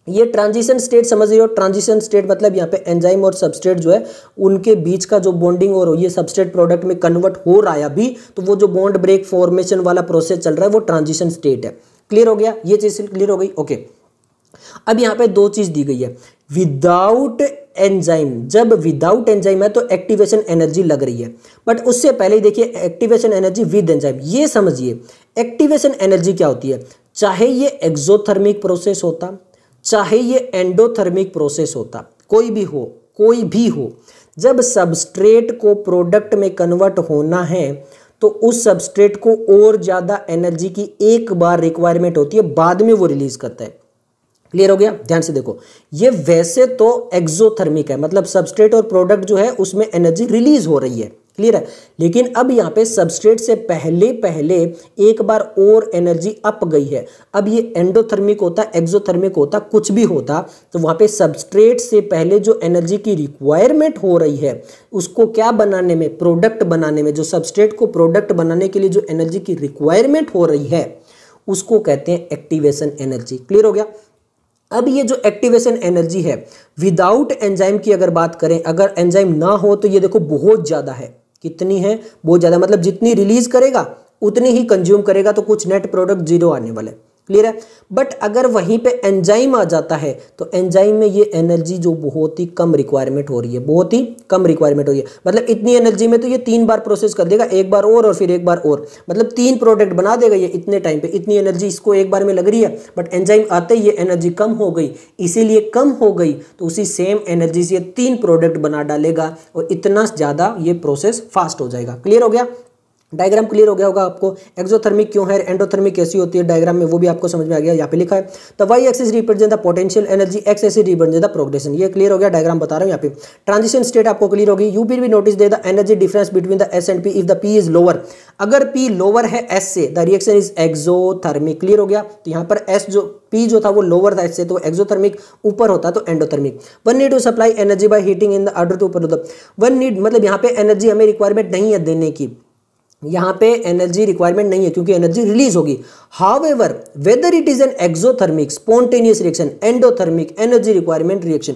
ये ट्रांजिशन स्टेट समझ रहे हो। ट्रांजिशन स्टेट मतलब यहाँ पे एंजाइम और सबस्ट्रेट जो है उनके बीच का जो बॉन्डिंग और ये सबस्ट्रेट प्रोडक्ट में कन्वर्ट हो रहा है अभी, तो वो जो बॉन्ड ब्रेक फॉर्मेशन वाला प्रोसेस चल रहा है वो ट्रांजिशन स्टेट है। क्लियर हो गया, ये चीज क्लियर हो गई, ओके। अब यहाँ पे दो चीज दी गई है, विदाउट एंजाइम, जब विदाउट एंजाइम है तो एक्टिवेशन एनर्जी लग रही है, बट उससे पहले देखिए एक्टिवेशन एनर्जी विद एंजाइम। ये समझिए एक्टिवेशन एनर्जी क्या होती है, चाहे ये एक्सोथर्मिक प्रोसेस होता, चाहे ये एंडोथर्मिक प्रोसेस होता, कोई भी हो, जब सबस्ट्रेट को प्रोडक्ट में कन्वर्ट होना है तो उस सबस्ट्रेट को और ज़्यादा एनर्जी की एक बार रिक्वायरमेंट होती है, बाद में वो रिलीज करता है। क्लियर हो गया, ध्यान से देखो। ये वैसे तो एक्सोथर्मिक है, मतलब सबस्ट्रेट और प्रोडक्ट जो है उसमें एनर्जी रिलीज हो रही है, क्लियर है। लेकिन अब यहाँ पे सबस्ट्रेट से पहले पहले एक बार और एनर्जी अप गई है। अब ये एंडोथर्मिक होता, एक्सोथर्मिक होता, कुछ भी होता, तो वहाँ पे सबस्ट्रेट से पहले जो एनर्जी की रिक्वायरमेंट हो रही है उसको क्या बनाने में, प्रोडक्ट बनाने में, जो सबस्ट्रेट को प्रोडक्ट बनाने के लिए जो एनर्जी की रिक्वायरमेंट हो रही है उसको कहते हैं एक्टिवेशन एनर्जी। क्लियर हो गया। अब ये जो एक्टिवेशन एनर्जी है विदाउट एंजाइम की अगर बात करें, अगर एंजाइम ना हो तो ये देखो बहुत ज़्यादा है। कितनी है? बहुत ज़्यादा, मतलब जितनी रिलीज करेगा उतनी ही कंज्यूम करेगा, तो कुछ नेट प्रोडक्ट जीरो आने वाला है। क्लियर है। बट अगर वहीं पे एंजाइम आ जाता है तो एंजाइम में ये एनर्जी जो बहुत ही कम रिक्वायरमेंट हो रही है, बहुत ही कम रिक्वायरमेंट हो रही है। मतलब इतनी एनर्जी में तो ये 3 बार प्रोसेस कर देगा, एक बार और फिर एक बार और, मतलब 3 प्रोडक्ट बना देगा ये इतने टाइम पे। इतनी एनर्जी इसको एक बार में लग रही है, बट एंजाइम आते ही ये एनर्जी कम हो गई। इसीलिए कम हो गई तो उसी सेम एनर्जी से 3 प्रोडक्ट बना डालेगा और इतना ज़्यादा ये प्रोसेस फास्ट हो जाएगा। क्लियर हो गया। डायग्राम क्लियर हो गया होगा आपको। एक्सोथर्मिक क्यों है, एंडोथर्मिक कैसी होती है डायग्राम में, वो भी आपको समझ में आ गया। यहाँ पे लिखा है the Y axis represent the potential energy, X axis represent the progression. ये क्लियर हो गया, डायग्राम बता रहा हूँ। यहाँ पे ट्रांजिशन स्टेट आपको क्लियर होगी। यू भी notice the the energy difference between the S and P if the P is lower. अगर पी लोअर है एस से, the reaction is exothermic. Clear हो गया। तो यहाँ पर एस जो पी जो था वो लोअर था एस से, तो एक्सोथर्मिक, ऊपर होता तो endothermic. One need to supply energy by heating in the order to produce. One need मतलब यहाँ पे एनर्जी हमें रिक्वायरमेंट नहीं है देने की, यहाँ पे एनर्जी रिक्वायरमेंट नहीं है क्योंकि एनर्जी रिलीज होगी। However whether it is an exothermic spontaneous reaction, endothermic energy requirement reaction,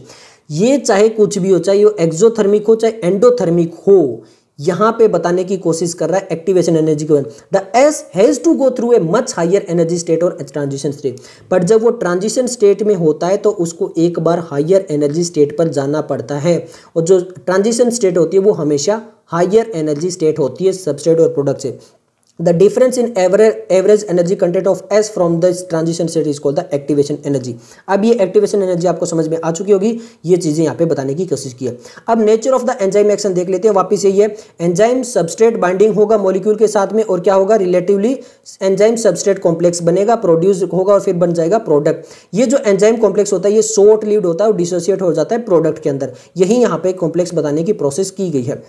ये चाहे कुछ भी हो, चाहे वो एक्सोथर्मिक हो चाहे एंडोथर्मिक हो, यहाँ पे बताने की कोशिश कर रहा है एक्टिवेशन एनर्जी को। The S has to go through a much higher energy state और ट्रांजिशन स्टेट। बट जब वो ट्रांजिशन स्टेट में होता है तो उसको एक बार हायर एनर्जी स्टेट पर जाना पड़ता है, और जो ट्रांजिशन स्टेट होती है वो हमेशा हायर एनर्जी स्टेट होती है सबस्ट्रेट और प्रोडक्ट से। The difference in average energy content of S from the transition state is called the activation energy. अब ये एक्टिवेशन एनर्जी आपको समझ में आ चुकी होगी, ये चीजें यहाँ पे बताने की कोशिश की है। अब nature of the enzyme action देख लेते हैं वापिस। यही है, एंजाइम सबस्ट्रेट बाइंडिंग होगा मॉलिक्यूल के साथ में, और क्या होगा, रिलेटिवली एंजाइम सबस्ट्रेट कॉम्प्लेक्स बनेगा, प्रोड्यूस होगा और फिर बन जाएगा प्रोडक्ट। ये जो एंजाइम कॉम्प्लेक्स होता है ये शॉर्ट लिव्ड होता है और डिसोसिएट हो जाता है प्रोडक्ट के अंदर। यही यहाँ पे कॉम्प्लेक्स बताने की प्रोसेस की गई है।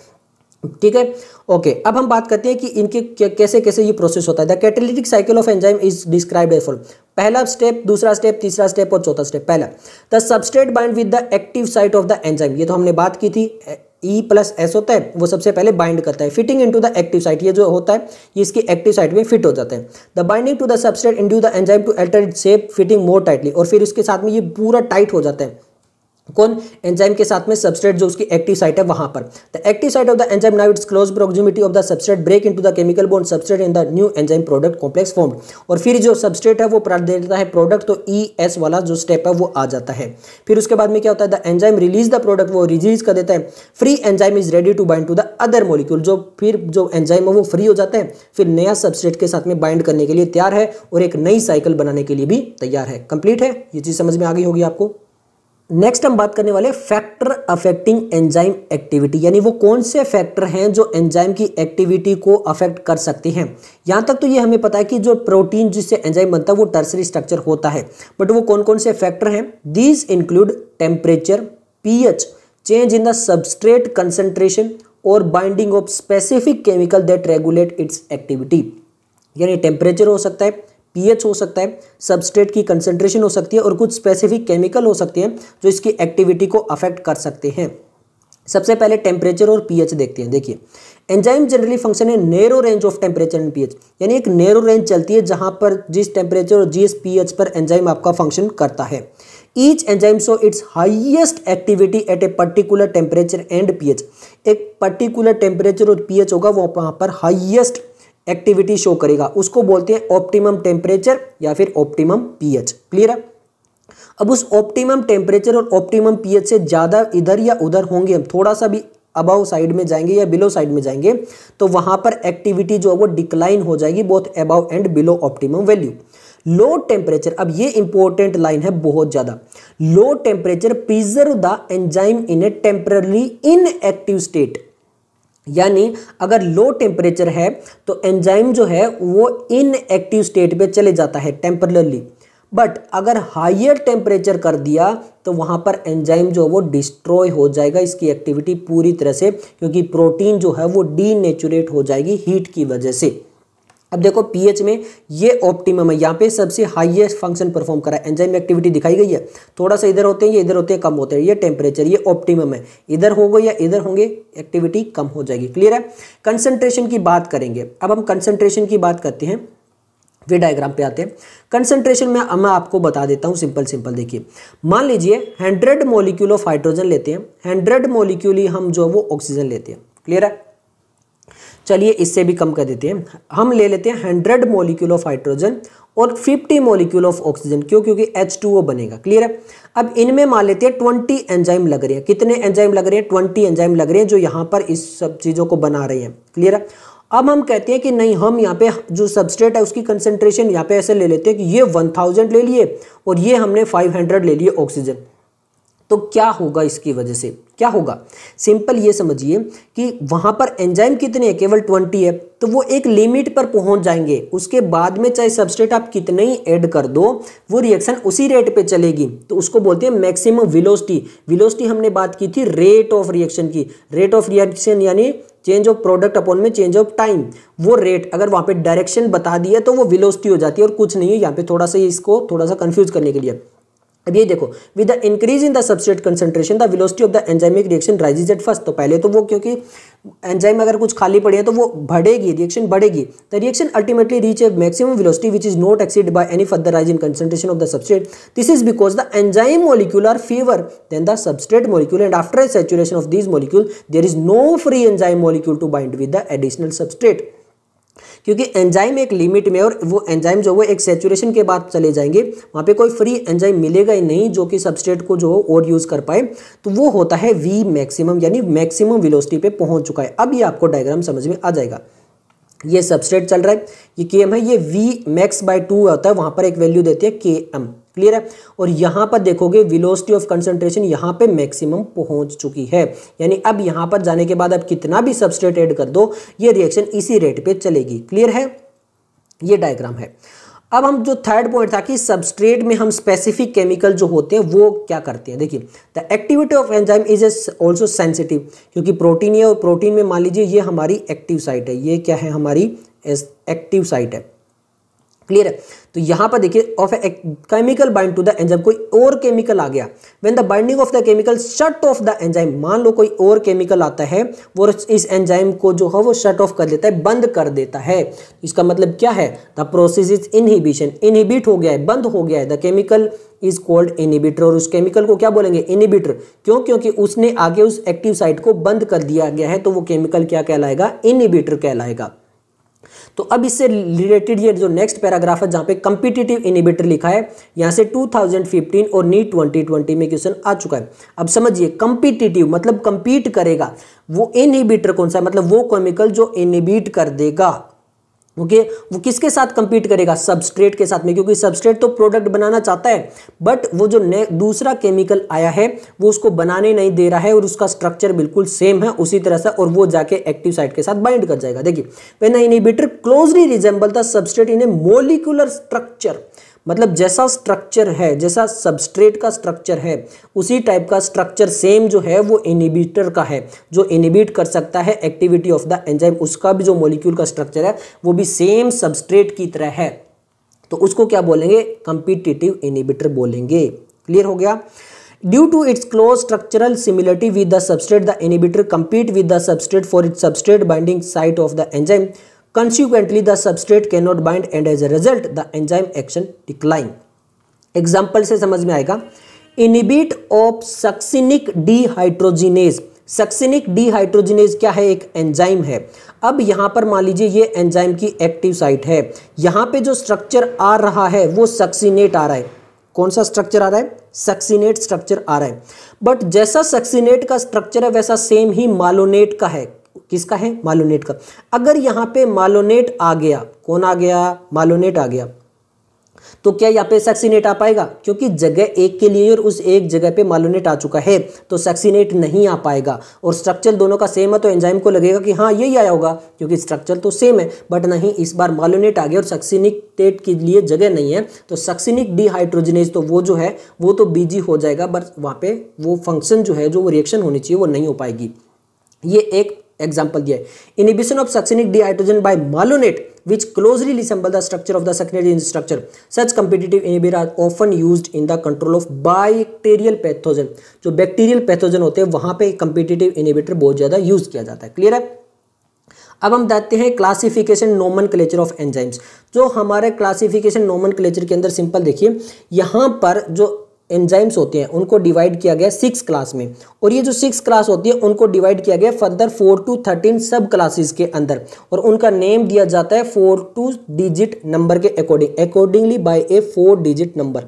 ठीक है, ओके। अब हम बात करते हैं कि इनके कैसे कैसे ये प्रोसेस होता है। The catalytic cycle of enzyme is described as follow. पहला स्टेप, दूसरा स्टेप, तीसरा स्टेप और चौथा स्टेप। पहला, the substrate bind with the active site of the enzyme. ये तो हमने बात की थी, E प्लस एस होता है, वो सबसे पहले बाइंड करता है। Fitting into the active site, ये जो होता है ये इसकी एक्टिव साइट में फिट हो जाता है। The binding to the substrate induce the enzyme to alter its shape, fitting more tightly, और फिर उसके साथ में ये पूरा टाइट हो जाता है। कौन? एंजाइम के साथ में सबस्ट्रेट जो उसकी एक्टिव साइट है वहां पर। The active site of the enzyme now its close proximity of the substrate break into the chemical bond substrate in the new enzyme product complex formed. और फिर जो सबस्ट्रेट है वो दे देता है प्रोडक्ट, तो ES वाला जो स्टेप है वो आ जाता है। फिर उसके बाद में क्या होता है, the enzyme release the product, वो रिलीज कर देता है। Free enzyme is ready to bind to the other molecule, जो फिर जो एंजाइम है वो फ्री हो जाता है, फिर नया सबस्ट्रेट के साथ में बाइंड करने के लिए तैयार है और एक नई साइकिल बनाने के लिए भी तैयार है। कंप्लीट है, ये चीज समझ में आ गई होगी आपको। नेक्स्ट हम बात करने वाले फैक्टर अफेक्टिंग एंजाइम एक्टिविटी, यानी वो कौन से फैक्टर हैं जो एंजाइम की एक्टिविटी को अफेक्ट कर सकते हैं। यहां तक तो ये हमें पता है कि जो प्रोटीन जिससे एंजाइम बनता है वो टर्सरी स्ट्रक्चर होता है, बट वो कौन कौन से फैक्टर हैं। These include temperature, pH, change in the substrate concentration और binding of specific chemical that regulate its activity. यानी टेम्परेचर हो सकता है, pH हो सकता है, सबस्ट्रेट की कंसंट्रेशन हो सकती है, और कुछ स्पेसिफिक केमिकल हो सकते हैं जो इसकी एक्टिविटी को अफेक्ट कर सकते हैं। सबसे पहले टेम्परेचर और pH देखते हैं। देखिए, एंजाइम जनरली फंक्शन है narrow range of temperature and pH, यानी एक नैरो रेंज चलती है जहां पर जिस टेम्परेचर और जिस pH पर एंजाइम आपका फंक्शन करता है। Each enzyme show its highest activity at a particular temperature and pH। एक पर्टिकुलर टेम्परेचर और pH होगा, वो वहां पर हाईएस्ट एक्टिविटी शो करेगा, उसको बोलते हैं ऑप्टिमम टेम्परेचर या फिर ऑप्टिमम pH। क्लियर है। अब उस ऑप्टिमम टेम्परेचर और ऑप्टिमम pH से ज्यादा इधर या उधर होंगे, हम थोड़ा सा भी अबव साइड में जाएंगे या बिलो साइड में जाएंगे, तो वहां पर एक्टिविटी जो है वो डिक्लाइन हो जाएगी, both above and below optimum value. Low temperature, अब ये इंपॉर्टेंट लाइन है बहुत ज्यादा। Low temperature preserve the enzyme in A temporary inactive state, यानी अगर लो टेम्परेचर है तो एंजाइम जो है वो इनएक्टिव स्टेट पे चले जाता है टेम्पररली। बट अगर हायर टेम्परेचर कर दिया तो वहाँ पर एंजाइम जो वो डिस्ट्रॉय हो जाएगा, इसकी एक्टिविटी पूरी तरह से, क्योंकि प्रोटीन जो है वो डीनेचुरेट हो जाएगी हीट की वजह से। अब देखो पीएच में ये ऑप्टिमम है, यहाँ पे सबसे हाईएस्ट फंक्शन परफॉर्म करा है, एंजाइम एक्टिविटी दिखाई गई है। थोड़ा सा इधर होते हैं, ये इधर होते हैं, कम होते हैं। ये टेम्परेचर, ये ऑप्टिमम है, इधर होगा या इधर होंगे एक्टिविटी कम हो जाएगी। क्लियर है। कंसंट्रेशन की बात करेंगे, अब हम कंसंट्रेशन की बात करते हैं, फिर डायग्राम पे आते हैं। कंसंट्रेशन में मैं आपको बता देता हूँ सिंपल देखिए, मान लीजिए 100 मॉलिक्यूल ऑफ हाइड्रोजन लेते हैं, 100 मॉलिक्यूल ही हम जो वो ऑक्सीजन लेते हैं। क्लियर है। चलिए इससे भी कम कर देते हैं, हम ले लेते हैं 100 मॉलिक्यूल ऑफ हाइड्रोजन और 50 मॉलिक्यूल ऑफ ऑक्सीजन। क्यों? क्योंकि H2O बनेगा। क्लियर है। अब इनमें मान लेते हैं 20 एंजाइम लग रहे हैं। कितने एंजाइम लग रहे हैं? 20 एंजाइम लग रहे हैं जो यहाँ पर इस सब चीज़ों को बना रहे हैं। क्लियर है। अब हम कहते हैं कि नहीं, हम यहाँ पे जो सबस्ट्रेट है उसकी कंसंट्रेशन यहाँ पे ऐसे ले लेते हैं कि ये 1000 ले लिए और ये हमने 500 ले लिए ऑक्सीजन। तो क्या होगा इसकी वजह से? क्या होगा? सिंपल ये समझिए कि वहां पर एंजाइम कितने हैं? केवल 20 है, तो वो एक लिमिट पर पहुंच जाएंगे। उसके बाद में चाहे सबस्ट्रेट आप कितने ही ऐड कर दो, वो रिएक्शन उसी रेट पे चलेगी। तो उसको बोलते हैं मैक्सिमम वेलोसिटी। वेलोसिटी हमने बात की थी रेट ऑफ रिएक्शन की। रेट ऑफ रिएक्शन यानी चेंज ऑफ प्रोडक्ट अपॉन में चेंज ऑफ टाइम। वो रेट अगर वहां पे डायरेक्शन बता दिया तो वो वेलोसिटी हो जाती है, और कुछ नहीं है। यहाँ पे थोड़ा सा इसको थोड़ा सा कंफ्यूज करने के लिए अब ये देखो, with the increase in the substrate concentration the velocity of the enzymic reaction rises at first. तो पहले तो वो, क्योंकि एंजाइम अगर कुछ खाली पड़ी है तो वो बढ़ेगी, रिएक्शन बढ़ेगी। The reaction ultimately reach a maximum velocity which is not exceed by any further rise in concentration of the substrate. This is because the enzyme molecule are fewer than the substrate molecule, and after a saturation of these molecule there is no free enzyme molecule to bind with the additional substrate. क्योंकि enzyme एक limit में, और वो enzyme जो वो एक saturation के बाद चले जाएंगे, वहाँ पे कोई फ्री एंजाइम मिलेगा ही नहीं जो कि सबस्ट्रेट को जो और यूज़ कर पाए। तो वो होता है वी मैक्सिमम, यानी मैक्सिमम वेलोसिटी पे पहुंच चुका है। अब ये आपको डायग्राम समझ में आ जाएगा। ये सबस्ट्रेट चल रहा है, ये Km है, ये V मैक्स बाय 2 होता है, वहाँ पर एक वैल्यू देते हैं Km। क्लियर है। और यहाँ पर देखोगे वेलोसिटी ऑफ कंसंट्रेशन यहाँ पे मैक्सिमम पहुँच चुकी है, यानी अब यहाँ पर जाने के बाद अब कितना भी सबस्ट्रेट ऐड कर दो, ये रिएक्शन इसी रेट पे चलेगी। क्लियर है। ये डायग्राम है। अब हम जो थर्ड पॉइंट था कि सबस्ट्रेट में हम स्पेसिफिक केमिकल जो होते हैं वो क्या करते हैं। देखिए, the activity of enzyme is also sensitive, क्योंकि प्रोटीन है और प्रोटीन में मान लीजिए ये हमारी एक्टिव साइट है, ये क्या है? हमारी एक्टिव साइट है। क्लियर है। तो यहाँ पर देखिए, of a chemical bind to the enzyme, कोई और केमिकल आ गया, when the binding of the chemical shut off the enzyme. मान लो कोई और केमिकल आता है, वो इस एंजाइम को जो है वो शट ऑफ कर देता है, बंद कर देता है। इसका मतलब क्या है? The process is inhibition, inhibit हो गया है, बंद हो गया है। The chemical is called inhibitor, और उस केमिकल को क्या बोलेंगे? इनहिबिटर। क्यों? क्योंकि उसने आगे उस एक्टिव साइट को बंद कर दिया गया है, तो वो केमिकल क्या कहलाएगा? इनहिबिटर कहलाएगा। तो अब इससे रिलेटेड ये जो नेक्स्ट पैराग्राफ है जहां पे कम्पिटिटिव इनहिबिटर लिखा है, यहां से 2015 और नीट 2020 में क्वेश्चन आ चुका है। अब समझिए, कम्पिटिटिव मतलब कम्पीट करेगा। वो इनहिबिटर कौन सा है? मतलब वो केमिकल जो इनहिबिट कर देगा। ओके, वो किसके साथ कंपीट करेगा? सबस्ट्रेट के साथ में, क्योंकि सबस्ट्रेट तो प्रोडक्ट बनाना चाहता है, बट वो जो दूसरा केमिकल आया है वो उसको बनाने नहीं दे रहा है, और उसका स्ट्रक्चर बिल्कुल सेम है उसी तरह से, और वो जाके एक्टिव साइट के साथ बाइंड कर जाएगा। देखिए, when the inhibitor closely resemble the substrate in A molecular structure, मतलब जैसा स्ट्रक्चर है, जैसा सबस्ट्रेट का स्ट्रक्चर है, उसी टाइप का स्ट्रक्चर सेम जो है वो इनहिबिटर का है, जो इनहिबिट कर सकता है एक्टिविटी ऑफ द एंजाइम। उसका भी जो मॉलिक्यूल का स्ट्रक्चर है वो भी सेम सबस्ट्रेट की तरह है, तो उसको क्या बोलेंगे? कम्पिटिटिव इनहिबिटर बोलेंगे। क्लियर हो गया। Due to its close structural similarity with the substrate, the inhibitor compete with the substrate for its substrate binding site of the enzyme. Consequently, the substrate cannot bind, and as a result, the enzyme action decline. Example से समझ में आएगा। Inhibit of succinic dehydrogenase. Succinic dehydrogenase क्या है? एक enzyme है। अब यहाँ पर मान लीजिए ये एंजाइम की एक्टिव साइट है, यहाँ पे जो स्ट्रक्चर आ रहा है वो सक्सिनेट आ रहा है। कौन सा स्ट्रक्चर आ रहा है? सक्सिनेट स्ट्रक्चर आ रहा है। बट जैसा सक्सिनेट का स्ट्रक्चर है वैसा सेम ही मालोनेट का है। किसका है? मालोनेट का। अगर यहाँ पे मालोनेट आ गया, कौन आ गया? मालोनेट आ गया। तो क्या यहाँ पे सक्सिनेट आ पाएगा? क्योंकि जगह एक के लिए और उस एक जगह पे मालोनेट आ चुका है, तो सक्सिनेट नहीं आ पाएगा। और स्ट्रक्चर दोनों का सेम है, तो एंजाइम को लगेगा कि हाँ यही आया होगा, क्योंकि स्ट्रक्चर तो सेम है। बट नहीं, इस बार मालोनेट आ गया और सक्सिनेट के लिए जगह नहीं है, तो सक्सिनिक डिहाइड्रोजनेज तो वो जो है वो तो बीजी हो जाएगा, बट वहाँ पे वो फंक्शन जो है, जो वो रिएक्शन होनी चाहिए वो नहीं हो पाएगी। ये एक एग्जाम्पल दिया है। Inhibition of succinic dehydrogen by malonate which closely resemble the structure of the succinate structure. Such competitive inhibitors are often used in the control of bacterial pathogen. जो बैक्टीरियल पैथोजन होते हैं वहां पे कम्पिटिटिव इनहिबिटर बहुत ज्यादा use किया जाता है। क्लियर है? अब हम देखते हैं क्लासिफिकेशन नोमेनक्लेचर ऑफ एंजाइम्स। जो हमारे क्लासिफिकेशन नोमेनक्लेचर के अंदर सिंपल देखिए, यहाँ पर जो एंजाइम्स होते हैं उनको डिवाइड किया गया 6 क्लास में, और ये जो 6 क्लास होती है उनको डिवाइड किया गया फर्दर 4 to 13 सब क्लासेस के अंदर, और उनका नेम दिया जाता है 4 डिजिट नंबर के अकॉर्डिंगली बाय ए 4 डिजिट नंबर।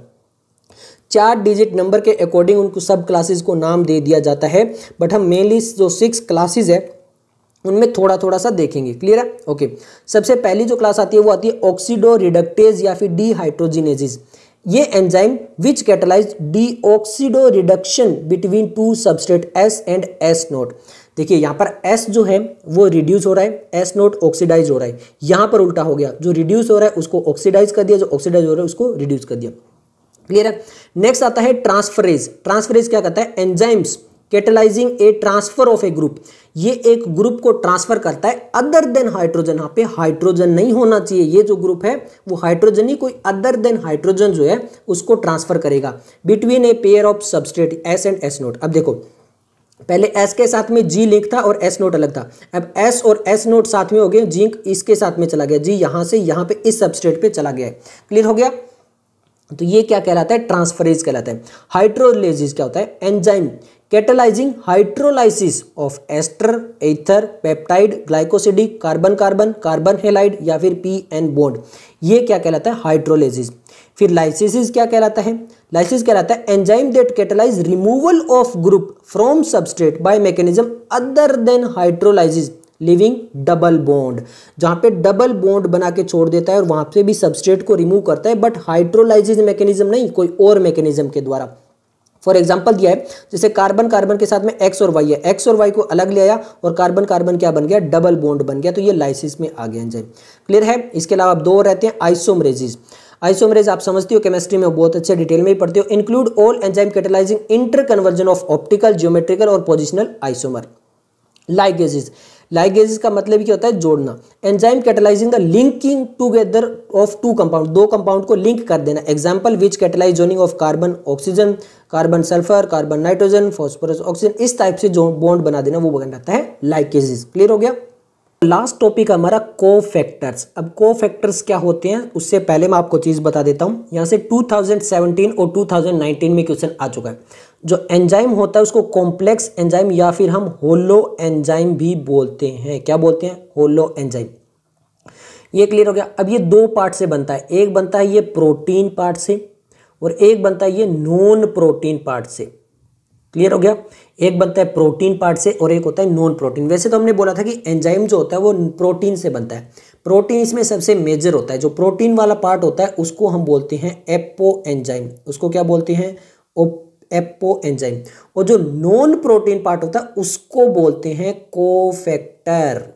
4 डिजिट नंबर के अकॉर्डिंग उनको सब क्लासेस को नाम दे दिया जाता है। बट हम मेनली जो 6 क्लासेस है उनमें थोड़ा थोड़ा सा देखेंगे। क्लियर है? ओके। सबसे पहली जो क्लास आती है वो आती है ऑक्सीडो रिडक्टेज या फिर डिहाइड्रोजिनेजेस। ये enzyme which catalyse deoxido reduction between 2 substrate S and S note. देखिए यहाँ पर S जो है वो रिड्यूस हो रहा है, S नोट ऑक्सीडाइज हो रहा है। यहाँ पर उल्टा हो गया, जो रिड्यूस हो रहा है उसको ऑक्सीडाइज कर दिया, जो ऑक्सीडाइज हो रहा है उसको रिड्यूस कर दिया। क्लियर है? नेक्स्ट आता है ट्रांसफरेज। ट्रांसफरेज क्या कहता है? Enzymes catalysing A transfer of A group. ये एक ग्रुप को ट्रांसफर करता है अदर देन हाइड्रोजन। यहाँ पे हाइड्रोजन नहीं होना चाहिए, ये जो ग्रुप है वो हाइड्रोजन ही, कोई अदर देन हाइड्रोजन जो है उसको ट्रांसफर करेगा between a pair of substrate S and S note. अब देखो, पहले S के साथ में G लिंक था और S नोट अलग था। अब S और S नोट साथ में हो गए, G इसके साथ में चला गया, G यहाँ से यहाँ पे इस सबस्ट्रेट पे चला गया है। क्लियर हो गया? तो ये क्या कहलाता है? ट्रांसफरेज कहलाता है। हाइड्रोलाइसिस क्या होता है? Enzyme catalysing hydrolysis of ester, ether, peptide, glycosidic, carbon carbon, carbon halide या फिर PN बॉन्ड। ये क्या कहलाता है? हाइड्रोलाइसिस। फिर लाइसिस क्या कहलाता है? लाइसिस कहलाता है enzyme that catalyse removal of group from substrate by mechanism other than hydrolysis leaving double bond. जहां पे डबल बॉन्ड बना के छोड़ देता है और वहां से भी सबस्ट्रेट को रिमूव करता है, बट हाइड्रोलाइसिस मैकेनिज्म नहीं, कोई और मैकेनिज्म के द्वारा। फॉर एग्जाम्पल दिया है, जैसे कार्बन कार्बन के साथ में X और Y है, X और Y को अलग ले आया और कार्बन कार्बन क्या बन गया? डबल बॉन्ड बन गया, तो ये लाइसिस में आ गया एंजाइम। क्लियर है? इसके अलावा अब 2 रहते हैं, आइसोमरेजिस। आइसोमरेज आप समझते हो, केमिस्ट्री में बहुत अच्छे डिटेल में ही पढ़ते हो। Include all enzyme catalysing inter conversion of optical, geometrical और पोजिशनल आइसोमर। लाइगेजेस, लाइगेजेस का मतलब क्या होता है? जोड़ना। Enzyme catalysing the linking together of 2 compound, 2 compound को लिंक कर देना। Example which catalyse joining of carbon oxygen, carbon sulphur, carbon nitrogen, phosphorus oxygen, इस टाइप से जो बॉन्ड बना देना वो कहलाता है लाइगेजेस। क्लियर हो गया? लास्ट टॉपिक हमारा कोफैक्टर्स। अब कोफैक्टर्स क्या होते हैं उससे पहले मैं आपको चीज बता देता हूं। यहां से 2017 और 2019 में क्वेश्चन आ चुका है। जो एंजाइम होता है उसको कॉम्प्लेक्स एंजाइम या फिर हम होलो एंजाइम भी बोलते हैं। क्या बोलते हैं? Holo enzyme. ये क्लियर हो गया? अब ये 2 पार्ट से बनता है, एक बनता है ये प्रोटीन पार्ट से और एक बनता है ये नॉन प्रोटीन पार्ट से। क्लियर हो गया? एक बनता है प्रोटीन पार्ट से और एक होता है नॉन प्रोटीन। वैसे तो हमने बोला था कि एंजाइम जो होता है वो प्रोटीन से बनता है। प्रोटीन इसमें सबसे मेजर होता है। जो प्रोटीन वाला पार्ट होता है उसको हम बोलते हैं एपो एंजाइम। उसको क्या बोलते हैं? Apo enzyme. और जो नॉन प्रोटीन पार्ट होता है उसको बोलते हैं कोफैक्टर।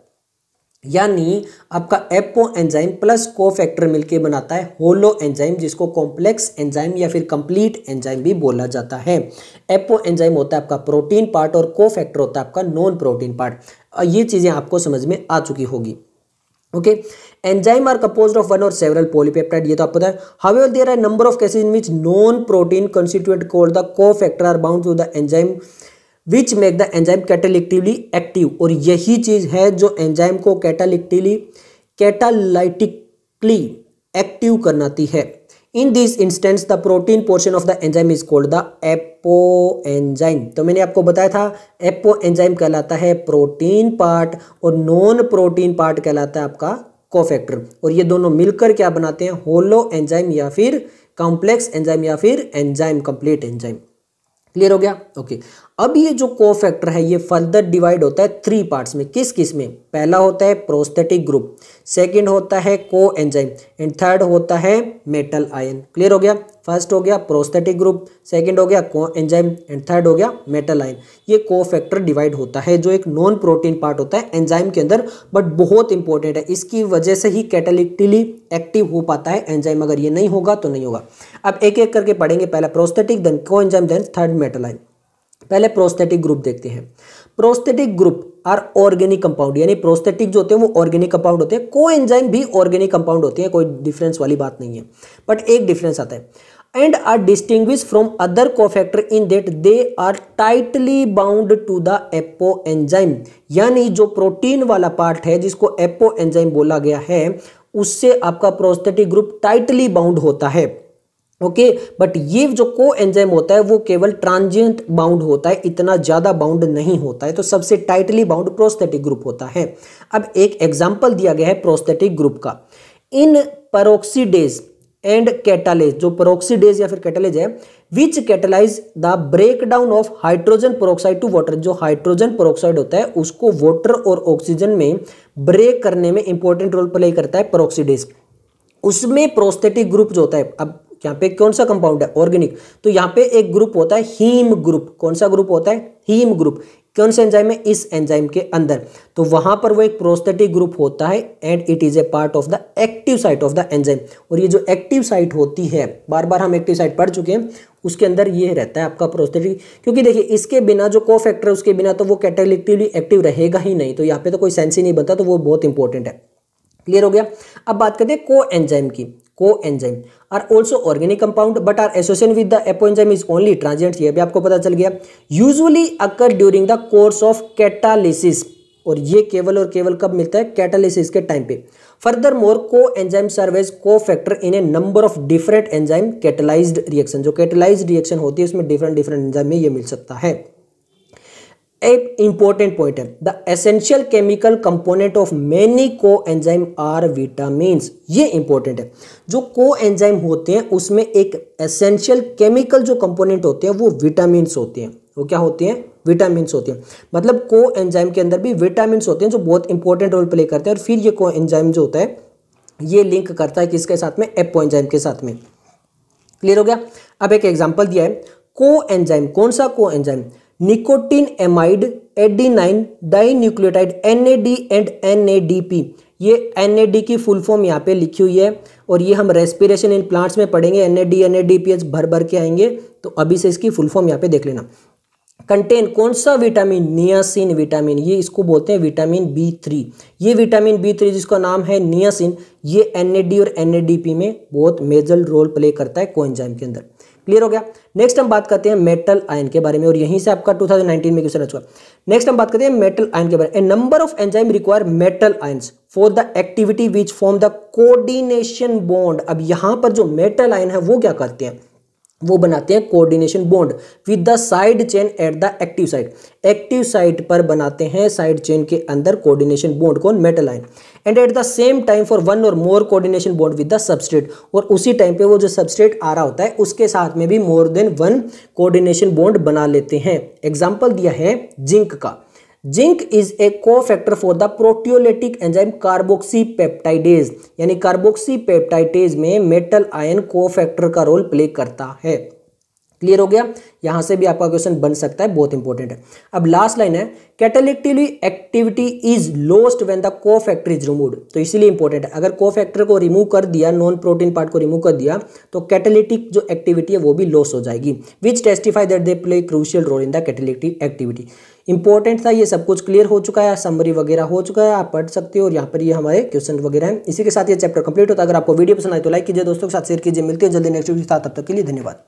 यानी आपका एपो एंजाइम प्लस कोफैक्टर मिलके बनाता है होलो एंजाइम, जिसको कॉम्प्लेक्स एंजाइम या फिर कंप्लीट एंजाइम भी बोला जाता है। एपो एंजाइम होता है आपका प्रोटीन पार्ट और कोफैक्टर होता है आपका नॉन प्रोटीन पार्ट। ये चीजें आपको समझ में आ चुकी होगी। Okay, enzyme are composed of 1 or several polypeptide, ये तो आपको पता है। However there are number of cases in which non protein constituent called the cofactor are bound to the enzyme which make the enzyme catalytically active. और यही चीज है जो एंजाइम को कैटालाइटिकली एक्टिव करनाती है। In this instance the protein portion of the enzyme is called the apo enzyme. तो मैंने आपको बताया था एपो एंजाइम कहलाता है प्रोटीन पार्ट और नॉन प्रोटीन पार्ट कहलाता है आपका कोफैक्टर। और ये दोनों मिलकर क्या बनाते हैं? होलो एंजाइम या फिर कॉम्प्लेक्स एंजाइम या फिर एंजाइम कंप्लीट एंजाइम। क्लियर हो गया? ओके। अब ये जो कोफैक्टर है ये फर्दर डिवाइड होता है 3 पार्ट्स में। किस किस में? पहला होता है प्रोस्थेटिक ग्रुप, सेकंड होता है को एंजाइम एंड थर्ड होता है मेटल आयन। क्लियर हो गया? फर्स्ट हो गया प्रोस्थेटिक ग्रुप, सेकंड हो गया को एंजाइम एंड थर्ड हो गया मेटल आयन। ये कोफैक्टर डिवाइड होता है जो एक नॉन प्रोटीन पार्ट होता है एंजाइम के अंदर, बट बहुत इंपॉर्टेंट है। इसकी वजह से ही कैटालिटिकली एक्टिव हो पाता है एंजाइम, अगर ये नहीं होगा तो नहीं होगा। अब एक एक करके पढ़ेंगे, पहला prosthetic, then coenzyme, then third metal ion. पहले प्रोस्थेटिक ग्रुप देखते हैं। Prosthetic group are organic compound, यानी प्रोस्थेटिक जो होते हैं वो ऑर्गेनिक कंपाउंड होते हैं। को एंजाइम भी ऑर्गेनिक कंपाउंड होते हैं, कोई डिफरेंस वाली बात नहीं है, बट एक डिफरेंस आता है, and are distinguish from other cofactor in that they are tightly bound to the apoenzyme. यानी जो प्रोटीन वाला पार्ट है जिसको एपो एंजाइम बोला गया है, उससे आपका प्रोस्थेटिक ग्रुप टाइटली बाउंड होता है। ओके, बट ये जो को एंजाइम होता है वो केवल ट्रांजिएंट बाउंड होता है, इतना ज्यादा बाउंड नहीं होता है। तो सबसे टाइटली बाउंड प्रोस्थेटिक ग्रुप होता है। अब एक एग्जांपल दिया गया है प्रोस्थेटिक ग्रुप का। इन पेरोक्सीडेज एंड कैटालेज, जो पेरोक्सीडेज या फिर कैटालेज है, which catalyse the break down of hydrogen peroxide to water. जो हाइड्रोजन पेरोक्साइड होता है उसको वाटर और ऑक्सीजन में ब्रेक करने में इंपॉर्टेंट रोल प्ले करता है पेरोक्सीडेज। उसमें प्रोस्थेटिक ग्रुप जो होता है, अब यहाँ पे कौन सा कंपाउंड है? ऑर्गेनिक। तो यहाँ पे एक ग्रुप होता है हीम ग्रुप। कौन सा ग्रुप होता है? Haem group. कौन से एंजाइम है? इस एंजाइम के अंदर। तो वहां पर वो एक प्रोस्थेटिक ग्रुप होता है and it is a part of the active site of the enzyme. और ये जो एक्टिव साइट होती है, बार बार हम एक्टिव साइट पढ़ चुके हैं, उसके अंदर ये रहता है आपका प्रोस्थेटिक। क्योंकि देखिए इसके बिना जो कोफैक्टर है उसके बिना तो वो कैटालिटिकली एक्टिव रहेगा ही नहीं, तो यहाँ पे तो कोई सेंस ही नहीं बनता, तो वो बहुत इंपॉर्टेंट है। क्लियर हो गया? अब बात करते हैं को एंजाइम की। Coenzyme are also organic compound but are associated with the apoenzyme is only transient. ये भी आपको पता चल गया। Usually occur during the course of catalysis, और ये केवल और केवल कब मिलता है? कैटालिसिस के टाइम पे। फर्दर मोर को एंजाइम सर्व एज को factor in A number of different enzyme catalysed reaction. जो कैटालाइज्ड रिएक्शन होती है उसमें डिफरेंट डिफरेंट एंजाइम में ये मिल सकता है। एक इंपॉर्टेंट पॉइंट है, the essential chemical component of many को एंजाइम आर विटामिन्स। ये इंपॉर्टेंट है। जो को एंजाइम होते हैं उसमें एक एसेंशियल केमिकल जो कंपोनेंट होते हैं वो विटामिन्स होते हैं। वो क्या होते हैं? विटामिन्स होते हैं। मतलब को एंजाइम के अंदर भी विटामिन्स होते हैं जो बहुत इंपॉर्टेंट रोल प्ले करते हैं। और फिर ये को एंजाइम जो होता है ये लिंक करता है किसके साथ में? एपो एंजाइम के साथ में। क्लियर हो गया? अब एक एग्जाम्पल दिया है को एंजाइम। कौन सा को enzyme? Nicotine amide adenine dinucleotide NAD and NADP। ये NAD की फुल फॉर्म यहाँ पे लिखी हुई है और ये हम रेस्पिरेशन इन प्लांट्स में पढ़ेंगे। NAD NADPH भर भर के आएंगे, तो अभी से इसकी फुल फॉर्म यहाँ पे देख लेना। कंटेन कौन सा विटामिन? Niacin vitamin. ये इसको बोलते हैं विटामिन B3। ये विटामिन B3 जिसका नाम है नियासिन, ये NAD और NADP में बहुत मेजर रोल प्ले करता है कोएंजाइम के अंदर। क्लियर हो गया? नेक्स्ट हम बात करते हैं मेटल आयन के बारे में, और यहीं से आपका 2019 में क्वेश्चन आ चुका। नेक्स्ट हम बात करते हैं मेटल आयन के बारे में। A number of enzyme require metal ions for the activity which form the coordination bond. अब यहां पर जो मेटल आयन है वो क्या करते हैं? वो बनाते हैं coordination bond with the side chain at the active site. Active site पर बनाते हैं साइड चेन के अंदर कोऑर्डिनेशन बॉन्ड। कौन? Metal ion. And at the same time for one or more coordination bond with the substrate. और उसी time पे वो जो सबस्ट्रेट आ रहा होता है उसके साथ में भी more than one coordination bond बना लेते हैं। एग्जाम्पल दिया है जिंक का। Zinc is a cofactor for the proteolytic enzyme carboxypeptidase. यानी कार्बोक्सीपेप्टाइडेज में मेटल आयन कोफैक्टर का रोल प्ले करता है। क्लियर हो गया? यहां से भी आपका क्वेश्चन बन सकता है, बहुत इंपॉर्टेंट है। अब लास्ट लाइन है catalytically activity is lost when the cofactor is removed. तो इसीलिए इंपॉर्टेंट है, अगर कोफैक्टर को रिमूव कर दिया, नॉन प्रोटीन पार्ट को रिमूव कर दिया, तो कैटालिटिक जो एक्टिविटी है वो भी लॉस हो जाएगी। Which testify that they play crucial role in the catalytic activity. Important था, ये सब कुछ क्लियर हो चुका है, समरी वगैरह हो चुका है, आप पढ़ सकते हो। और यहाँ पर ये हमारे क्वेश्चन वगैरह हैं। इसी के साथ ये चैप्टर कंप्लीट होता है। अगर आपको वीडियो पसंद आए तो लाइक कीजिए, दोस्तों के साथ शेयर कीजिए। मिलते हैं जल्दी नेक्स्ट वीडियो के साथ, तब तक के लिए धन्यवाद।